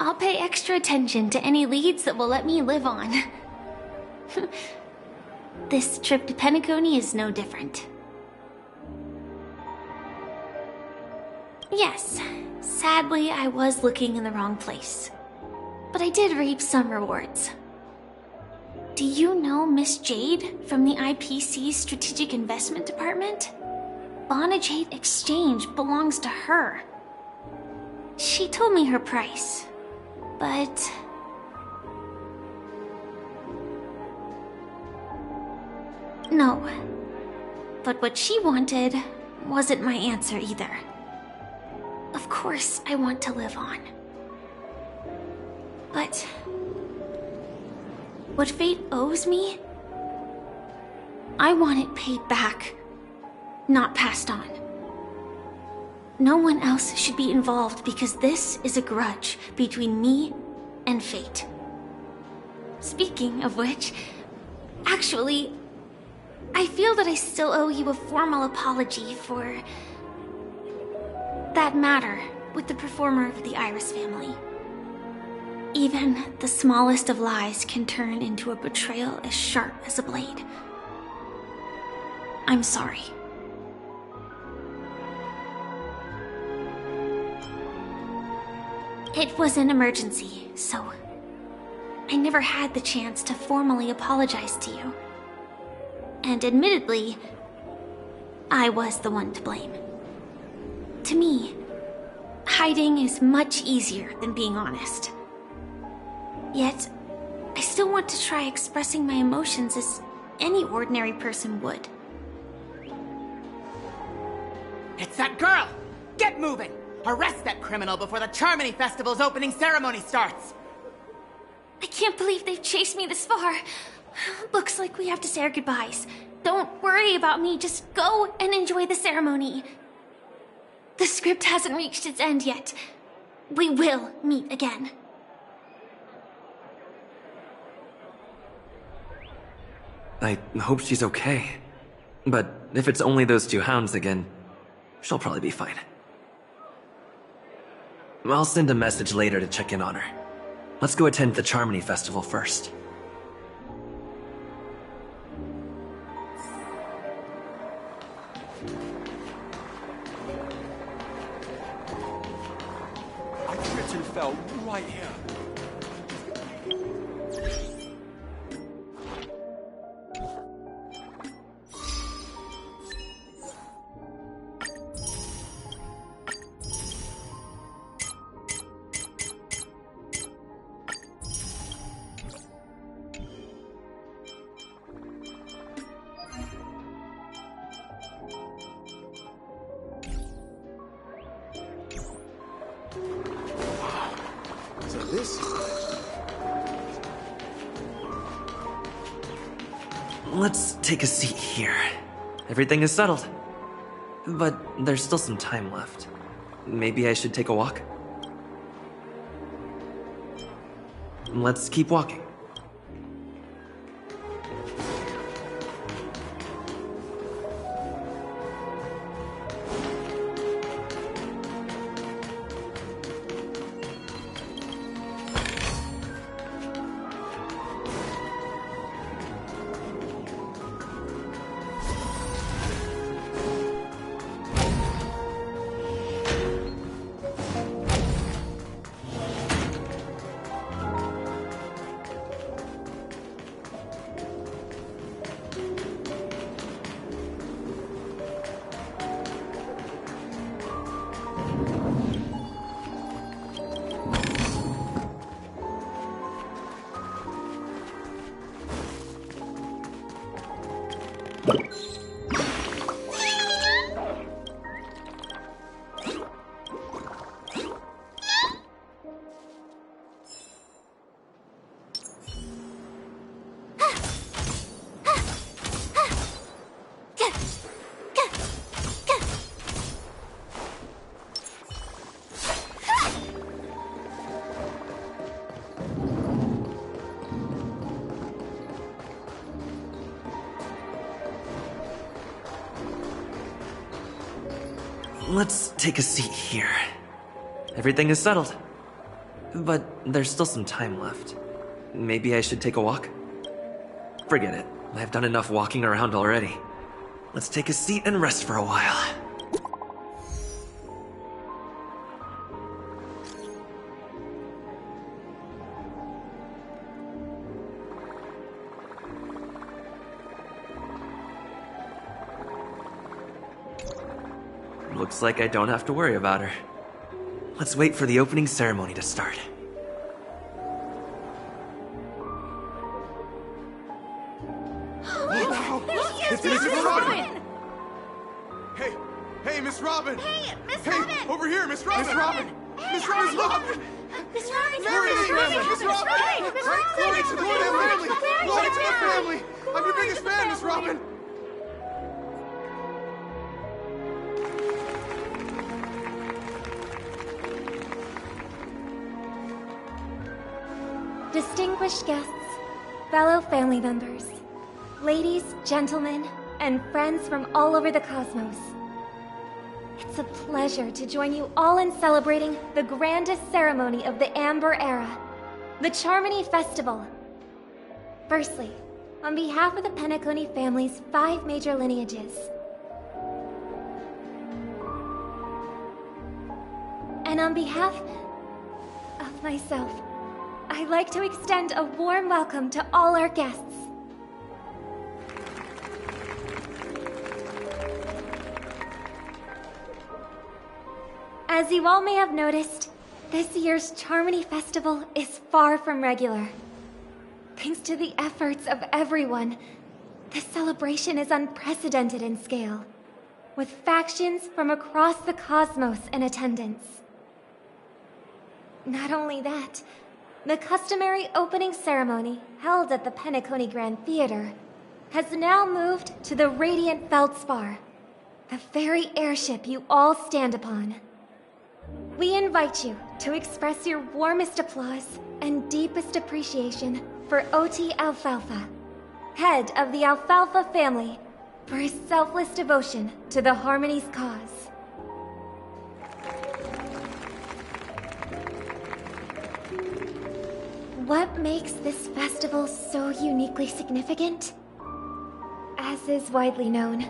C: I'll pay extra attention to any leads that will let me live on. This trip to Penacony is no different. Yes, sadly I was looking in the wrong place. But I did reap some rewards. Do you know Miss Jade from the IPC's Strategic Investment Department? Bonajade Exchange belongs to her. She told me her price, but... No. But what she wanted wasn't my answer either. Of course I want to live on. But... what fate owes me? I want it paid back, not passed on. No one else should be involved because this is a grudge between me and fate. Speaking of which, actually, I feel that I still owe you a formal apology for that matter with the performer of the Iris family. Even the smallest of lies can turn into a betrayal as sharp as a blade. I'm sorry. It was an emergency, so I never had the chance to formally apologize to you. And admittedly, I was the one to blame. To me, hiding is much easier than being honest. Yet, I still want to try expressing my emotions as any ordinary person would.
F: It's that girl! Get moving! Arrest that criminal before the Charmony Festival's opening ceremony starts!
C: I can't believe they've chased me this far. Looks like we have to say our goodbyes. Don't worry about me, just go and enjoy the ceremony. The script hasn't reached its end yet. We will meet again.
P: I hope she's okay. But if it's only those two hounds again, she'll probably be fine. I'll send a message later to check in on her. Let's go attend the Charmony Festival first.
N: I tripped and fell right here.
P: Let's take a seat here. Everything is settled. But there's still some time left. Maybe I should take a walk? let's keep walking. Let's take a seat here. Everything is settled. But there's still some time left. Maybe I should take a walk? Forget it. I've done enough walking around already. Let's take a seat and rest for a while. Looks like I don't have to worry about her. Let's wait for the opening ceremony to start.
Q: Wow! It's Miss Robin! Hey, Miss Robin!
F: Hey, Miss
Q: Robin! Hey, over here, Miss Robin! Miss Robin! Miss Robin, look!
F: Miss Robin!
Q: Glory to the family! Miss Robin! Glory to the family! Glory to the family! I'm your biggest fan, Miss Robin!
O: Distinguished guests, fellow family members, ladies, gentlemen, and friends from all over the cosmos. It's a pleasure to join you all in celebrating the grandest ceremony of the Amber Era, the Charmony Festival. Firstly, on behalf of the Penacony family's 5 major lineages, and on behalf of myself, I'd like to extend a warm welcome to all our guests. As you all may have noticed, this year's Charmony Festival is far from regular. Thanks to the efforts of everyone, this celebration is unprecedented in scale, with factions from across the cosmos in attendance. Not only that, the customary opening ceremony held at the Penacony Grand Theater has now moved to the Radiant Feldspar, the very airship you all stand upon. We invite you to express your warmest applause and deepest appreciation for OT Alfalfa, head of the Alfalfa family, for his selfless devotion to the Harmony's cause. What makes this festival so uniquely significant? As is widely known,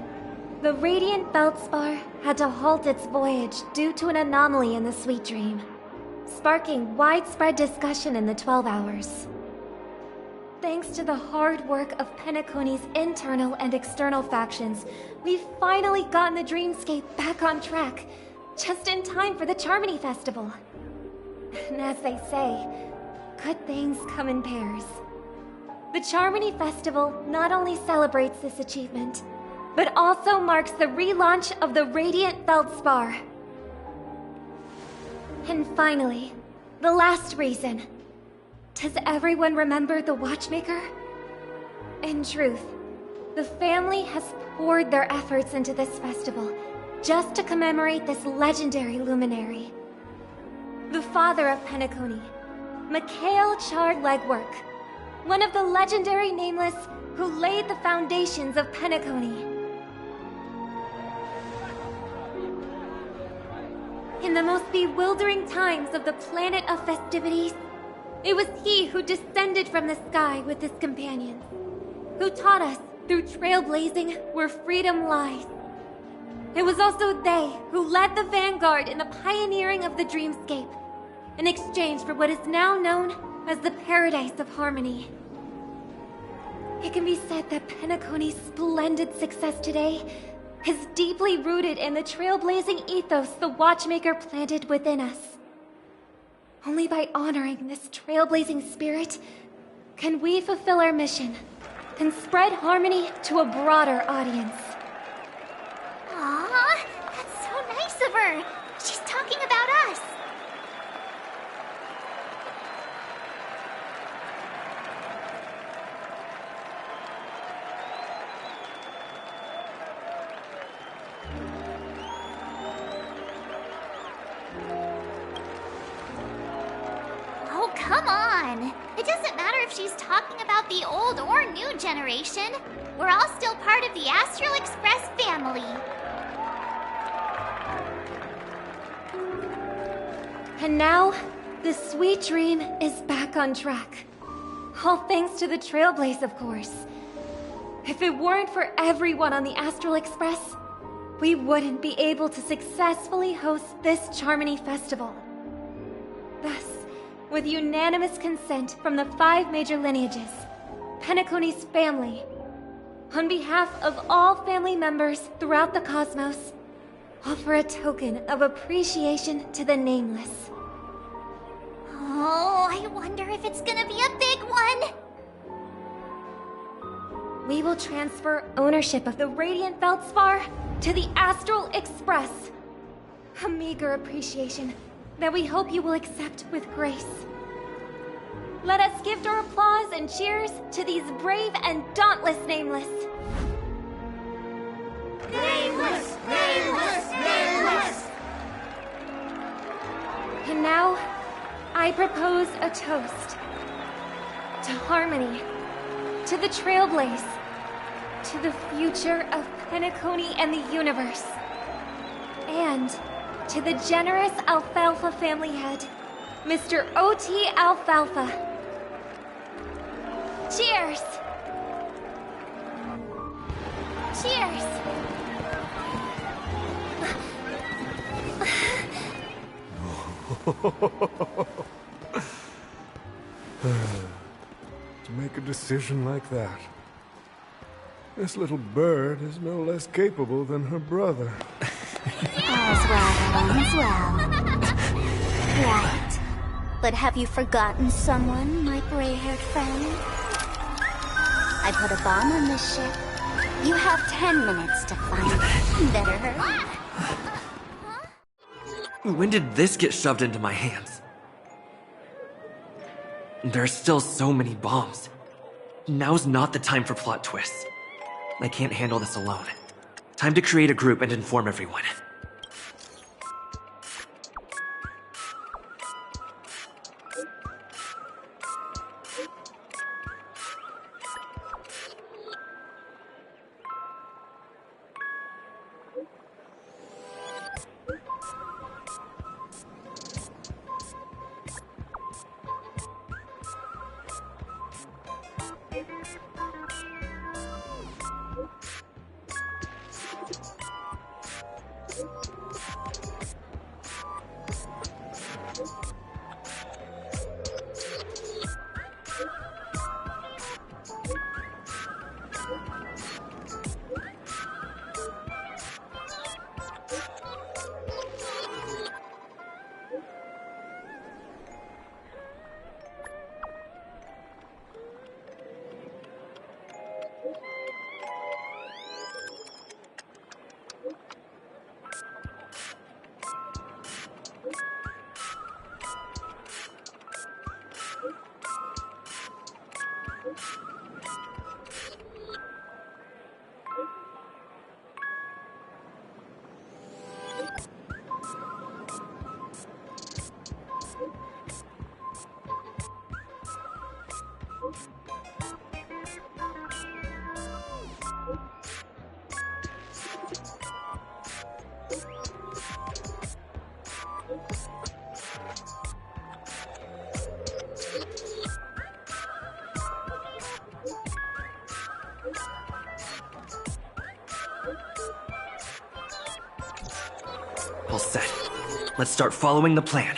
O: the Radiant Feldspar had to halt its voyage due to an anomaly in the Sweet Dream, sparking widespread discussion in the 12 Hours. Thanks to the hard work of Penacony's internal and external factions, we've finally gotten the Dreamscape back on track, just in time for the Charmony Festival. And as they say, good things come in pairs. The Charmony Festival not only celebrates this achievement, but also marks the relaunch of the Radiant Feldspar. And finally, the last reason. Does everyone remember the Watchmaker? In truth, the family has poured their efforts into this festival just to commemorate this legendary luminary. The father of Penacony, Mikhail Char-Legwork, one of the legendary Nameless who laid the foundations of Penacony. In the most bewildering times of the planet of festivities, it was he who descended from the sky with his companions, who taught us through trailblazing where freedom lies. It was also they who led the vanguard in the pioneering of the dreamscape, in exchange for what is now known as the Paradise of Harmony. It can be said that Penacony's splendid success today is deeply rooted in the trailblazing ethos the Watchmaker planted within us. Only by honoring this trailblazing spirit can we fulfill our mission and spread harmony to a broader audience.
A: Aw, that's so nice of her. She's talking about us. Oh, come on. It doesn't matter if she's talking about the old or new generation. We're all still part of the Astral Express family.
O: And now, the sweet dream is back on track. All thanks to the Trailblaze, of course. If it weren't for everyone on the Astral Express, we wouldn't be able to successfully host this Charmony Festival. Thus, with unanimous consent from the 5 major lineages, Penacony's family, on behalf of all family members throughout the cosmos, offer a token of appreciation to the Nameless.
A: Oh, I wonder if it's gonna be a big one.
O: We will transfer ownership of the Radiant Feldspar to the Astral Express. A meager appreciation that we hope you will accept with grace. Let us give our applause and cheers to these brave and dauntless Nameless.
A: Nameless! Nameless! Nameless!
O: And now, I propose a toast. To harmony, to the Trailblaze, to the future of Penacony and the universe, and to the generous Alfalfa family head, Mr. O.T. Alfalfa. Cheers! Cheers!
J: To make a decision like that. This little bird is no less capable than her brother.
L: All's well that ends well. Right. But have you forgotten someone, my gray-haired friend? I put a bomb on this ship. You have 10 minutes to find it. Better hurry.
P: When did this get shoved into my hands? There are still so many bombs. Now's not the time for plot twists. I can't handle this alone. Time to create a group and inform everyone. set. Let's start following the plan.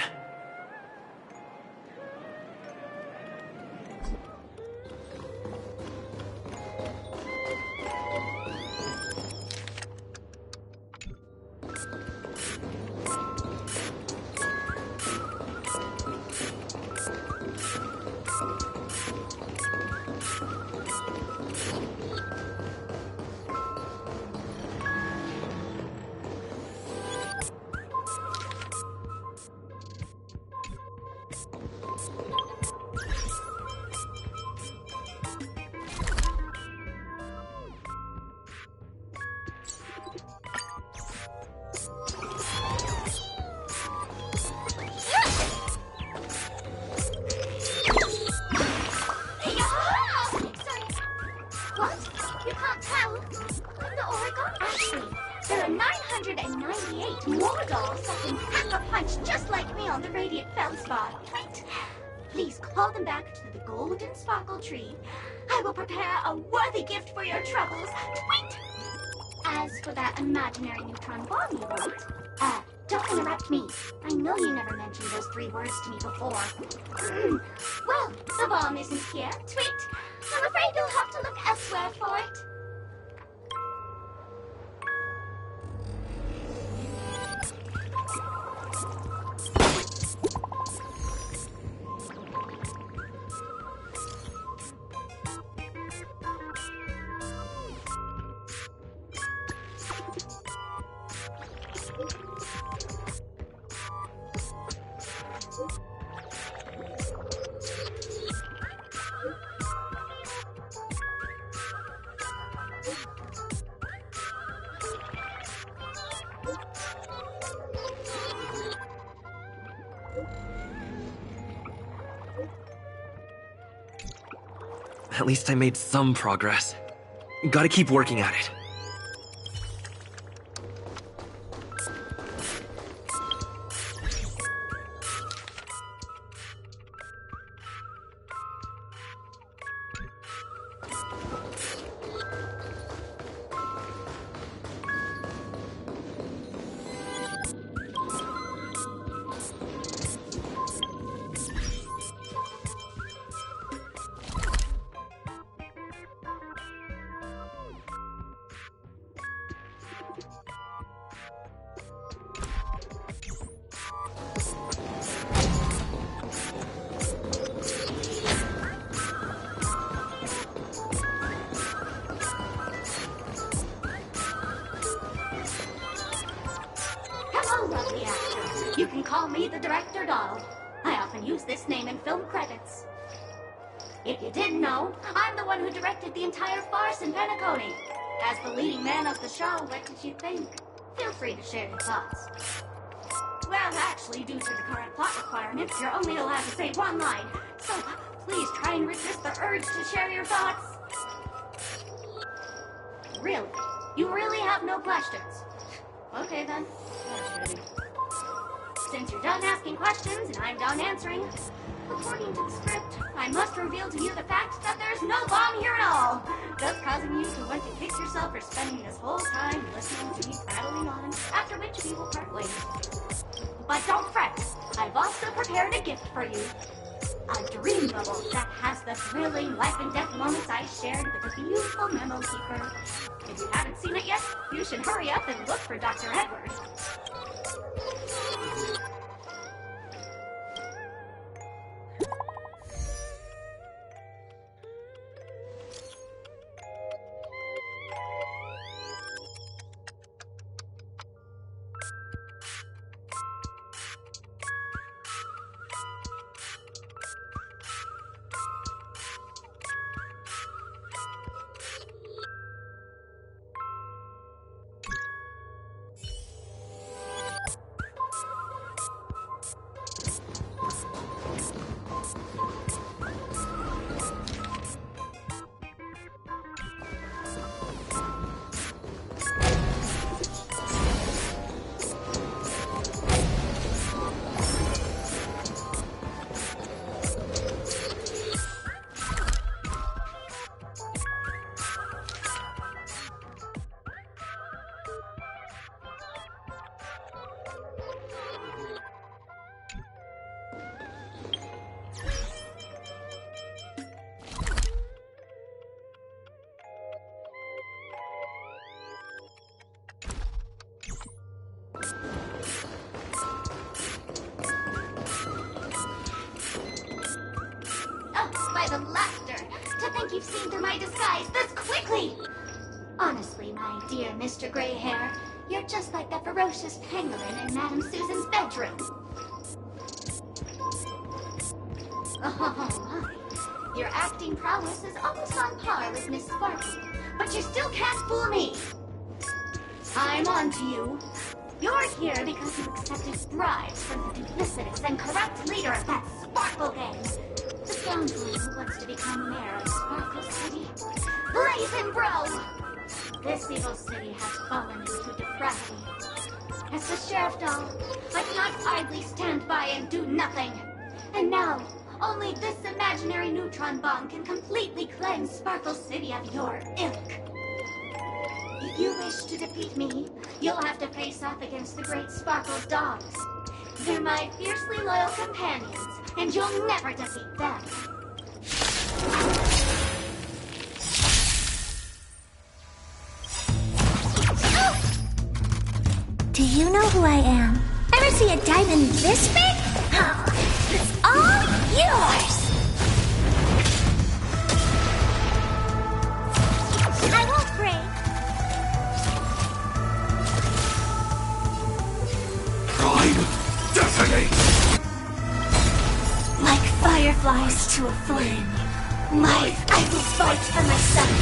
A: What? You can't tell? I'm the Oregon Ashley. There are 998 more dolls that can pack a punch just like me on the Radiant Feldspar. Tweet! Please call them back to the Golden Sparkle Tree. I will prepare a worthy gift for your troubles. Tweet! As for that imaginary neutron bomb you want, don't interrupt me. I know you never mentioned those 3 words to me before. Well, the bomb isn't here. Tweet! I'm afraid you'll have to look elsewhere for it.
P: At least I made some progress. Gotta keep working at it.
A: Lovely actor. You can call me the Director Doll. I often use this name in film credits. If you didn't know, I'm the one who directed the entire farce in Penacony. As the leading man of the show, what did you think? Feel free to share your thoughts. Well, actually, due to the current plot requirements, you're only allowed to say 1 line. So please try and resist the urge to share your thoughts. Really? You really have no questions? Okay then. Since you're done asking questions and I'm done answering, according to the script, I must reveal to you the fact that there's no bomb here at all, thus causing you to want to kick yourself for spending this whole time listening to me prattling on, after which we will part ways. But don't fret, I've also prepared a gift for you. A dream bubble that has the thrilling life and death moments I shared with a beautiful memo keeper. If you haven't seen it yet, you should hurry up and look for Dr. Edward.
B: my disguise this quickly! Honestly, my dear Mr. Gray Hair, you're just like that ferocious pangolin in Madame Susan's bedroom. Oh, my. Your acting prowess is almost on par with Miss Sparkle, but you still can't fool me. I'm on to you. You're here because you accepted bribes from the duplicitous and corrupt leader of that Sparkle gang. The scoundrel who wants to become mayor of Sparkle City. Blazing Bro! This evil city has fallen into depravity. As the sheriff doll, I cannot idly stand by and do nothing. And now, only this imaginary neutron bomb can completely cleanse Sparkle City of your ilk. If you wish to defeat me, you'll have to face off against the Great Sparkle's dogs. They're my fiercely loyal companions, and you'll never defeat them.
M: Do you know who I am? Ever see a diamond this big? It's all yours! I won't break.
N: Prime detonates!
M: Like fireflies to a flame. Life, I will fight for myself.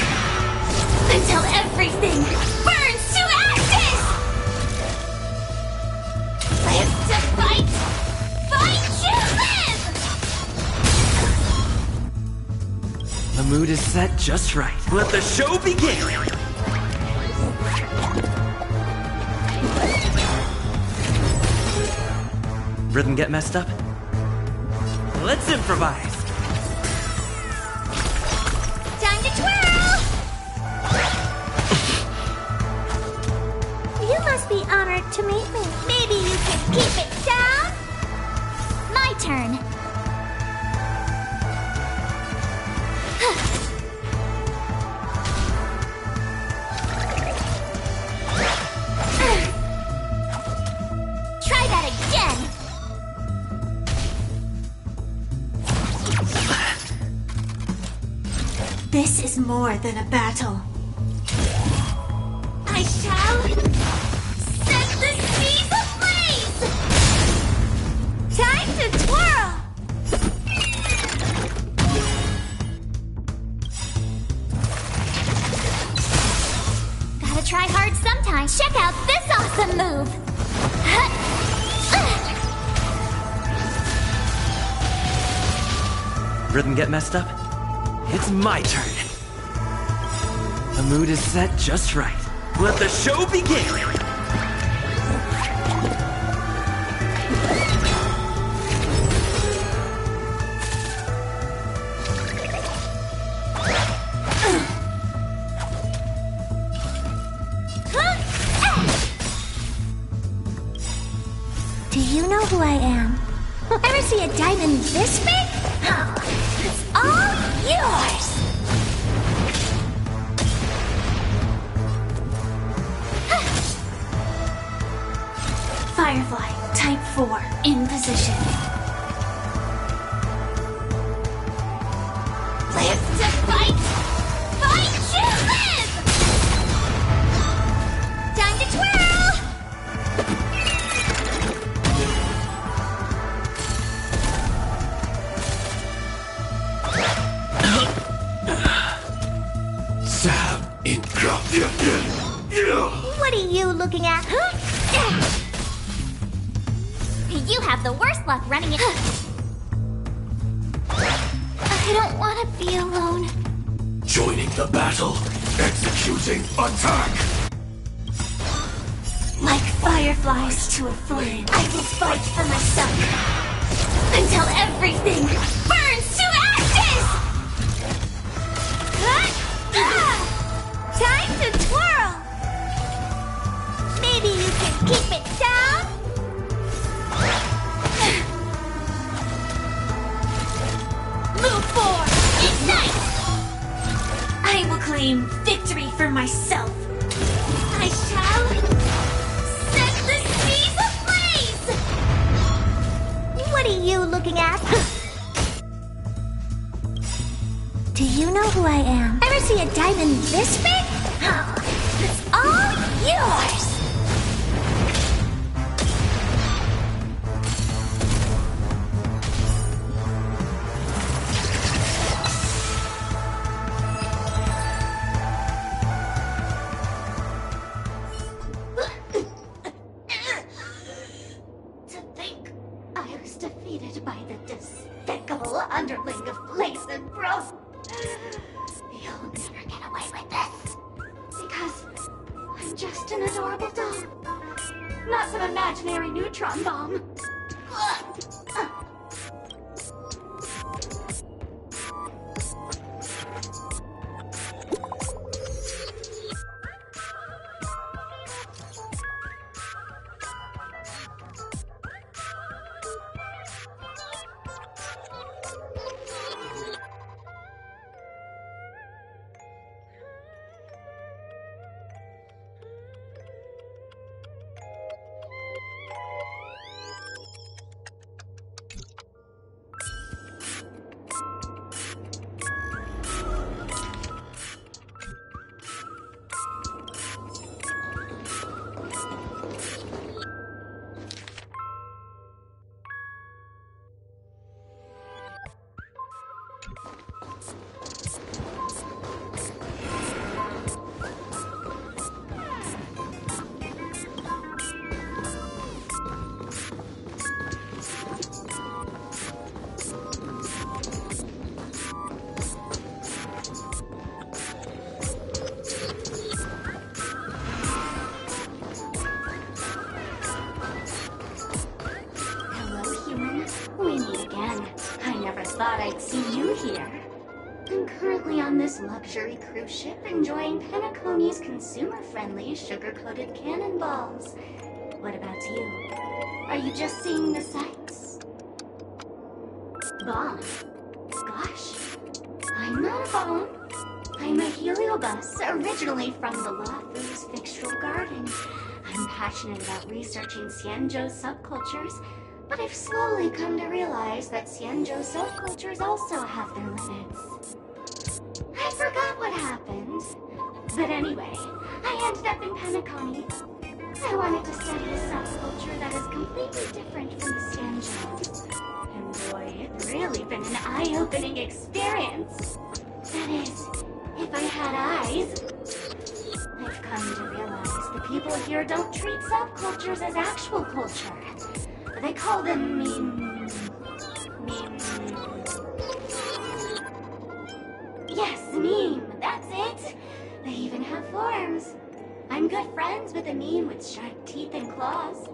M: Until everything burns to ashes! Live to fight! Fight to live!
P: The mood is set just right. Let the show begin! Rhythm get messed up? Let's improvise!
M: Time to twirl! You must be honored to meet me. Maybe you can keep it down?
A: My turn.
M: Try that again! This is more than a battle. I shall set the seas ablaze! Time to twirl!
A: Gotta try hard sometimes. Check out this awesome move.
P: Rhythm get messed up? It's my turn. The mood is set just right. Let the show begin!
M: Do you know who I am? Ever see a diamond this big? It's all yours! Firefly, Type 4, in position. Live to fight! Fight to live! Time to twirl!
N: Sam Ingratiated!
M: What are you looking at?
A: You have the worst luck running it.
M: I don't want to be alone.
N: Joining the battle. Executing attack!
M: Like fireflies to a flame, I will fight for myself. Until everything burns to ashes! Time to twirl! Maybe you can keep it down? Move forward! Ignite! I will claim victory for myself. I shall set the seas ablaze! What are you looking at? Do you know who I am? Ever see a diamond this big? Oh, it's all yours!
B: To think I was defeated by the despicable underling of Lace and Bro. You'll never get away with this. Because I'm just an adorable doll. Not some imaginary neutron bomb. Thought I'd see you here. I'm currently on this luxury cruise ship enjoying Penacony's consumer-friendly sugar-coated cannonballs. What about you? Are you just seeing the sights? Bomb? Gosh, I'm not a bomb. I'm a heliobus, originally from the Lafu's Fixtural Garden. I'm passionate about researching Xianzhou's subcultures, but I've slowly come to realize that Xianzhou subcultures also have their limits. I forgot what happened. But anyway, I ended up in Penacony. I wanted to study a subculture that is completely different from the Xianzhou. And boy, it's really been an eye-opening experience. That is, if I had eyes. I've come to realize the people here don't treat subcultures as actual culture. They call them memes. Yes, meme, that's it. They even have forms. I'm good friends with a meme with sharp teeth and claws.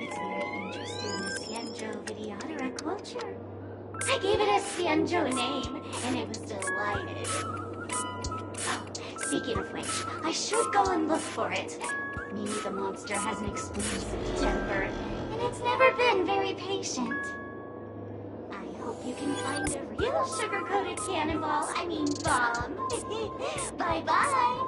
B: It's very interested in the Xianzhou Videodera culture. I gave it a Xianzhou name, and it was delighted. Oh, speaking of which, I should go and look for it. Mimi the monster has an explosive temper, and it's never been very patient. I hope you can find a real sugar-coated cannonball, I mean bomb. Bye-bye!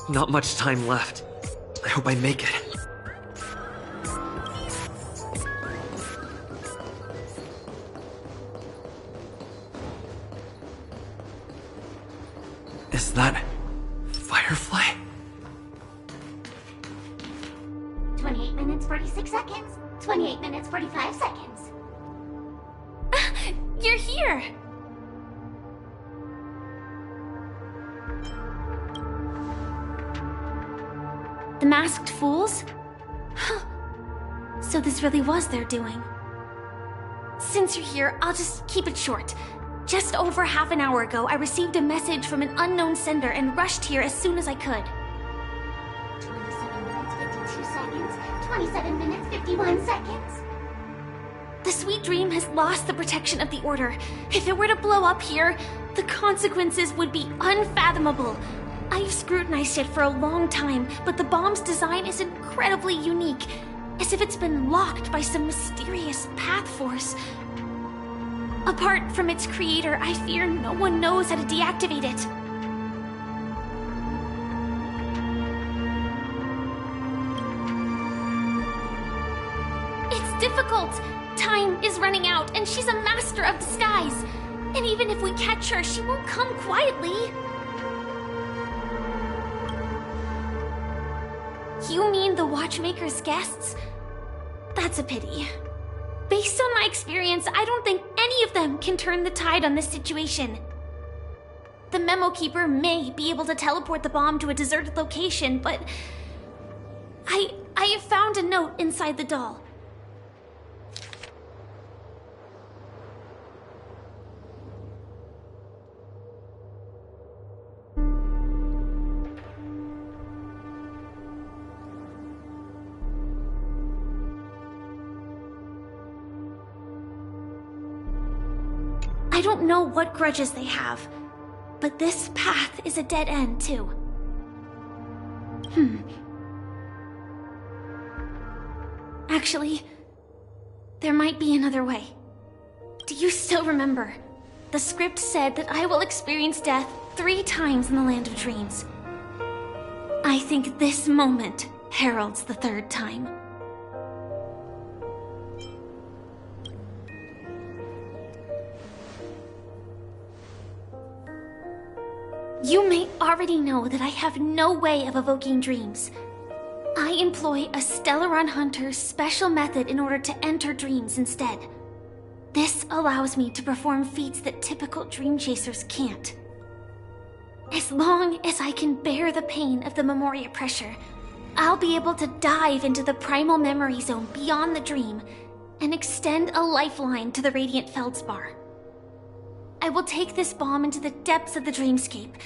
P: Not much time left. I hope I make it. Is that Firefly?
B: 28 minutes, 46 seconds. 28 minutes, 45 seconds.
C: You're here! The masked fools? So this really was their doing. Since you're here, I'll just keep it short. Just over half an hour ago, I received a message from an unknown sender and rushed here as soon as I could.
B: 27 minutes, 52 seconds. 27 minutes, 51 seconds.
C: The Sweet Dream has lost the protection of the Order. If it were to blow up here, the consequences would be unfathomable. I've scrutinized it for a long time, but the bomb's design is incredibly unique, as if it's been locked by some mysterious path force. Apart from its creator, I fear no one knows how to deactivate it. It's difficult. Time is running out, and she's a master of disguise. And even if we catch her, she won't come quietly. You mean the Watchmaker's guests? That's a pity. Based on my experience, I don't think any of them can turn the tide on this situation. The Memo Keeper may be able to teleport the bomb to a deserted location, but I have found a note inside the doll. I don't know what grudges they have, but this path is a dead end, too. Actually, there might be another way. Do you still remember? The script said that I will experience death 3 times in the Land of Dreams. I think this moment heralds the 3rd time. You may already know that I have no way of evoking dreams. I employ a Stellaron Hunter's special method in order to enter dreams instead. This allows me to perform feats that typical dream chasers can't. As long as I can bear the pain of the Memoria pressure, I'll be able to dive into the primal memory zone beyond the dream and extend a lifeline to the Radiant Feldspar. I will take this bomb into the depths of the dreamscape,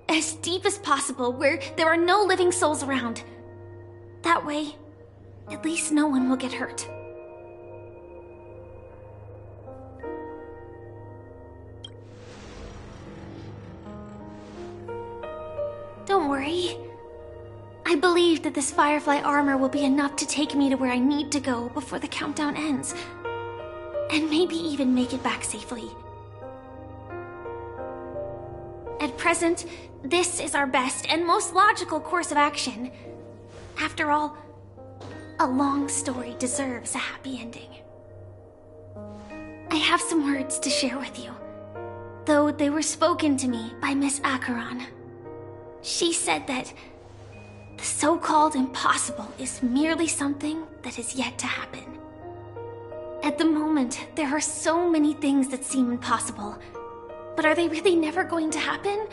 C: as deep as possible where there are no living souls around. That way, at least no one will get hurt. Don't worry. I believe that this Firefly armor will be enough to take me to where I need to go before the countdown ends, and maybe even make it back safely. At present, this is our best and most logical course of action. After all, a long story deserves a happy ending. I have some words to share with you, though they were spoken to me by Miss Acheron. She said that the so-called impossible is merely something that is yet to happen. At the moment, there are so many things that seem impossible. But are they really never going to happen?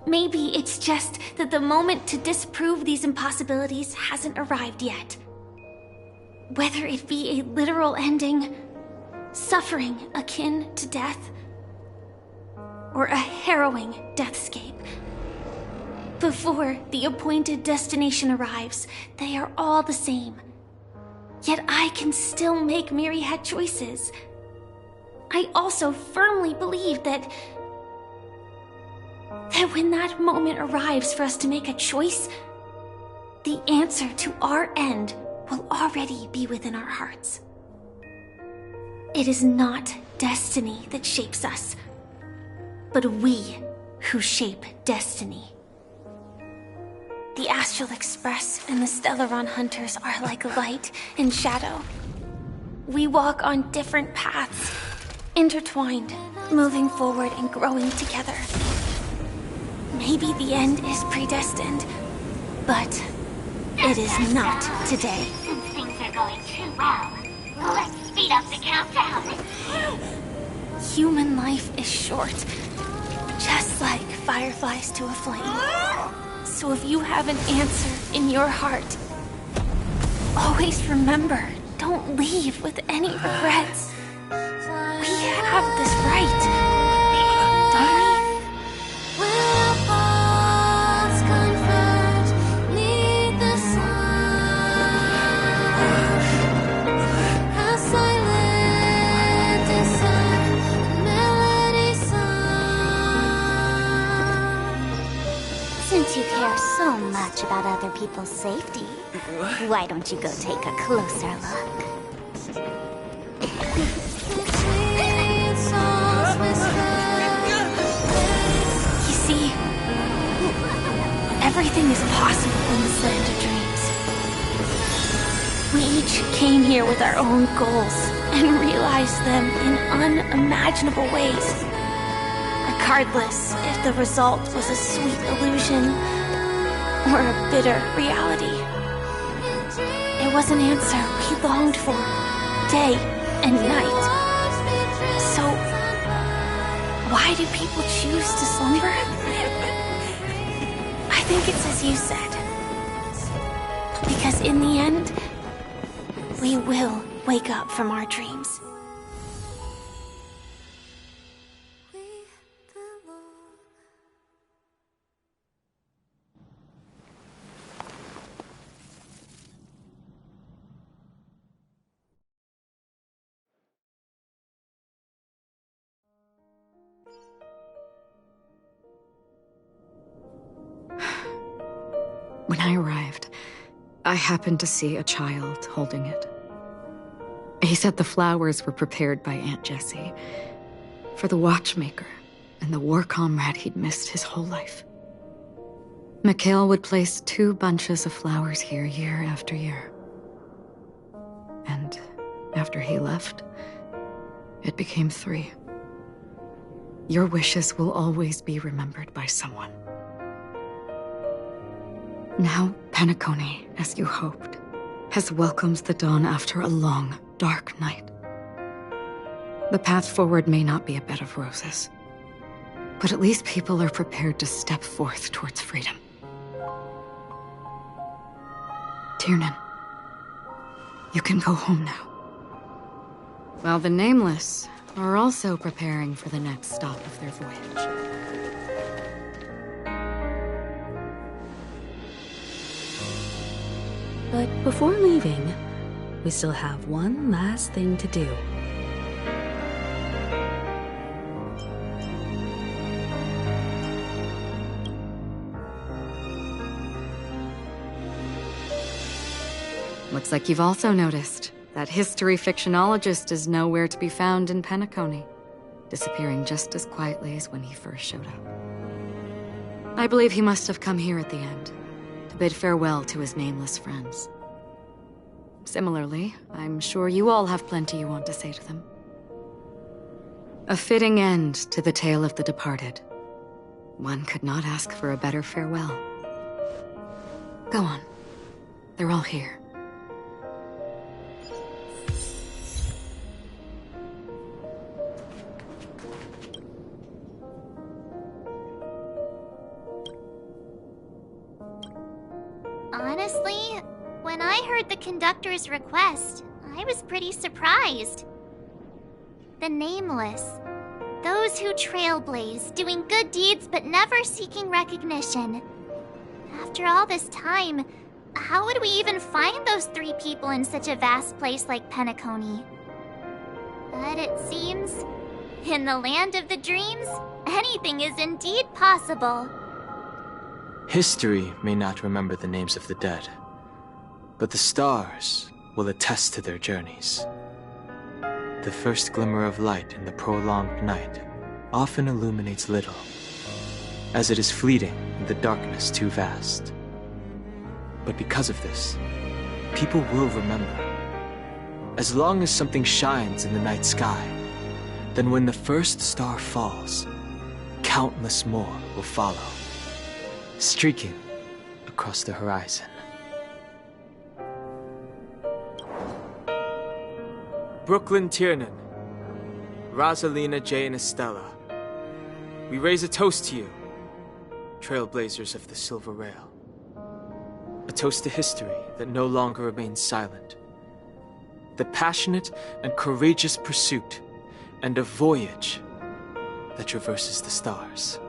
C: Maybe it's just that the moment to disprove these impossibilities hasn't arrived yet. Whether it be a literal ending, suffering akin to death, or a harrowing deathscape. Before the appointed destination arrives, they are all the same. Yet I can still make myriad choices. I also firmly believe that when that moment arrives for us to make a choice, the answer to our end will already be within our hearts. It is not destiny that shapes us, but we who shape destiny. The Astral Express and the Stellaron Hunters are like light and shadow. We walk on different paths, intertwined, moving forward and growing together. Maybe the end is predestined, but it is not today.
B: Since things are going too well, let's speed up the countdown.
C: Human life is short, just like fireflies to a flame. So if you have an answer in your heart, always remember, don't leave with any regrets. We have this right, don't we?
L: Since you care so much about other people's safety, why don't you go take a closer look?
C: You see, everything is possible in this land of dreams. We each came here with our own goals and realized them in unimaginable ways. Regardless if the result was a sweet illusion or a bitter reality. It was an answer we longed for, day and night. So, why do people choose to slumber? I think it's as you said. Because in the end, we will wake up from our dreams.
H: When I arrived, I happened to see a child holding it. He said the flowers were prepared by Aunt Jessie for the watchmaker and the war comrade he'd missed his whole life. Mikhail would place 2 bunches of flowers here year after year. And after he left, it became 3. Your wishes will always be remembered by someone. Now, Penacony, as you hoped, has welcomed the dawn after a long, dark night. The path forward may not be a bed of roses, but at least people are prepared to step forth towards freedom. Tiernan, you can go home now. While the Nameless are also preparing for the next stop of their voyage.
G: But before leaving, we still have one last thing to do.
H: Looks like you've also noticed that history fictionologist is nowhere to be found in Penacony, disappearing just as quietly as when he first showed up. I believe he must have come here at the end, to bid farewell to his nameless friends. Similarly, I'm sure you all have plenty you want to say to them. A fitting end to the tale of the departed. One could not ask for a better farewell. Go on. They're all here.
A: Honestly, when I heard the conductor's request, I was pretty surprised. The Nameless. Those who trailblaze, doing good deeds but never seeking recognition. After all this time, how would we even find those 3 people in such a vast place like Penacony? But it seems, in the land of the dreams, anything is indeed possible.
K: History may not remember the names of the dead, but the stars will attest to their journeys. The first glimmer of light in the prolonged night often illuminates little, as it is fleeting in the darkness too vast. But because of this, people will remember. As long as something shines in the night sky, then when the first star falls, countless more will follow, streaking across the horizon. Brooklyn Tiernan, Rosalina J. and Estella, we raise a toast to you, trailblazers of the Silver Rail. A toast to history that no longer remains silent. The passionate and courageous pursuit, and a voyage that traverses the stars.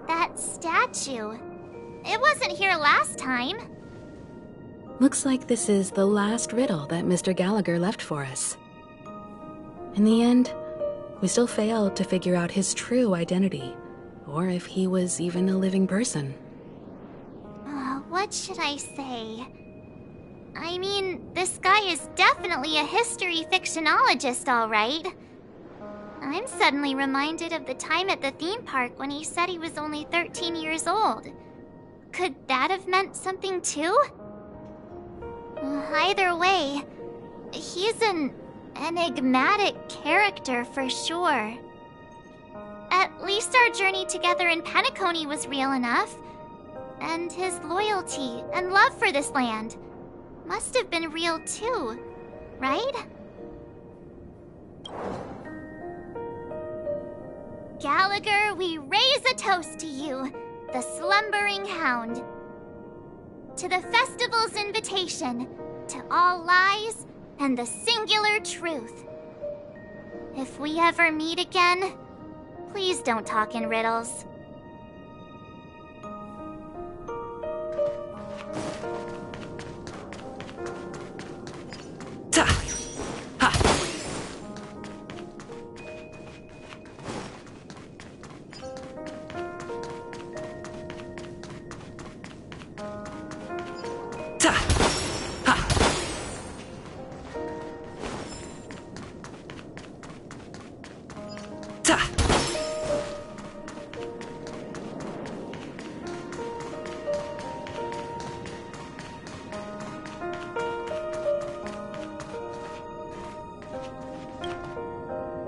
A: That statue. It wasn't here last time.
G: Looks like this is the last riddle that Mr. Gallagher left for us. In the end, we still failed to figure out his true identity, or if he was even a living person.
A: What should I say? I mean, this guy is definitely a history fictionologist, all right. I'm suddenly reminded of the time at the theme park when he said he was only 13 years old. Could that have meant something too? Either way, he's an enigmatic character for sure. At least our journey together in Penacony was real enough. And his loyalty and love for this land must have been real too, right? Gallagher, we raise a toast to you, the slumbering hound. To the festival's invitation, to all lies and the singular truth. If we ever meet again, please don't talk in riddles.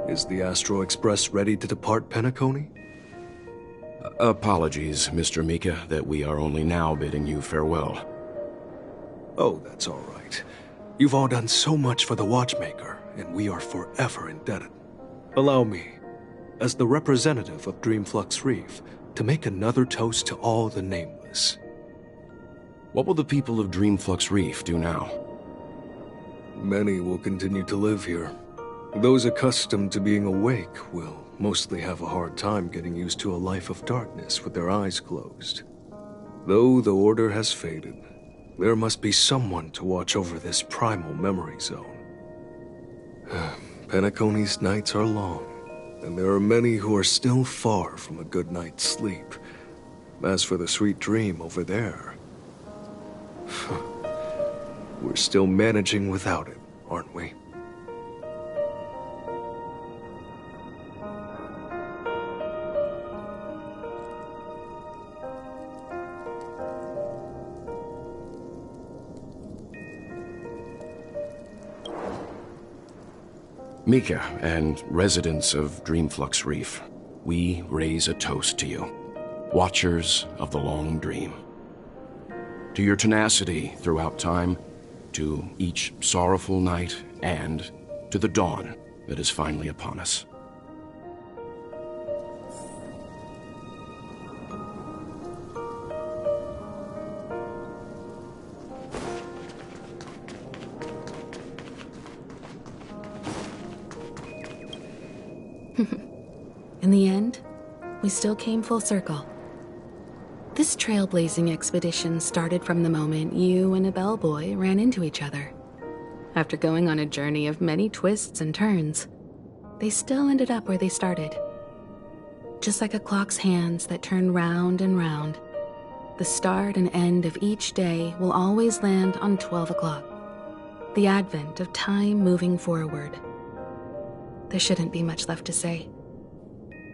J: Is the Astro Express ready to depart Penacony?
S: Apologies, Mr. Mika, that we are only now bidding you farewell.
J: Oh, that's all right. You've all done so much for the Watchmaker, and we are forever indebted. Allow me, as the representative of Dreamflux Reef, to make another toast to all the nameless.
S: What will the people of Dreamflux Reef do now?
J: Many will continue to live here. Those accustomed to being awake will mostly have a hard time getting used to a life of darkness with their eyes closed. Though the order has faded, there must be someone to watch over this primal memory zone. Penacony's nights are long, and there are many who are still far from a good night's sleep. As for the sweet dream over there, we're still managing without it, aren't we?
S: Mika and residents of Dreamflux Reef, we raise a toast to you, watchers of the long dream. To your tenacity throughout time, to each sorrowful night, and to the dawn that is finally upon us.
G: In the end, we still came full circle. This trailblazing expedition started from the moment you and a bellboy ran into each other. After going on a journey of many twists and turns, they still ended up where they started. Just like a clock's hands that turn round and round, the start and end of each day will always land on 12 o'clock, the advent of time moving forward. There shouldn't be much left to say.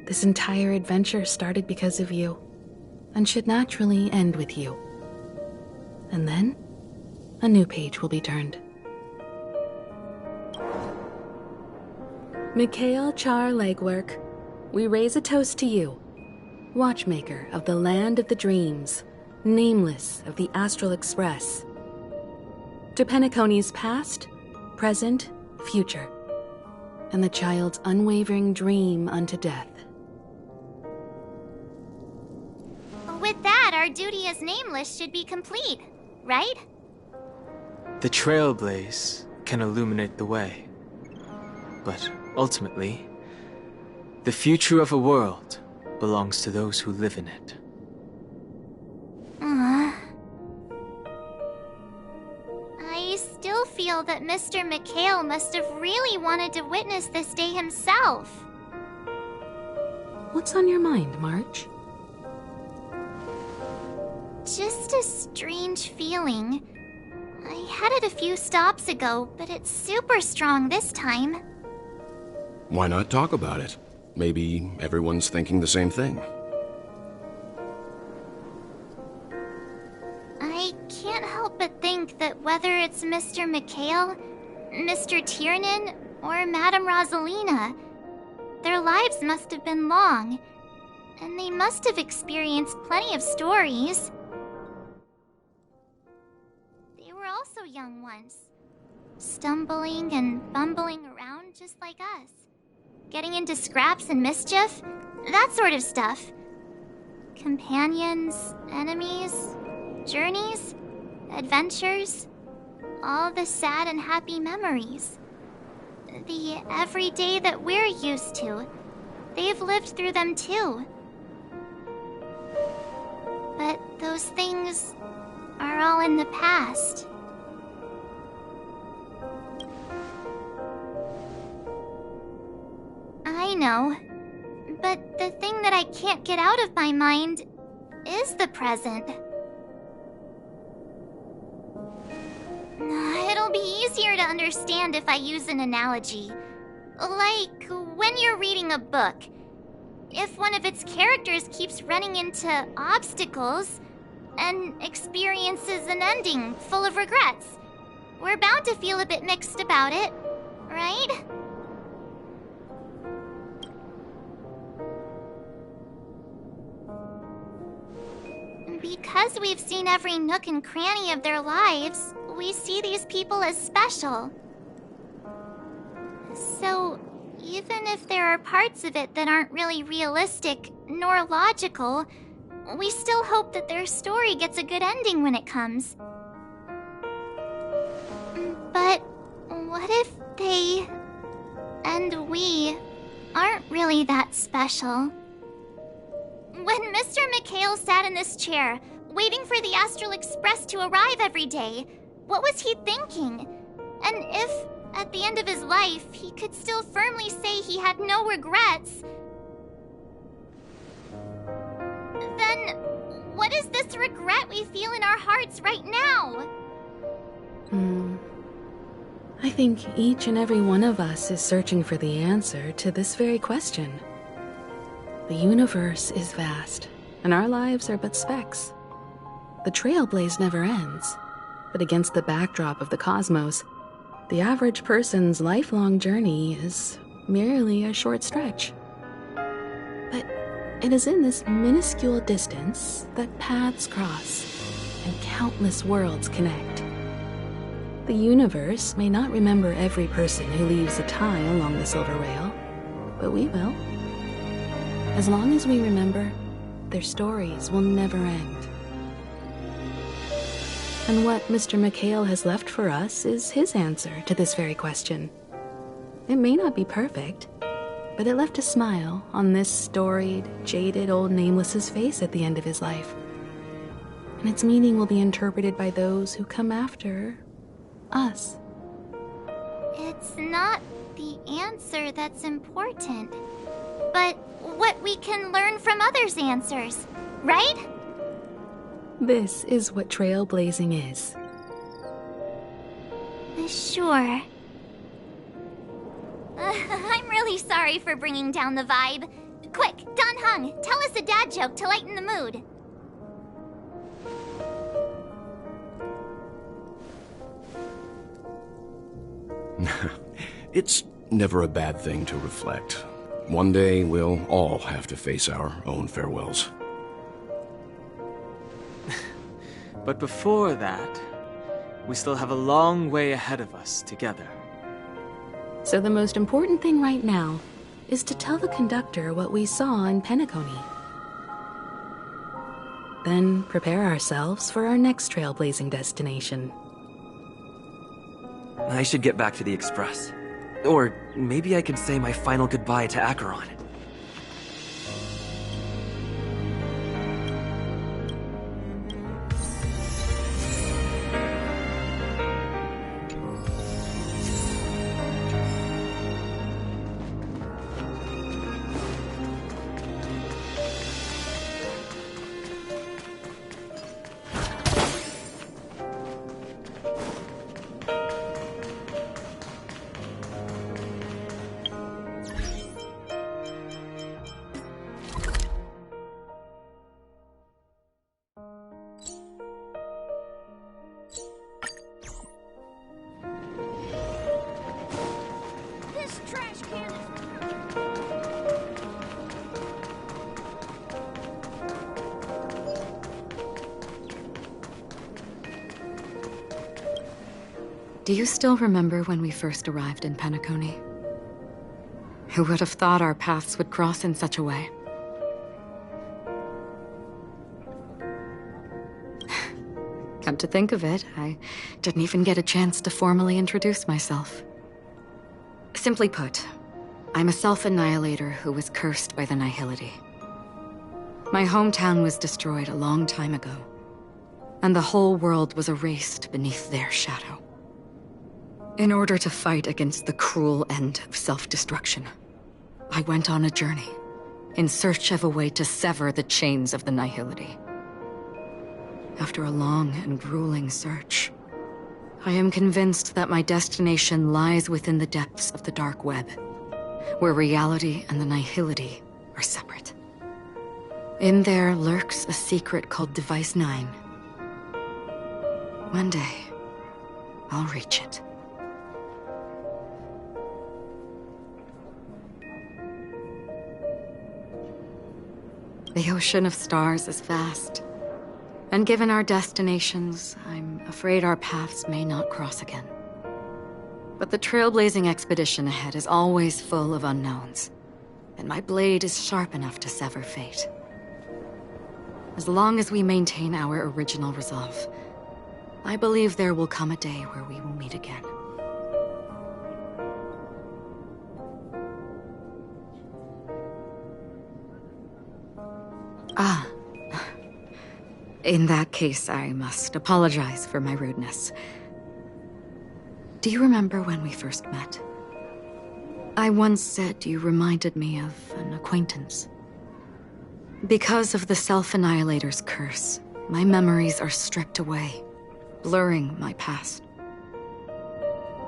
G: This entire adventure started because of you, and should naturally end with you. And then, a new page will be turned. Mikhail Char Legwork, we raise a toast to you, watchmaker of the land of the dreams, nameless of the Astral Express. To Penacony's past, present, future, and the child's unwavering dream unto death.
A: With that, our duty as Nameless should be complete, right?
K: The trailblaze can illuminate the way. But ultimately, the future of a world belongs to those who live in it.
A: I still feel that Mr. Mikhail must have really wanted to witness this day himself.
G: What's on your mind, March?
A: Just a strange feeling. I had it a few stops ago, but it's super strong this time.
S: Why not talk about it? Maybe everyone's thinking the same thing.
A: I can't help but think that whether it's Mr. Mikhail, Mr. Tiernan, or Madame Rosalina, their lives must have been long, and they must have experienced plenty of stories. They were also young once, stumbling and bumbling around just like us. Getting into scraps and mischief, that sort of stuff. Companions, enemies, journeys, adventures, all the sad and happy memories. The everyday that we're used to, they've lived through them too. But those things are all in the past. I know, but the thing that I can't get out of my mind is the present. It'll be easier to understand if I use an analogy. Like when you're reading a book. If one of its characters keeps running into obstacles and experiences an ending full of regrets, we're bound to feel a bit mixed about it, right? Because we've seen every nook and cranny of their lives, we see these people as special. So, even if there are parts of it that aren't really realistic nor logical, we still hope that their story gets a good ending when it comes. But what if they and we aren't really that special? When Mr. Mikhail sat in this chair, waiting for the Astral Express to arrive every day, what was he thinking? And if, at the end of his life, he could still firmly say he had no regrets, then what is this regret we feel in our hearts right now?
G: I think each and every one of us is searching for the answer to this very question. The universe is vast, and our lives are but specks. The trailblaze never ends, but against the backdrop of the cosmos, the average person's lifelong journey is merely a short stretch. But it is in this minuscule distance that paths cross and countless worlds connect. The universe may not remember every person who leaves a tie along the silver rail, but we will. As long as we remember, their stories will never end. And what Mr. Mikhail has left for us is his answer to this very question. It may not be perfect, but it left a smile on this storied, jaded old Nameless's face at the end of his life. And its meaning will be interpreted by those who come after us.
A: It's not the answer that's important, but what we can learn from others' answers, right?
G: This is what trailblazing is.
A: Sure. I'm really sorry for bringing down the vibe. Quick, Don Hung, tell us a dad joke to lighten the mood.
S: It's never a bad thing to reflect. One day, we'll all have to face our own farewells.
K: But before that, we still have a long way ahead of us together.
G: So the most important thing right now is to tell the conductor what we saw in Penacony. Then prepare ourselves for our next trailblazing destination.
P: I should get back to the Express. Or maybe I could say my final goodbye to Acheron.
H: Do you still remember when we first arrived in Penacony? Who would have thought our paths would cross in such a way? Come to think of it, I didn't even get a chance to formally introduce myself. Simply put, I'm a self-annihilator who was cursed by the Nihility. My hometown was destroyed a long time ago, and the whole world was erased beneath their shadow. In order to fight against the cruel end of self-destruction, I went on a journey in search of a way to sever the chains of the Nihility. After a long and grueling search, I am convinced that my destination lies within the depths of the dark web, where reality and the Nihility are separate. In there lurks a secret called Device 9. One day, I'll reach it. The ocean of stars is vast, and given our destinations, I'm afraid our paths may not cross again. But the trailblazing expedition ahead is always full of unknowns, and my blade is sharp enough to sever fate. As long as we maintain our original resolve, I believe there will come a day where we will meet again. Ah. In that case, I must apologize for my rudeness. Do you remember when we first met? I once said you reminded me of an acquaintance. Because of the Self-Annihilator's curse, my memories are stripped away, blurring my past.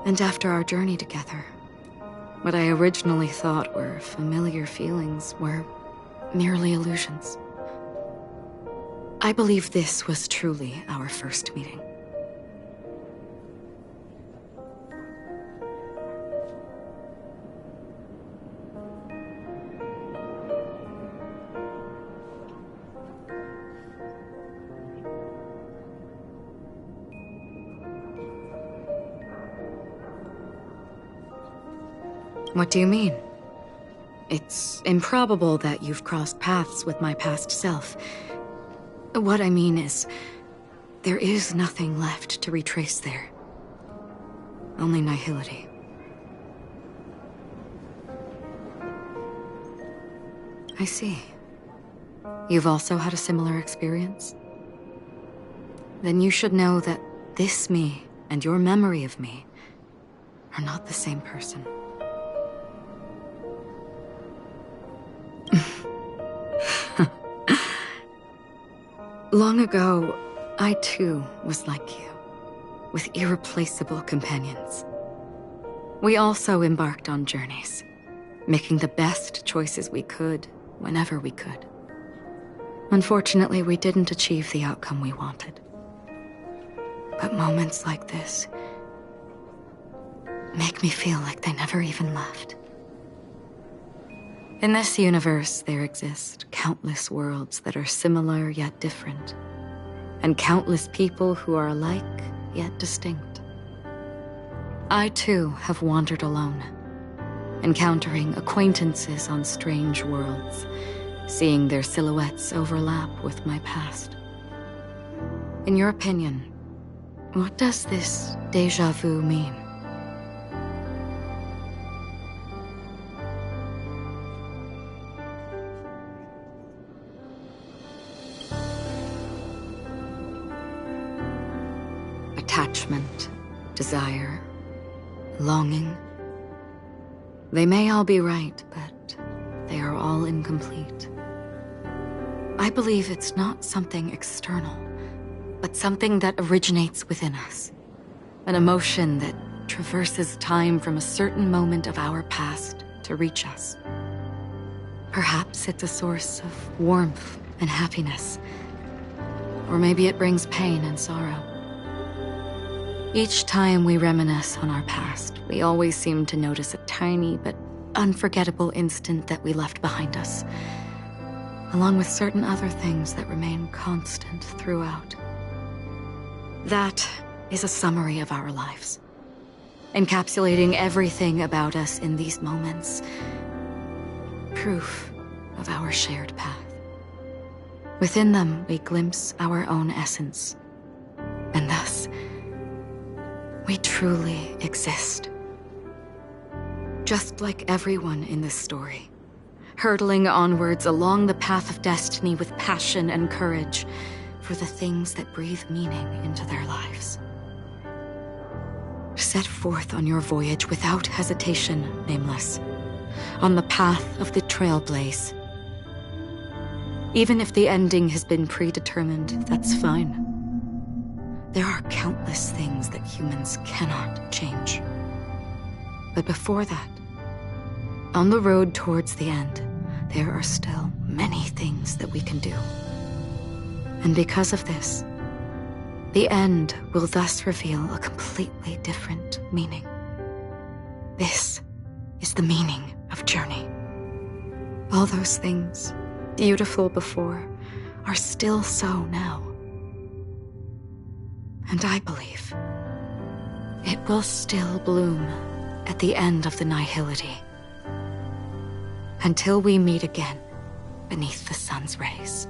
H: And after our journey together, what I originally thought were familiar feelings were merely illusions. I believe this was truly our first meeting. What do you mean? It's improbable that you've crossed paths with my past self. What I mean is, there is nothing left to retrace there. Only Nihility. I see. You've also had a similar experience? Then you should know that this me and your memory of me are not the same person. Long ago, I too was like you, with irreplaceable companions. We also embarked on journeys, making the best choices we could, whenever we could. Unfortunately, we didn't achieve the outcome we wanted. But moments like this make me feel like they never even left. In this universe, there exist countless worlds that are similar yet different, and countless people who are alike yet distinct. I too have wandered alone, encountering acquaintances on strange worlds, seeing their silhouettes overlap with my past. In your opinion, what does this déjà vu mean? Attachment, desire, longing. They may all be right, but they are all incomplete. I believe it's not something external, but something that originates within us. An emotion that traverses time from a certain moment of our past to reach us. Perhaps it's a source of warmth and happiness, or maybe it brings pain and sorrow. Each time we reminisce on our past, we always seem to notice a tiny but unforgettable instant that we left behind us, along with certain other things that remain constant throughout. That is a summary of our lives, encapsulating everything about us in these moments. Proof of our shared path. Within them, we glimpse our own essence, and thus, we truly exist. Just like everyone in this story, hurtling onwards along the path of destiny with passion and courage for the things that breathe meaning into their lives. Set forth on your voyage without hesitation, Nameless, on the path of the Trailblaze. Even if the ending has been predetermined, that's fine. There are countless things that humans cannot change. But before that, on the road towards the end, there are still many things that we can do. And because of this, the end will thus reveal a completely different meaning. This is the meaning of journey. All those things, beautiful before, are still so now. And I believe it will still bloom at the end of the nihility, until we meet again beneath the sun's rays.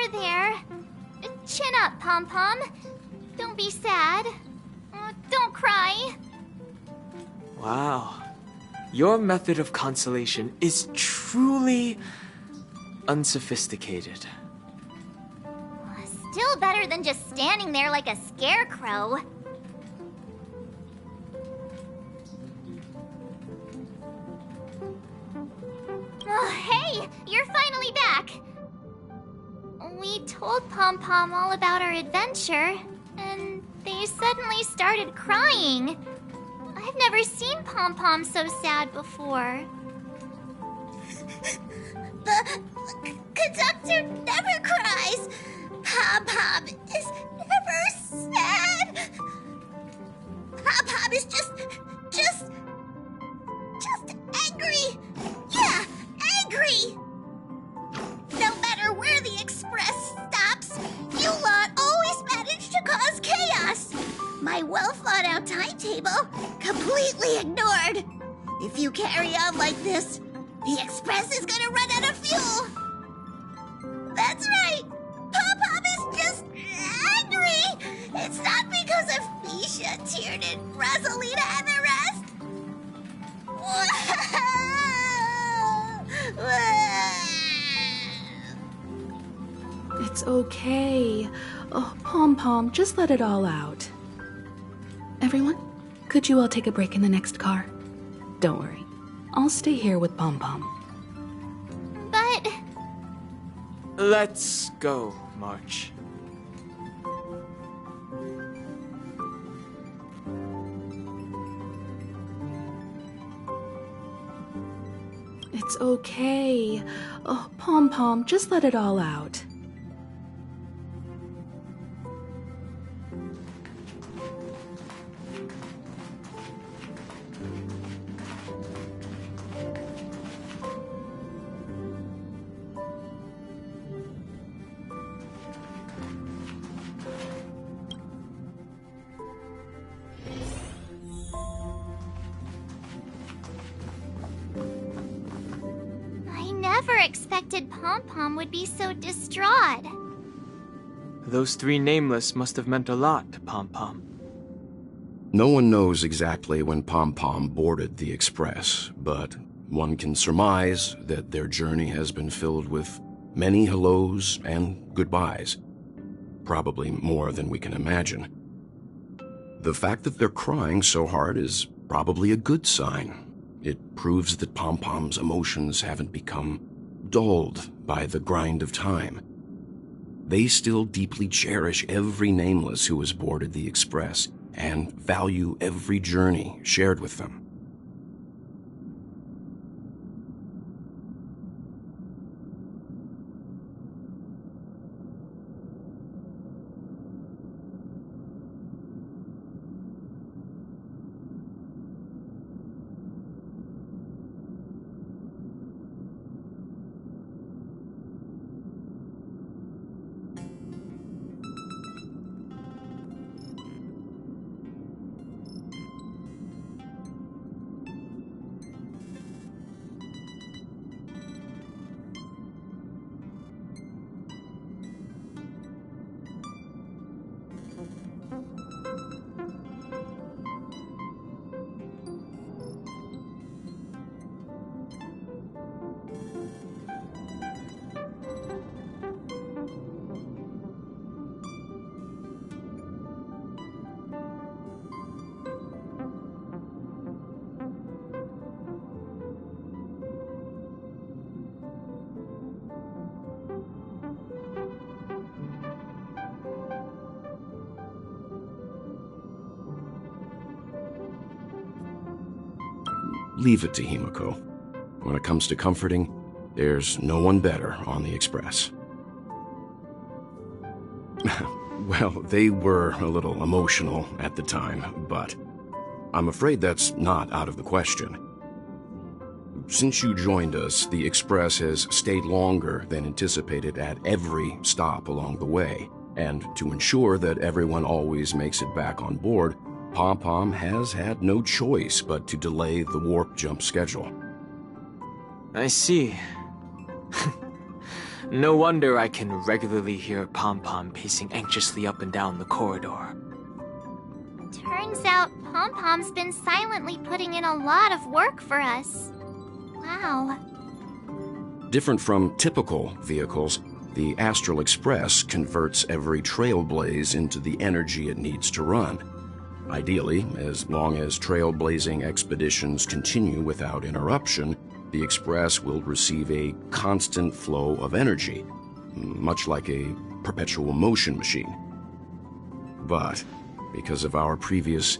A: There. Chin up, Pom-Pom. Don't be sad. Don't cry.
K: Wow. Your method of consolation is truly unsophisticated.
A: Still better than just standing there like a scarecrow. Oh, hey! You're finally back! We told Pom-Pom all about our adventure, and they suddenly started crying. I've never seen Pom-Pom so sad before.
M: The conductor never cries. Pom-Pom is never sad. Pom-Pom is just angry. Yeah, angry. No matter where the express stops, you lot
T: Rainbow. Completely ignored. If you carry on like this, the Express is gonna run out of fuel. That's right. Pop-Pop is just angry. It's not because of Misha, Tiernan, Rosalina, and the rest.
G: It's okay. Oh, Pom-Pom, just let it all out. Everyone, could you all take a break in the next car? Don't worry. I'll stay here with Pom-Pom.
A: But...
K: Let's go, March.
G: It's okay. Oh, Pom-Pom, just let it all out.
A: I never expected Pom-Pom would be so distraught.
K: Those three nameless must have meant a lot to Pom-Pom.
S: No one knows exactly when Pom-Pom boarded the Express, but one can surmise that their journey has been filled with many hellos and goodbyes. Probably more than we can imagine. The fact that they're crying so hard is probably a good sign. It proves that Pom-Pom's emotions haven't become dulled by the grind of time. They still deeply cherish every nameless who has boarded the Express and value every journey shared with them. Leave it to Himiko. When it comes to comforting, there's no one better on the Express. Well, they were a little emotional at the time, but I'm afraid that's not out of the question. Since you joined us, the Express has stayed longer than anticipated at every stop along the way, and to ensure that everyone always makes it back on board, Pom-Pom has had no choice but to delay the warp jump schedule.
K: I see. No wonder I can regularly hear Pom-Pom pacing anxiously up and down the corridor.
A: Turns out Pom-Pom's been silently putting in a lot of work for us. Wow.
S: Different from typical vehicles, the Astral Express converts every trailblaze into the energy it needs to run. Ideally, as long as trailblazing expeditions continue without interruption, the Express will receive a constant flow of energy, much like a perpetual motion machine. But, because of our previous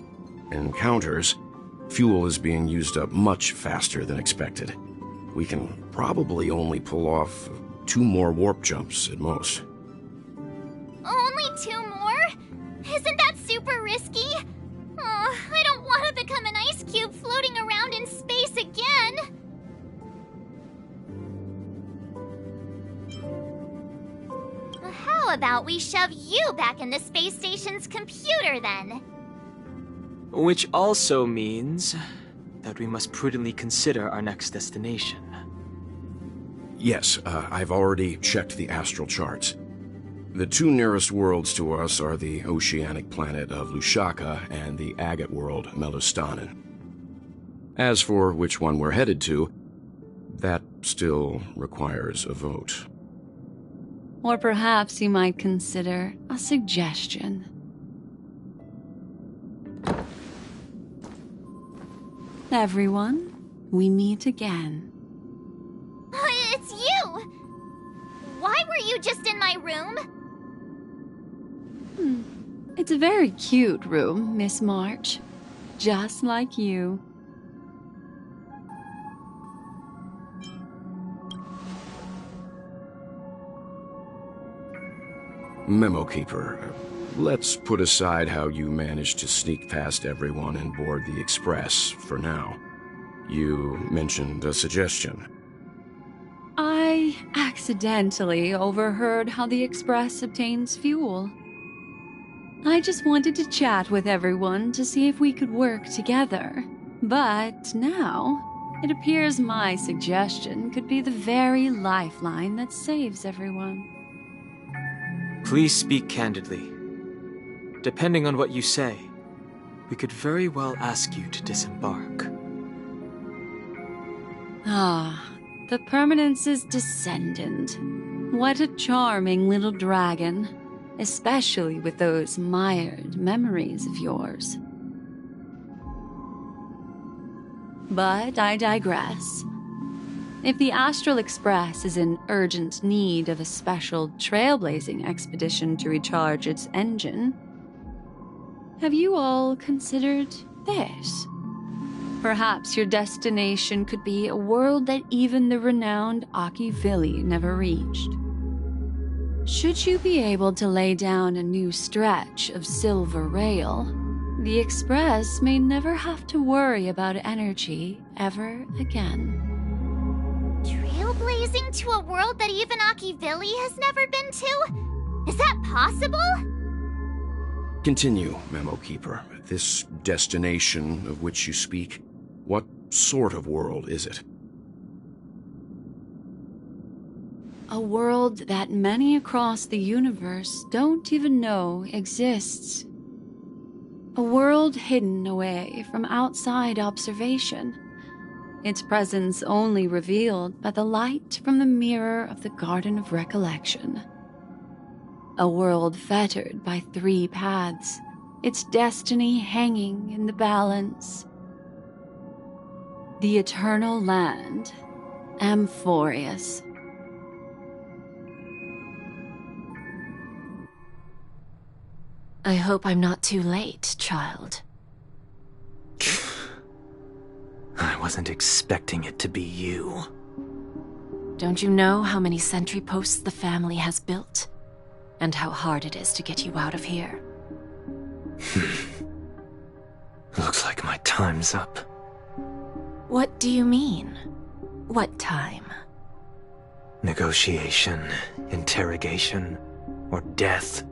S: encounters, fuel is being used up much faster than expected. We can probably only pull off 2 more warp jumps at most.
A: Only 2 more? Isn't that super risky? Oh, I don't want to become an ice cube floating around in space again. How about we shove you back in the space station's computer then?
K: Which also means that we must prudently consider our next destination.
S: Yes, I've already checked the astral charts. The two nearest worlds to us are the oceanic planet of Lushaka and the agate world, Melustanen. As for which one we're headed to, that still requires a vote.
R: Or perhaps you might consider a suggestion. Everyone, we meet again.
A: It's you! Why were you just in my room?
R: It's a very cute room, Miss March. Just like you.
S: Memo Keeper, let's put aside how you managed to sneak past everyone and board the Express for now. You mentioned a suggestion.
R: I accidentally overheard how the Express obtains fuel. I just wanted to chat with everyone to see if we could work together. But now, it appears my suggestion could be the very lifeline that saves everyone.
K: Please speak candidly. Depending on what you say, we could very well ask you to disembark.
R: Ah, the Permanence's descendant. What a charming little dragon, especially with those mired memories of yours. But I digress. If the Astral Express is in urgent need of a special trailblazing expedition to recharge its engine, have you all considered this? Perhaps your destination could be a world that even the renowned Akivili never reached. Should you be able to lay down a new stretch of silver rail, the Express may never have to worry about energy ever again.
A: Trailblazing to a world that even Akivili has never been to? Is that possible?
S: Continue, Memo Keeper. This destination of which you speak, what sort of world is it?
R: A world that many across the universe don't even know exists. A world hidden away from outside observation. Its presence only revealed by the light from the mirror of the Garden of Recollection. A world fettered by 3 paths, its destiny hanging in the balance. The Eternal Land, Amphorius.
I: I hope I'm not too late, child.
P: I wasn't expecting it to be you.
I: Don't you know how many sentry posts the family has built? And how hard it is to get you out of here?
P: Looks like my time's up.
I: What do you mean? What time?
P: Negotiation, interrogation, or death.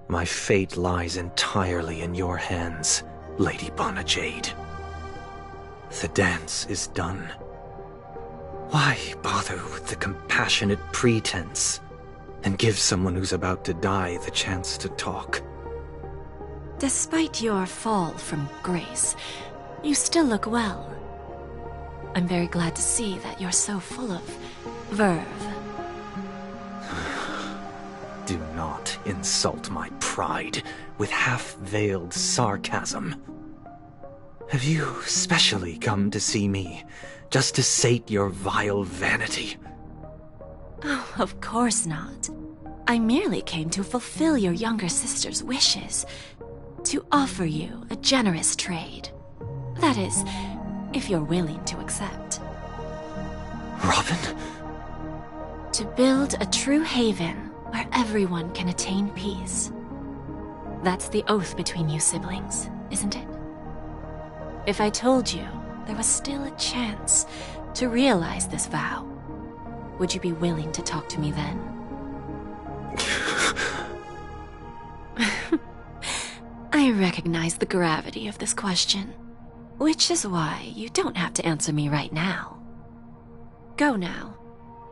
P: My fate lies entirely in your hands, Lady Bonajade. The dance is done. Why bother with the compassionate pretense and give someone who's about to die the chance to talk?
I: Despite your fall from grace, you still look well. I'm very glad to see that you're so full of verve.
P: Do not insult my pride with half-veiled sarcasm. Have you specially come to see me just to sate your vile vanity?
I: Oh, of course not. I merely came to fulfill your younger sister's wishes. To offer you a generous trade. That is, if you're willing to accept.
P: Robin?
I: To build a true haven where everyone can attain peace. That's the oath between you siblings, isn't it? If I told you there was still a chance to realize this vow, would you be willing to talk to me then? I I recognize the gravity of this question, which is why you don't have to answer me right now. Go now.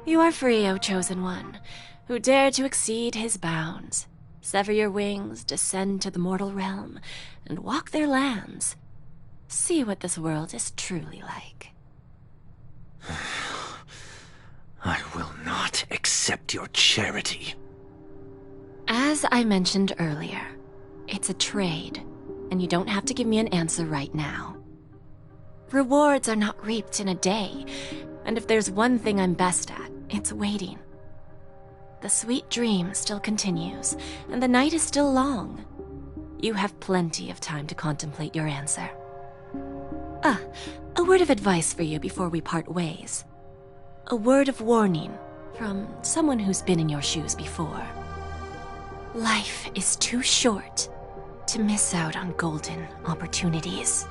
I: You are free, O Chosen One, who dare to exceed his bounds. Sever your wings, descend to the mortal realm, and walk their lands. See what this world is truly like.
N: I will not accept your charity.
I: As I mentioned earlier, it's a trade, and you don't have to give me an answer right now. Rewards are not reaped in a day, and if there's one thing I'm best at, it's waiting. The sweet dream still continues, and the night is still long. You have plenty of time to contemplate your answer. A word of advice for you before we part ways. A word of warning from someone who's been in your shoes before. Life is too short to miss out on golden opportunities.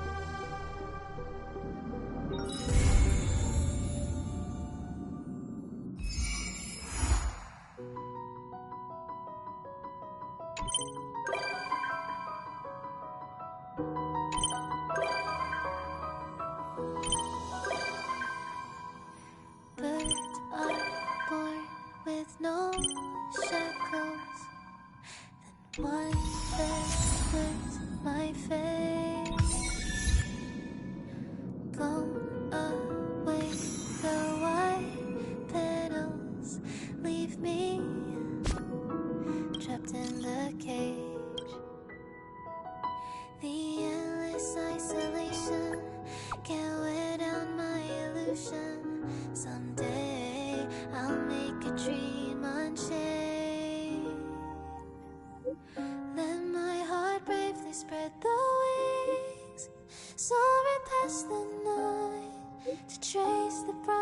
M: Birds are born with no shackles. Then one that splits my face. Blown away, the white petals leave me trapped in the cage. The endless isolation can't wear down my illusion. Someday I'll make a dream unchained. Let my heart bravely spread the wings, soaring past the night to trace the bright